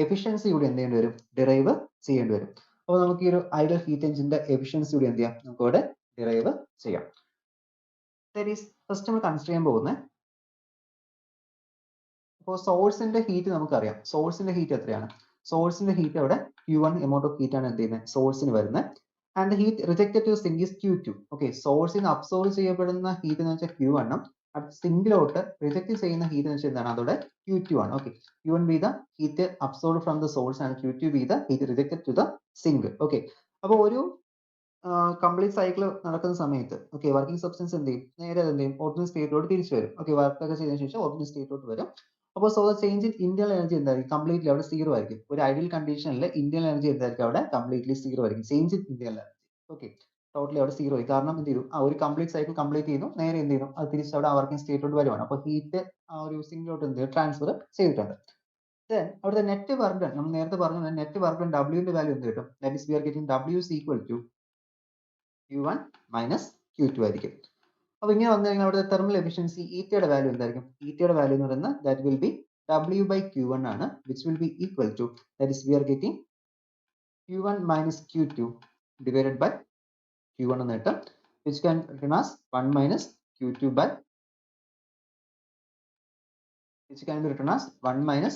എഫിഷ്യൻസി കൂടി എന്ത് ചെയ്യേണ്ടി വരും? ഡിറൈവ് ചെയ്യേണ്ടി വരും. അപ്പോൾ നമുക്ക് ഈ ഒരു ഐഡിയൽ ഹീറ്റ് എഞ്ചിന്റെ എഫിഷ്യൻസി കൂടി എന്ത് ചെയ്യാം? നമുക്ക് ഇവിടെ ഡിറൈവ് ചെയ്യാം. ഫസ്റ്റ് നമ്മൾ കൺസിഡർ ചെയ്യാൻ പോകുന്നത്, അപ്പോൾ സോഴ്സിന്റെ ഹീറ്റ് നമുക്കറിയാം. സോഴ്സിന്റെ ഹീറ്റ് എത്രയാണ്? സോഴ്സിന്റെ ഹീറ്റ് അവിടെ Q1 എമൗണ്ട് ഓഫ് ഹീറ്റ് ആണ് എന്ത് ചെയ്യുന്നത്? സോഴ്സിന് വരുന്നത്. And heat rejected to sink is Q2. Okay, സോഴ്സിന് അബ്സോർവ് ചെയ്യപ്പെടുന്ന ഹീറ്റ് എന്ന് വെച്ചാൽ Q1 ഉം സിങ്കിലോട്ട് റിജക്ട് ചെയ്യുന്ന ഹീറ്റ് എന്ന് വെച്ചാൽ എന്താണ്? അതോടെ Q2 ആണ്. Okay, Q1 be the heat absorbed from the source and Q2 be the heat rejected to the sink. Okay, അപ്പോൾ ഒരു കംപ്ലീറ്റ് സൈക്കിൾ നടക്കുന്ന സമയത്ത് ഓക്കെ വർക്കിംഗ് സബ്സ്റ്റൻസ് എന്ത് ചെയ്യും? നേരെ എന്ത് ചെയ്യും? ഒറിജിനൽ സ്റ്റേറ്റിലോട്ട് തിരിച്ചു വരും. ഓക്കെ, വർക്ക് ഒക്കെ ചെയ്തതിനു ശേഷം ഒറിജിനൽ സ്റ്റേറ്റിലോട്ട് വരും. അപ്പോൾ so the change in internal energy എന്തായിരിക്കും? കംപ്ലീറ്റ്ലി അവിടെ സീറോ ആയിരിക്കും. ഒരു ഐഡിയൽ കണ്ടീഷനിൽ ഇന്റേണൽ എനർജി എന്തായിരിക്കും? അവിടെ കംപ്ലീറ്റ്ലി സീറോ ആയിരിക്കും. Change in internal energy. Okay, totally അവിടെ സീറോ ആയി. കാരണം എന്ത് ചെയ്തു? ഒരു കംപ്ലീറ്റ് സൈക്കിൾ കംപ്ലീറ്റ് ചെയ്യുന്നു, നേരെ എന്ത് ചെയ്യുന്നു? അത് തിരിച്ച് അവിടെ വർക്കിംഗ് സ്റ്റേറ്റിലോട്ട് വരുവാണ്. അപ്പോൾ ഹീറ്റ് ആ ഒരു സിങ്കിലോട്ട് എന്ത് ചെയ്യും? ട്രാൻസ്ഫർ ചെയ്തിട്ടുണ്ട്. Then അവിടുത്തെ നെറ്റ് വർക്ക് ഡൺ നമ്മൾ നേരത്തെ പറഞ്ഞു, നെറ്റ് വർക്ക് ഡൺ W ന്റെ വാല്യൂ എന്ത് കിട്ടും? That is we are getting W is equal to Q1 minus Q2 ആയിരിക്കും. അപ്പോൾ ഇങ്ങനെ വന്നു കഴിഞ്ഞാൽ അവിടുത്തെ തെർമൽ എഫിഷ്യൻസി ഈറ്റയുടെ വാല്യൂ എന്തായിരിക്കും? ഈറ്റയുടെ വാല്യൂ എന്ന് പറയുന്നത് that will B W by Q1 ആണ്, which will be equal to, that is we are getting Q1 minus Q2 divided by Q1 എന്ന് കിട്ടും, which can written as 1 minus Q2 by which can be written as 1 minus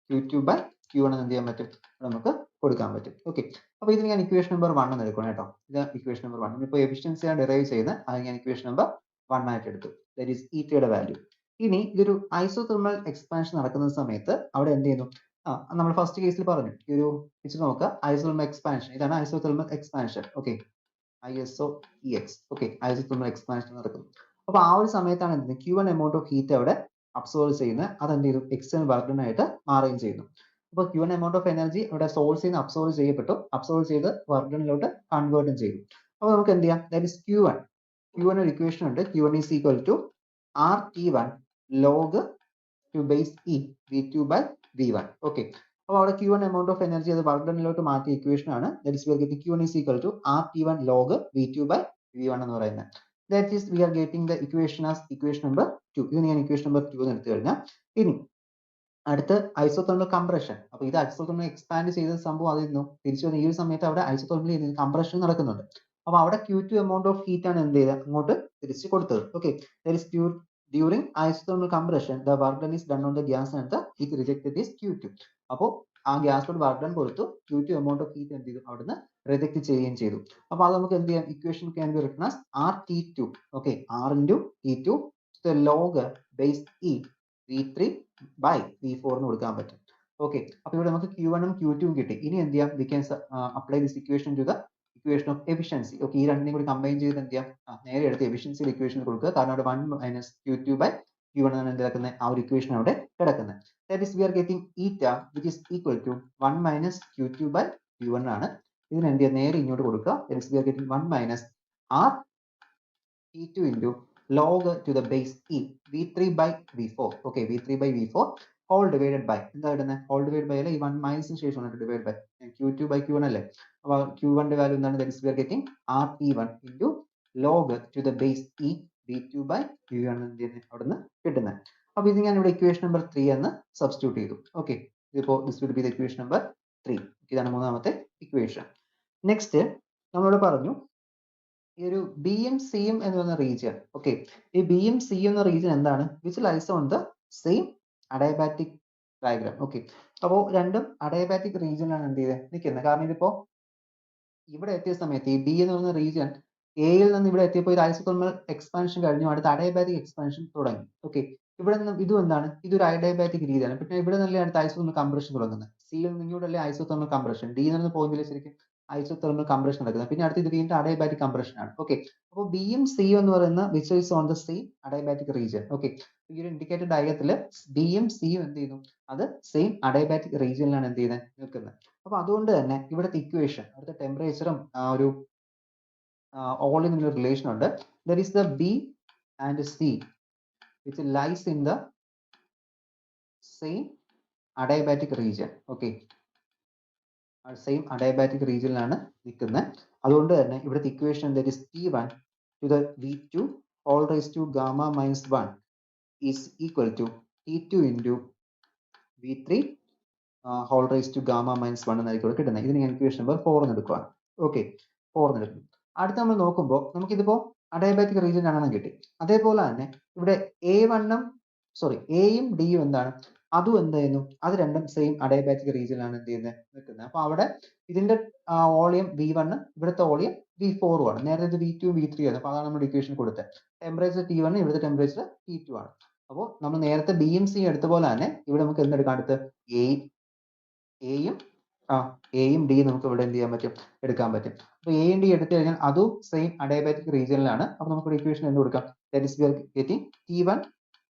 Q2 by Q1 എന്ന് എന്ത് ചെയ്യാൻ പറ്റും, നമുക്ക് കൊടുക്കാൻ പറ്റും. Okay, അപ്പോൾ ഇത് ഞാൻ ഇക്വേഷൻ നമ്പർ 1 എന്ന് എടുക്കണം കേട്ടോ. ഇത് ഇക്വേഷൻ നമ്പർ 1. ഇപ്പോൾ എഫിഷ്യൻസി ആണ് ഡിറൈവ് ചെയ്യുന്നത്, അത് ഞാൻ ഇക്വേഷൻ നമ്പർ 1 ആയിട്ട് എടുത്തു. ദാറ്റ് ഈസ് ഈറ്റയുടെ വാല്യൂ. ഇനി ഇതൊരു ഐസോതെർമൽ എക്സ്പാൻഷൻ നടക്കുന്ന സമയത്ത് അവിടെ എന്ത് ചെയ്യുന്നു, നമ്മൾ ഫസ്റ്റ് കേസിൽ പറഞ്ഞു, ഈ ഒരു പിക്ചർ നോക്കുക, ഐസോതെർമൽ എക്സ്പാൻഷൻ, ഇതാണ് isothermal expansion. Okay, ISOEX. Okay, isothermal expansion നടക്കുന്നു. അപ്പോൾ ആ ഒരു സമയത്താണ് എന്ത് Q1 എമൗണ്ട് ഓഫ് ഹീറ്റ് അവിടെ അബ്സോർവ് ചെയ്യുന്നത്, അത് എന്ത് ചെയ്തു, എക്സ്റ്റേണൽ വർക്ക് ഡൺ ആയിട്ട് മാറുകയും ചെയ്യുന്നു. അപ്പോൾ Q1 എമൗണ്ട് ഓഫ് എനർജി ഇവിടെ സോഴ്സിൽ നിന്ന് അബ്സോർവ് ചെയ്യപ്പെട്ടു, അബ്സോർവ് ചെയ്ത് വർക്ക് ഡണിലോട്ട് കൺവേർട്ടും ചെയ്തു. അപ്പോൾ നമുക്ക് എന്ത് ചെയ്യാം, ദാറ്റ് ഇസ് Q1 ഒരു ഇക്വേഷൻ ഉണ്ട്, Q1 is equal to RT1 log to base E V2 by V1. Okay, അപ്പോൾ അവിടെ Q1 എമൗണ്ട് ഓഫ് എനർജി അത് വർക്ക് ഡണിലോട്ട് മാറ്റിയ ഇക്വേഷൻ ആണ്. That is we are getting Q1 is equal to RT1 log V2 by V1 എന്ന് പറയുന്നത്. That is we are getting the equation as equation number 2. ഇത് ഞാൻ ഇക്വേഷൻ നമ്പർ 2 എന്ന് എടുത്തു കഴിഞ്ഞാൽ, ഇനി അടുത്ത ഐസോതെർമൽ കംപ്രഷൻ. അപ്പോൾ ഇത് ഐസോതെർമൽ എക്സ്പാൻഡ് ചെയ്ത സംഭവം അതിരുന്നു തിരിച്ചു വന്ന ഈ ഒരു സമയത്ത് അവിടെ ഐസോതെർമൽ കംപ്രഷൻ നടക്കുന്നുണ്ട്. അപ്പോൾ അവിടെ Q2 എമൗണ്ട് ഓഫ് ഹീറ്റ് ആണ് എന്ത് ചെയ്തത്, അങ്ങോട്ട് തിരിച്ചു കൊടുത്തത്. Okay, that is during isothermal compression the work done is done on the gas and the heat rejected is Q2. അപ്പോൾ ആ ഗ്യാസിലോട്ട് വർക്ക് ഡൺ കൊടുത്തു, Q2 എമൗണ്ട് ഓഫ് ഹീറ്റ് എന്ത് ചെയ്തു, അവിടുന്ന് റിജക്ട് ചെയ്യുകയും ചെയ്തു. അപ്പോൾ അത് നമുക്ക് എന്ത് ചെയ്യാം, equation can be written as RT2. Okay, R into T2 the log base E V3 by V4 എന്ന് കൊടുക്കാൻ പറ്റും. ഓക്കെ, അപ്പോൾ ഇവിടെ നമുക്ക് Q1 ഉം Q2 ഉം കിട്ടി. ഇനി എന്ത് ചെയ്യാം, we can apply this equation to the equation of efficiency. Okay, ഈ രണ്ടിനെയും കൂടി കമ്പൈൻ ചെയ്ത് എന്ത് ചെയ്യാം, നേരെ എടുത്ത് എഫിഷ്യൻസിയുടെ ഇക്വേഷൻ കൊടുക്കുക. കാരണം അവിടെ 1 minus Q2 by Q1 എന്നാണ് എന്ത് കിടക്കുന്നത്, ആ ഒരു ഇക്വേഷൻ അവിടെ കിടക്കുന്നത്. That is we are getting eta which is equal to 1 minus Q2 by Q1 ആണ്. ഇതിന് എന്ത് ചെയ്യാം, നേരെ ഇങ്ങോട്ട് കൊടുക്കുക. That is we are getting 1 minus R T2 into log to the base E V3 by V4. Okay, V3 by V4 whole divided by, എന്താ ഇടുന്നത്, whole divided by അല്ലേ, ഈ 1 മൈനസിന് ശേഷമാണ് divide by Q2 by Q1 അല്ലേ. അപ്പോൾ Q1 ന്റെ value എന്താണ്, that is we are getting RT1 into log to the base E V2 by V1 അവിടുന്ന് കിട്ടുന്നത്. അപ്പോൾ ഇത് ഞാൻ ഇവിടെ ഇക്വേഷൻ നമ്പർ 3 എന്ന് സബ്സ്റ്റിറ്റ്യൂട്ട് ചെയ്തു. ഓക്കെ, ഇതിപ്പോൾ this will be the equation number 3. ഇതാണ് മൂന്നാമത്തെ ഇക്വേഷൻ. നെക്സ്റ്റ് നമ്മളിവിടെ പറഞ്ഞു ഈ ഒരു BM CM എന്ന് പറയുന്ന റീജിയൻ. ഓക്കെ, ഈ BM CM എന്ന റീജിയൻ എന്താണ്, which lies on the same adiabatic diagram. Okay, അപ്പോൾ രണ്ടും അഡയബാറ്റിക് റീജിയനാണ് എന്ത് ചെയ്തത് നിൽക്കുന്നത്. കാരണം ഇതിപ്പോ ഇവിടെ എത്തിയ സമയത്ത് ഈ B എന്ന് പറയുന്ന റീജിയൻ എയിൽ നിന്ന് ഇവിടെ എത്തിയപ്പോൾ ഇത് ഐസോതെർമൽ എക്സ്പാൻഷൻ കഴിഞ്ഞു, അടുത്ത അഡയബാറ്റിക് എക്സ്പാൻഷൻ തുടങ്ങി. ഓക്കെ, ഇവിടെ നിന്ന് ഇതും എന്താണ്, ഇതൊരു അഡയബാറ്റിക് രീതിയാണ്. പിന്നെ ഇവിടെ നിന്നല്ലേ അടുത്ത ഐസോതെർമൽ കംപ്രഷൻ തുടങ്ങുന്നത്. സിയിൽ നിന്ന് ഇങ്ങോട്ടല്ലേ ഐസോതെർമൽ കംപ്രഷൻ, ഡി എന്ന് പോയിന്റിൽ ശരിക്കും ഐസോതെർമൽ കംപ്രഷൻ നടക്കുന്നത്. പിന്നെ അടുത്ത് ഇത് വീണ്ടും അഡയബാറ്റിക് കംപ്രഷൻ ആണ്. ഓക്കെ, അപ്പോൾ BM CM എന്ന് പറയുന്ന which is on the same adiabatic region. Okay, ഈ ഒരു ഇൻഡിക്കേറ്റഡ് ഡയഗ്രത്തിൽ BM CM എന്ത് ചെയ്യുന്നു, അത് സെയിം അഡയബാറ്റിക് റീജിയനിലാണ് എന്ത് ചെയ്യുന്നത് നിൽക്കുന്നത്. അപ്പോൾ അതുകൊണ്ട് തന്നെ ഇവിടുത്തെ ഇക്വേഷൻ, അവിടുത്തെ ടെമ്പറേച്ചറും ഒരു ഓളിൽ നിന്നൊരു റിലേഷൻ ഉണ്ട്. There is the B and C which lies in the same adiabatic region. Okay, same adiabatic റീജിയനിലാണ് നിൽക്കുന്നത്. അതുകൊണ്ട് തന്നെ ഇവിടുത്തെ equation that is T1 to the V2 all raised to gamma minus 1 is equal to T2 into V3 whole raised to gamma minus 1 എന്നായിരിക്കും കിട്ടുന്നത്. ഇതിന് ഞാൻ equation number 4 എന്ന് എടുക്കുകയാണ്. ഓക്കെ, 4 എന്ന് എടുക്കും. അടുത്ത് നമ്മൾ നോക്കുമ്പോൾ നമുക്കിതിപ്പോ അഡയബാറ്റിക് റീജിയൻ ആണെന്ന് കിട്ടി. അതേപോലെ തന്നെ ഇവിടെ എയും ഡിയും എന്താണ്, അതും എന്ത് ചെയ്യുന്നു, അത് രണ്ടും സെയിം അഡയബാറ്റിക് റീജിയനിലാണ് എന്ത് ചെയ്യുന്നത് നിൽക്കുന്നത്. അപ്പൊ അവിടെ ഇതിന്റെ വോളിയം V1, ഇവിടുത്തെ വോളിയം V4 ആണ്. നേരത്തെ ഇത് V2 V3 ആണ്. അപ്പൊ അതാണ് നമ്മുടെ ഇക്വേഷൻ കൊടുത്തത്. ടെമ്പറേച്ചർ T1, ഇവിടുത്തെ ടെമ്പറേച്ചർ T2 ആണ്. അപ്പോൾ നമ്മൾ നേരത്തെ BM CM എടുത്ത പോലെ തന്നെ ഇവിടെ നമുക്ക് എന്തെടുക്കാം, അടുത്ത് എയും ഡിയും നമുക്ക് ഇവിടെ എന്ത് ചെയ്യാൻ പറ്റും, എടുക്കാൻ പറ്റും. അപ്പൊ എയും ഡി എടുത്തു കഴിഞ്ഞാൽ അതും സെയിം അഡയബാറ്റിക് റീജിയനിലാണ്. അപ്പൊ നമുക്ക് ഇക്വേഷൻ എന്ത് കൊടുക്കാം, that is we are getting T1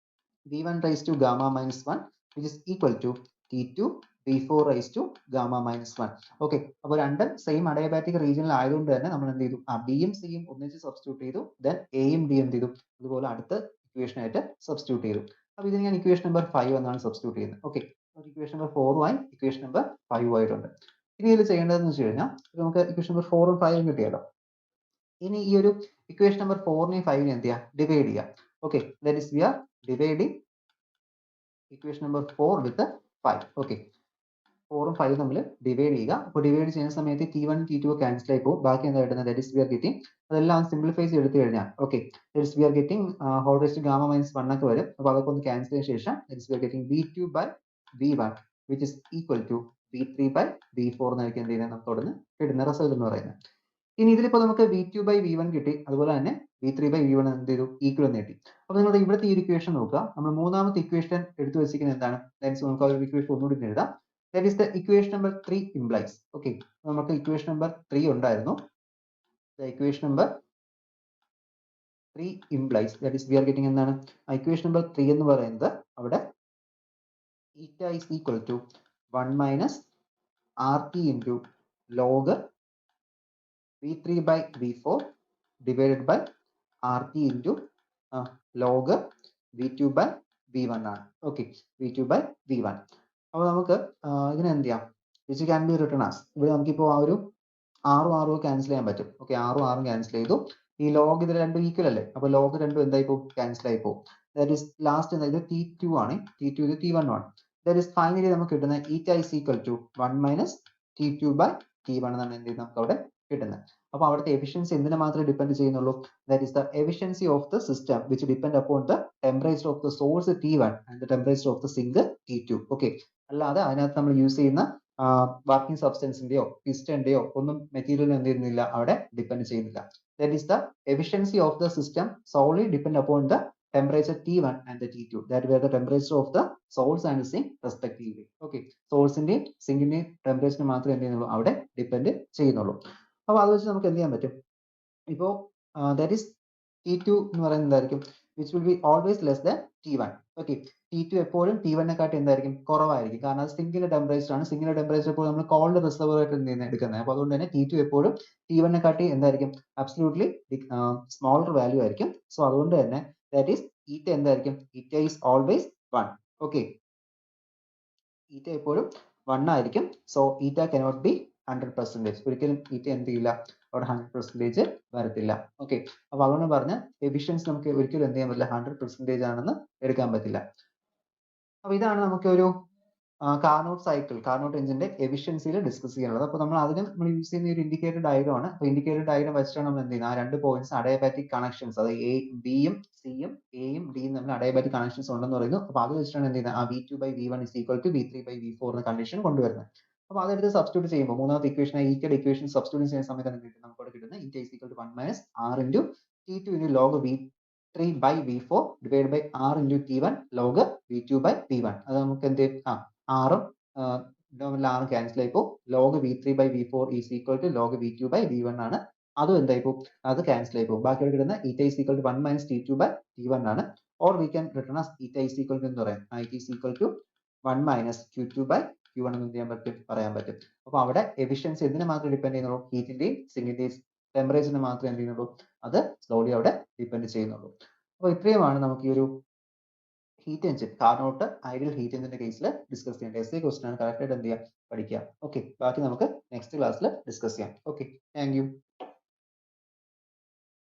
V1 raised to gamma minus 1 which is equal to T2 V4 raised to gamma minus 1. Okay, അപ്പോൾ രണ്ടും സെയിം അഡയബാറ്റിക് റീജിയനിൽ ആയതുകൊണ്ട് തന്നെ നമ്മൾ എന്ത് ചെയ്തു, BM CM ഒന്നിച്ച് സബ്സ്റ്റിറ്റ്യൂട്ട് ചെയ്തു. ദെൻ എയും ഡി എന്ത് ചെയ്തു, അതുപോലെ അടുത്ത ഇക്വേഷൻ ആയിട്ട് സബ്സ്റ്റിറ്റ്യൂട്ട് ചെയ്തു. അപ്പോൾ ഇതിന് ഞാൻ ഇക്വേഷൻ നമ്പർ 5 എന്നാണ് സബ്സ്റ്റിറ്റ്യൂട്ട് ചെയ്യുന്നത്. ഓക്കെ, ഇക്വേഷൻ നമ്പർ 4 ആയി ഇക്വേഷൻ നമ്പർ 5 ആയിട്ടുണ്ട്. ഇനി ഇതിൽ ചെയ്യേണ്ടതെന്ന് വെച്ച് കഴിഞ്ഞാൽ നമുക്ക് ഇക്വേഷൻ നമ്പർ 4 ഉം 5 ഉം കിട്ടിയല്ലോ. ഇനി ഈ ഒരു ഇക്വേഷൻ നമ്പർ 4നെയും 5നെയും എന്ത് ചെയ്യാം, ഡിവൈഡ് ചെയ്യാം. Okay, that is we are dividing equation number 4 with the 5. Okay, 4ഉം 5ഉം തമ്മിൽ ഡിവൈഡ് ചെയ്യുക. അപ്പോൾ ഡിവൈഡ് ചെയ്യുന്ന സമയത്ത് T1 T2 ക്യാൻസൽ ആയി പോകും. ബാക്കി എന്താ കിട്ടുന്നത്? That is we are getting, അതെല്ലാം സിംപ്ലിഫൈ ചെയ്ത് എടുത്തു കഴിഞ്ഞാൽ okay, that is we are getting whole raised gamma minus 1 ഒക്കെ വരും. അപ്പോൾ അതൊക്കെ ഒന്ന് ക്യാൻസൽ ചെയ്ത ശേഷം that is we are getting V2 by V1 which is equal to V3 by V4 എന്നായിരിക്കും എന്ത് ചെയ്യുന്നത് നമുക്ക് അവിടെ നിന്ന് കിട്ടുന്ന റിസൾട്ട് എന്ന് പറയുന്നത്. ഇനി ഇതിലിപ്പോൾ നമുക്ക് V2 by V1 കിട്ടി, അതുപോലെ തന്നെ V3 by V1 എന്ത് ചെയ്തു? ഈക്വൽ എന്ന് കിട്ടി. അപ്പോൾ നിങ്ങളുടെ ഇവിടുത്തെ ഈ ഇക്വേഷൻ നോക്കുക. നമ്മൾ മൂന്നാമത്തെ ഇക്വേഷൻ എടുത്തു വെച്ചിരിക്കുന്നത് എന്താണ്? ദാറ്റ് നമുക്ക് ആ ഒരു ഇക്വേഷൻ ഒന്നുകൂടി എഴുതാം. That is the equation number 3 implies. Okay, നമുക്ക് ഇക്വേഷൻ നമ്പർ 3 ഉണ്ടായിരുന്നു. The equation number 3 implies, that is we are getting എന്താണ്? ഇക്വേഷൻ നമ്പർ 3 എന്ന് പറയുന്നത് അവിടെ eta is equal to 1 minus RT into log V3 by V4 divided by RT into log V2 by V1 ആണ്. Okay, V2 by V1. അപ്പോൾ നമുക്ക് ഇതിനെ എന്ത് ചെയ്യാം? Which can be written as, ഇവിടെ നമുക്കിപ്പോൾ ആ ഒരു 6 ക്യാൻസൽ ചെയ്യാൻ പറ്റും. ഓക്കെ, 6 ക്യാൻസൽ ചെയ്തു. ഈ ലോഗ് ഇത് രണ്ടും ഈക്വൽ അല്ലേ, അപ്പോൾ ലോഗ് രണ്ടും എന്തായി പോകും? ക്യാൻസൽ ആയി പോകും. ദാറ്റ് ഈസ് ലാസ്റ്റ് ഇത് T2 ആണ്, T2 ഇത് T1 ആണ്. ദാറ്റ് ഈസ് ഫൈനലി നമുക്ക് കിട്ടുന്ന eta is equal to 1 minus T2 by T1 എന്നാണ് എന്ത് ചെയ്യുന്നത് നമുക്ക് അവിടെ കിട്ടുന്നത്. അപ്പോൾ അവിടുത്തെ എഫിഷ്യൻസി എന്തിനെ മാത്രമേ ഡിപ്പെൻഡ് ചെയ്യുന്നുള്ളൂ? That is the efficiency of the system which depend upon the temperature of the source T1 and the temperature of the sink T2. Okay, അല്ലാതെ അതിനകത്ത് നമ്മൾ യൂസ് ചെയ്യുന്ന വർക്കിംഗ് സബ്സ്റ്റൻസിന്റെയോ പിസ്റ്റന്റെയോ ഒന്നും മെറ്റീരിയൽ എന്ത് ചെയ്യുന്നില്ല, അവിടെ ഡിപ്പെൻഡ് ചെയ്യുന്നില്ല. That is the efficiency of the system solely depend upon the temperature T1 and the T2. That were the temperature of the source and sink respectively. Okay, source-ന്റെയും സിങ്കിന്റെയും temperature മാത്രമേ എന്ത് ചെയ്യുന്നുള്ളൂ, അവിടെ ഡിപ്പെൻഡ് ചെയ്യുന്നുള്ളൂ. അപ്പോൾ അത് വെച്ച് നമുക്ക് എന്ത് ചെയ്യാൻ പറ്റും? ഇപ്പോൾ that is T2 എന്ന് പറയുന്നത് എന്തായിരിക്കും? which will be always less than T1. Okay, T2 എപ്പോഴും T1നെക്കാട്ടി എന്തായിരിക്കും? കുറവായിരിക്കും. കാരണം അത് സിങ്കിന്റെ ടെമ്പറേച്ചർ ആണ്. സിങ്കിന്റെ ടെമ്പറേച്ചർ ഇപ്പോൾ നമ്മൾ കോൾഡ് റിസർവർ ആയിട്ട് എന്ത് ചെയ്യുന്നത് എടുക്കുന്നത്. അപ്പോൾ അതുകൊണ്ട് തന്നെ T2 എപ്പോഴും T1നെക്കാട്ടി എന്തായിരിക്കും? അബ്സല്യൂട്ട്ലി സ്മോളർ വാല്യൂ ആയിരിക്കും. സോ അതുകൊണ്ട് തന്നെ ദാറ്റ് ഈസ് eta എന്തായിരിക്കും? eta is always 1. Okay, eta എപ്പോഴും 1 ആയിരിക്കും. So eta cannot be 100%. ഒരിക്കലും eta എന്ത് ചെയ്യില്ല, അവിടെ 100% വരത്തില്ല. ഓക്കെ, അപ്പൊ അതുകൊണ്ട് പറഞ്ഞ എഫിഷ്യൻസി നമുക്ക് ഒരിക്കലും എന്ത് ചെയ്യാൻ പറ്റില്ല, 100% ആണെന്ന് എടുക്കാൻ പറ്റില്ല. അപ്പൊ ഇതാണ് നമുക്ക് ഒരു കാർനോട്ട് സൈക്കിൾ, കാർനോട്ട് എഞ്ചിന്റെ എഫിഷ്യൻസിയിൽ ഡിസ്കസ് ചെയ്യാനുള്ളത്. അപ്പോൾ നമ്മൾ അതിന് നമ്മൾ യൂസ് ചെയ്യുന്ന ഒരു ഇൻഡിക്കേറ്റഡ് ഡയഗ്രം ആണ്. അപ്പോൾ ഇൻഡിക്കേറ്റഡ് ഡയഗ്രം വെച്ചിട്ടാണ് നമ്മൾ എന്ത് ചെയ്യുന്നത്, ആ രണ്ട് പോയിന്റ്സ് അഡയബാറ്റിക് കണക്ഷൻസ്, അതായത് ബിയും സിയും എയും ഡിയും തമ്മിൽ അഡയബാറ്റിക് കണക്ഷൻസ് ഉണ്ടെന്ന് പറയുന്നു. അപ്പോൾ അത് വെച്ചിട്ടാണ് എന്ത് ചെയ്യുന്നത്, ആ V2 by V1 is equal to V3 by V4 എന്ന കണ്ടീഷൻ കൊണ്ടുവരുന്നത്. അപ്പോൾ അതെടുത്ത് സബ്സ്റ്റിറ്റ്യൂട്ട് ചെയ്യുമ്പോൾ മൂന്നാമത്തെ ഇക്വേഷൻ ഈക്വൽ ഇക്വേഷൻ സബ്സ്റ്റിറ്റ്യൂട്ട് ചെയ്യുന്ന സമയത്ത് നമുക്ക് അവിടെ കിട്ടുന്നത് eta is equal to 1 minus R into T2 into log V3 by V4 divided by R into T1 log V2 by V1. അത് നമുക്ക് എന്ത് ആറും ആറും ക്യാൻസൽ ആയിപ്പോ log V3 by V4 is equal to log V2 by V1 ആണ്. അതും എന്തായിപ്പോ, അത് cancel ആയിപ്പോ. ബാക്കി കിട്ടുന്ന eta is equal to 1 minus T2 by T1 ആണ്. Or we can written as eta is equal to എന്ന് പറയാം, it is equal to 1 minus Q2 by Q1 എന്ന് ചെയ്യാൻ പറ്റും, പറയാൻ പറ്റും. അപ്പോൾ അവിടെ എഫിഷ്യൻസി എന്തിനെ മാത്രമേ ഡിപ്പെൻഡ് ചെയ്യുന്നുള്ളൂ, ഹീറ്റിന്റെയും സിങ്കിന്റെയും ടെമ്പറേച്ചറിനെ മാത്രമേ എന്ത് ചെയ്യുന്നുള്ളൂ, അത് സ്ലോലി അവിടെ ഡിപ്പെൻഡ് ചെയ്യുന്നുള്ളൂ. അപ്പോൾ ഇത്രയുമാണ് നമുക്ക് ഈ ഒരു heat engine, Carnot ideal heat എഞ്ചിന്റെ കേസിൽ ഡിസ്കസ് ചെയ്യേണ്ട എസ്ഐ ക്വസ്റ്റൻ ആണ്. കറക്റ്റ് ആയിട്ട് എന്ത് ചെയ്യാം, പഠിക്കുക. ഓക്കെ, ബാക്കി നമുക്ക് നെക്സ്റ്റ് ക്ലാസ്സിൽ ഡിസ്കസ് ചെയ്യാം. Okay, thank you.